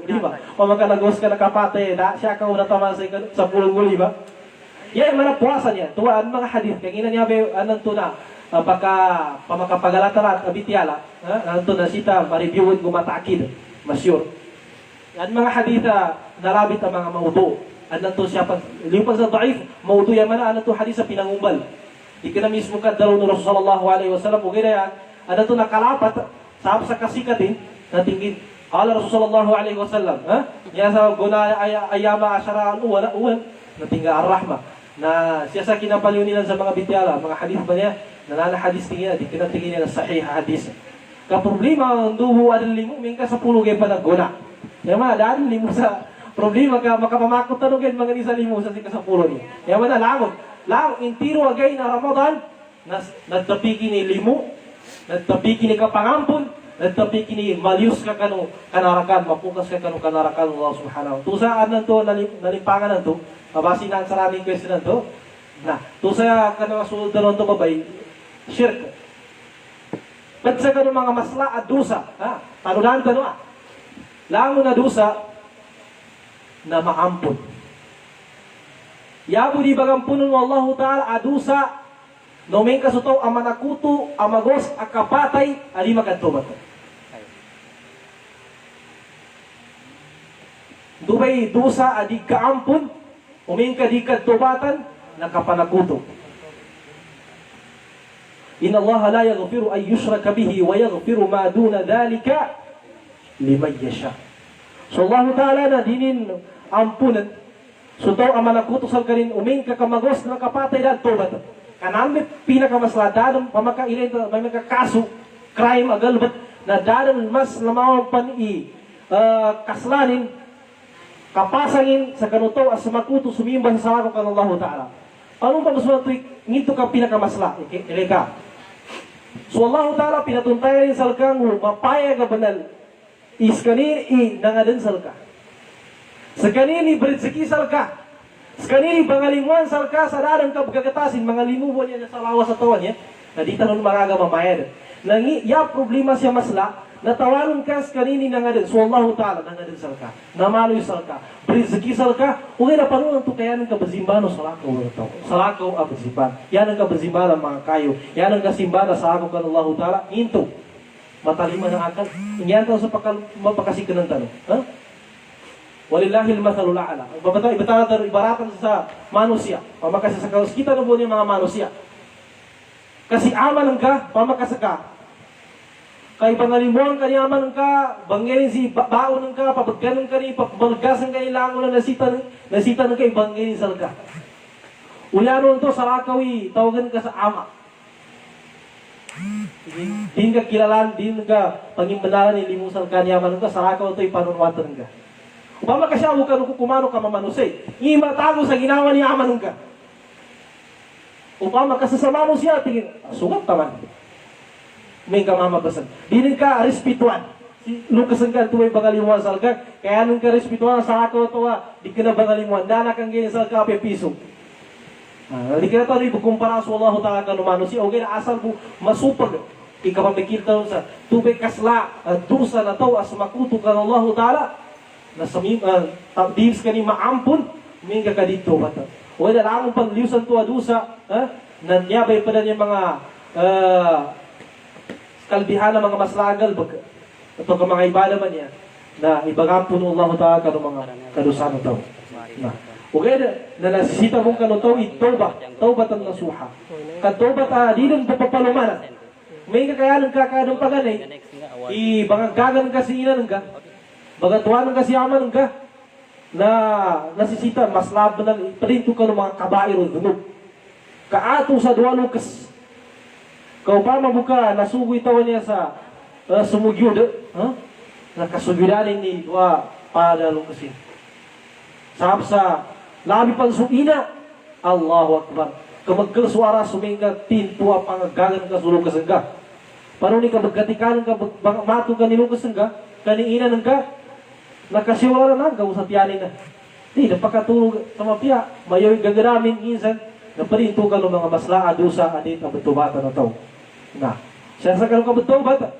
[SPEAKER 1] di ba? O makalagos ka nakapate da siya ka una tama sa 10 guli ba? Yan mga puasa niya. Tuwaan mga hadith kaya ina niya be anang tuna pamakapagalatat abitiala anto na sita ma-reviewin gumatakid masyur. Yan mga hadith narabit ang mga maudu. Anang to siya lipas sa daif maudu yan man anang to hadith sa pinangumbal. Di ka na mismo ka dalaw ng Rasulullah sallallahu alaihi wasallam o gina yan, ano ito nakalapat sa kasikatin na tingin. Kala Rasulullah sallallahu alaihi wasallam, niya sa guna ayama asyara uwan, na tingga ar-rahma. Na siya sa kinapaliw sa mga bityala, mga hadith ba niya, nanana hadith tingin, di ka na tingin niya na sahih hadith. Kaproblema, ang duho adal limu, minka sa pulugay pa na guna. Kaya mga dahil limu sa problema ka, makapamakot tanugin mga nisa limu sa sika sa pulo niya. Kaya mga lamog. Lang intiro agay na Ramadan nagtapiki ni limu, nagtapiki ni kapangampun, nagtapiki ni malius ka kanu kanarakan, mapukas ka kanu kanarakan Allah Subhanahu. Tusaan nanto nalimpangan nanto, mabasi na ang saraming question nanto. Na, tusa kanu sulod na nanto babay shirk. Padsa kanu mga masla at dusa, tanunan kanu Lango na dusa na maampun. Yabu di bagampunon ng Allah Ta'ala adusa nomen kasutaw amanakuto amagos akapatay ali makantubat. Dubay dusa adi kaampun umin ka di kadtubatan nakapanakuto. Inna Allah la yaghfiru an yushraka bihi wa yaghfiru ma duna dhalika liman yasha. So Allah Ta'ala na dinin ampunan so daw ang manakutusal ka rin uming kakamagos na kapatay na tobat. Kanami pinakamasladadong pamakailan may magkakaso, crime agalbat na dadang mas lamawang kaslanin, kapasangin sa kanuto as makuto sumimban sa ako kan Allah Ta'ala. Anong pagkasulat ito? Ngito ka pinakamasla. Ilika. So Allah Ta'ala pinatuntayan sa salkang mapaya ka banal. Is kanini nangadan salka. Sa kanini berizeki salka. Sa kanini bangalimuan salka sa darang kabgagatasin mga limubo niya sa lawas sa tawan niya. Na di tanong magaga mamayad. Nangi ya problema siya masla. Natawanan ka sa kanini nangadan. So Allah Ta'ala nangadan salka. Namaloy salka. Berizeki salka. Ugay na panunan to kaya ng kabazimbano sa lakaw. Sa lakaw abazimban. Yan ang kabazimbano mga kayo. Yan ang kasimbana sa ako kan Allah Ta'ala. Into. Matalima ng akal. Yan to sa mapakasikan ng tanong. Walillahil mathalul a'la. Ibaratan sa manusia. Pamakasa sa kaus kita na po niya mga manusia. Kasi aman ka, pamakasa ka. Kay pangalimuan ka niya aman ka, bangyarin si baon ka, pabagganon ka ni, pabalgasan ka ilango na nasita ng kay bangyarin sal ka. Ulianon to, sarakawi, tawagan ka sa ama. Din ka kilalan, din ka pangimbalaan ni limusal ka niya aman ka, sarakaw to'y panunwatan ka. Upama ka siya, huwag ka kumano ka mamanusay. Imatago sa ginawa niya aman ka. Upama ka sasama mo siya, tingin, sugat naman. May ka mamabasan. Dinin ka, respetuan. lukasan ka tuway bangalimuan sa alga. Kaya nung ka respetuan sa ako to di ka na bangalimuan. Dana kang ganyan sa alga, piso. Di ka na tayo kumpara sa Allah ta'ala kanumano. Si okay na asal mo masupag. Ikapamikil ka sa tubig kasla. Dusa na to as makuto ka ng Allah ta'ala. Na dims ka ni maampun. Minga ka dito. Okay na lang ang pangliusan to dusa. Nanyabay pa na yung mga kalbihan ng mga maslagal. Ito ka mga ibada man niya. Na ibagampun Allah ta'ala ka ng mga kadusan na to. Okay na nasisita mong kanuto itoba, taubatan nasuha. Katoba di nun papapaluman. May kakayanan ka kadang paganay. Ibangagagan ka si inan ka. Bagatuanan ka si aman ka. Na nasisita mas laban na palinto ka ng mga kabair o dunog. Kaato sa duwa lukas. Kau pa mabuka nasugoy tawa niya sa sumugyod. Nakasugyudanin ni duwa pada lukasin. Sahab sa labi pang suina, Allahu Akbar. Kamagkal suara suminga tintua pangagagan ka sulukasan ka. Paano ni ka magkatikanan ka, mato ka nilukasan ka, kaniinan ka, nakasiwala na ka, usapyanin na. Di, napakatulog sa mapya, mayoy gagaramin insan, naparinto ka ng mga masla, adusa, adit, abutubata na tao. Na, siya sa kanong kabutubata,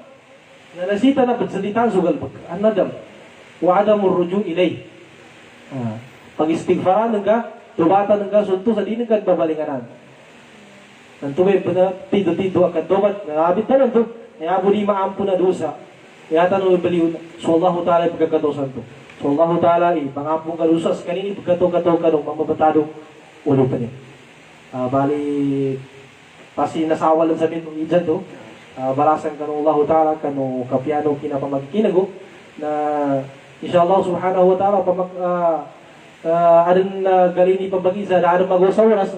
[SPEAKER 1] na nasita na badsalitan sugal, anadam, wa'adamur ruju ilay. Pag-istigfaran ka, tubatan ka, sunto sa dinig ka, babalinganan. Nang tuwid pa na, tido-tido akad dobat, nakabit na lang to, nayabo di maampo na dosa. Yata nung ibaliw na, so Allah ta'ala pagkakatosan to. So Allah ta'ala, pangampong kalusas, kanini pagkato-kato ka nung mamabatadong ulo pa niya. Bali, pasi nasawalan sa min mong idyan to, balasan ka nung Allah ta'ala, ka nung kapyano kinapamagkinago, na inshallah subhanahu wa ta'ala, arin galini pabagisa na arin mag-usa oras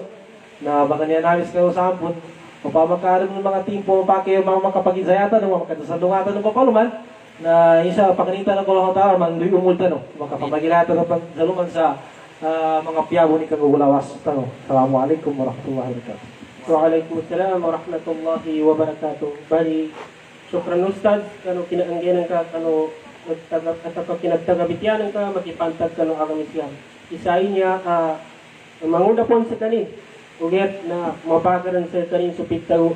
[SPEAKER 1] na baka niya namis kayo sa ampun o pa magkaarin ng mga timpo pake mga makapag-izayatan o makadasandungatan ng papaluman na isa pakanita ng kulang tao manduy umulta no makapamagilatan ng pagdaluman sa mga piyabo ni kagugulawas. Assalamualaikum warahmatullahi wabarakatuh.
[SPEAKER 4] Waalaikumsalam warahmatullahi wabarakatuh. Bali, syukran Ustad, kano kinaangginan ka, kano kinagtagabityanan ka, makipantag ka ng agamisyan. Isayin niya, manguna po sa kanin, ulit na mabagaran sa kanin supitaw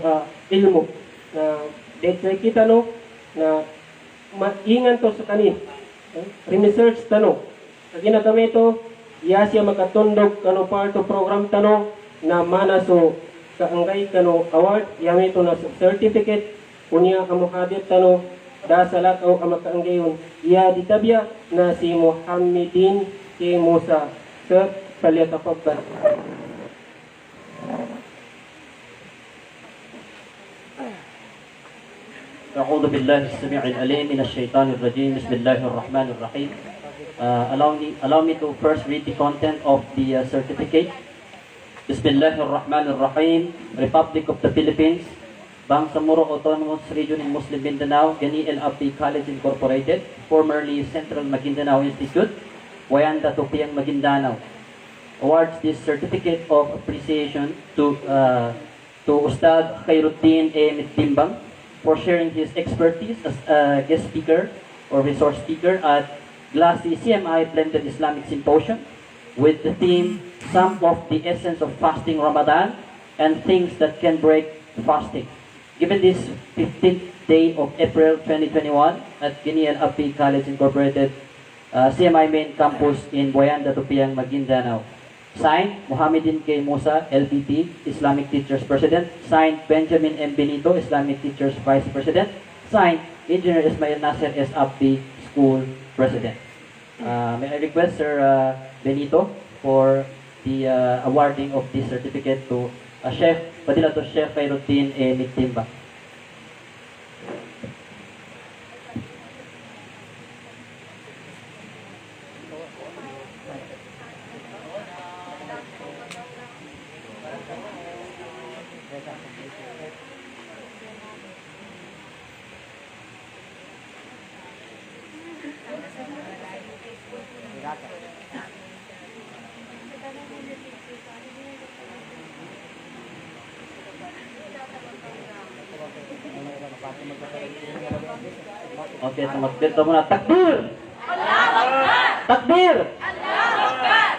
[SPEAKER 4] ilmo. Na dahil sa kita no, na maingan to sa kanin. Research tano. Sa ginagami ito, iya siya makatundog kano part of program tano na manaso kaanggay kano award, yami ito na certificate, unya amukadit tano, dasalat o amakaanggayon, iya ditabya na si Muhammadin K. Musa. Sir, falyatafaddal.
[SPEAKER 2] أعوذ بالله السميع العليم من الشيطان الرجيم بسم الله الرحمن الرحيم. Allow me to first read the content of the certificate. Bismillahirrahmanirrahim. Republic of the Philippines, Bangsamoro Autonomous Region in Muslim Mindanao, Gani LAP College Incorporated, formerly Central Maguindanao Institute, Wayanda Tupiang Maguindanao, awards this certificate of appreciation to Ustad Khairuddin A. Mittimbang for sharing his expertise as a guest speaker or resource speaker at Glassy CMI Blended Islamic Symposium with the theme Some of the Essence of Fasting Ramadan and Things That Can Break Fasting. Given this 15th day of April 2021 at Guinean Api College Incorporated, CMI Main Campus in Boyanda, Tupiang, Maguindanao. Signed, Muhammadin K. Musa, LPT, Islamic Teachers President. Signed, Benjamin M. Benito, Islamic Teachers Vice President. Signed, Engineer Ismail Nasser S. Abdi, School President. May I request Sir Benito for the awarding of this certificate to Chef Fadilatul Chef Khairuddin A. Mittimbang. Okay, so magdito muna. Takbir! Takbir!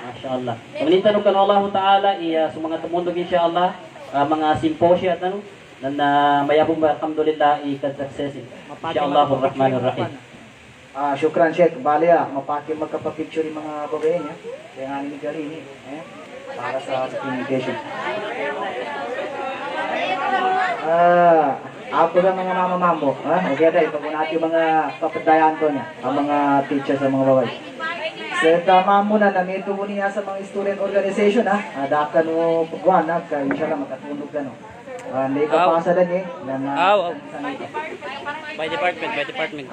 [SPEAKER 2] Masya Allah. Manintanong ka ng Allah Ta'ala, sa mga tumundog insyaAllah, mga simposya at ano, na mayabong ba, alhamdulillah, i-success. InsyaAllah, Rahman Rahim.
[SPEAKER 7] Syukran Sheikh. Bali mapaki magkapapicture yung mga babae niya. Kaya nga ni Garini. Para sa communication. Ako lang mga mama-mambo. Okay tayo. Pag natin yung mga kapadayan ko niya. Ang mga teachers sa mga babae. So, tama muna na may tubo niya sa mga student organization Dakan mo pagwan kaya inshallah makatulog ka no. Hindi ka pasa din
[SPEAKER 2] By department.
[SPEAKER 7] by department.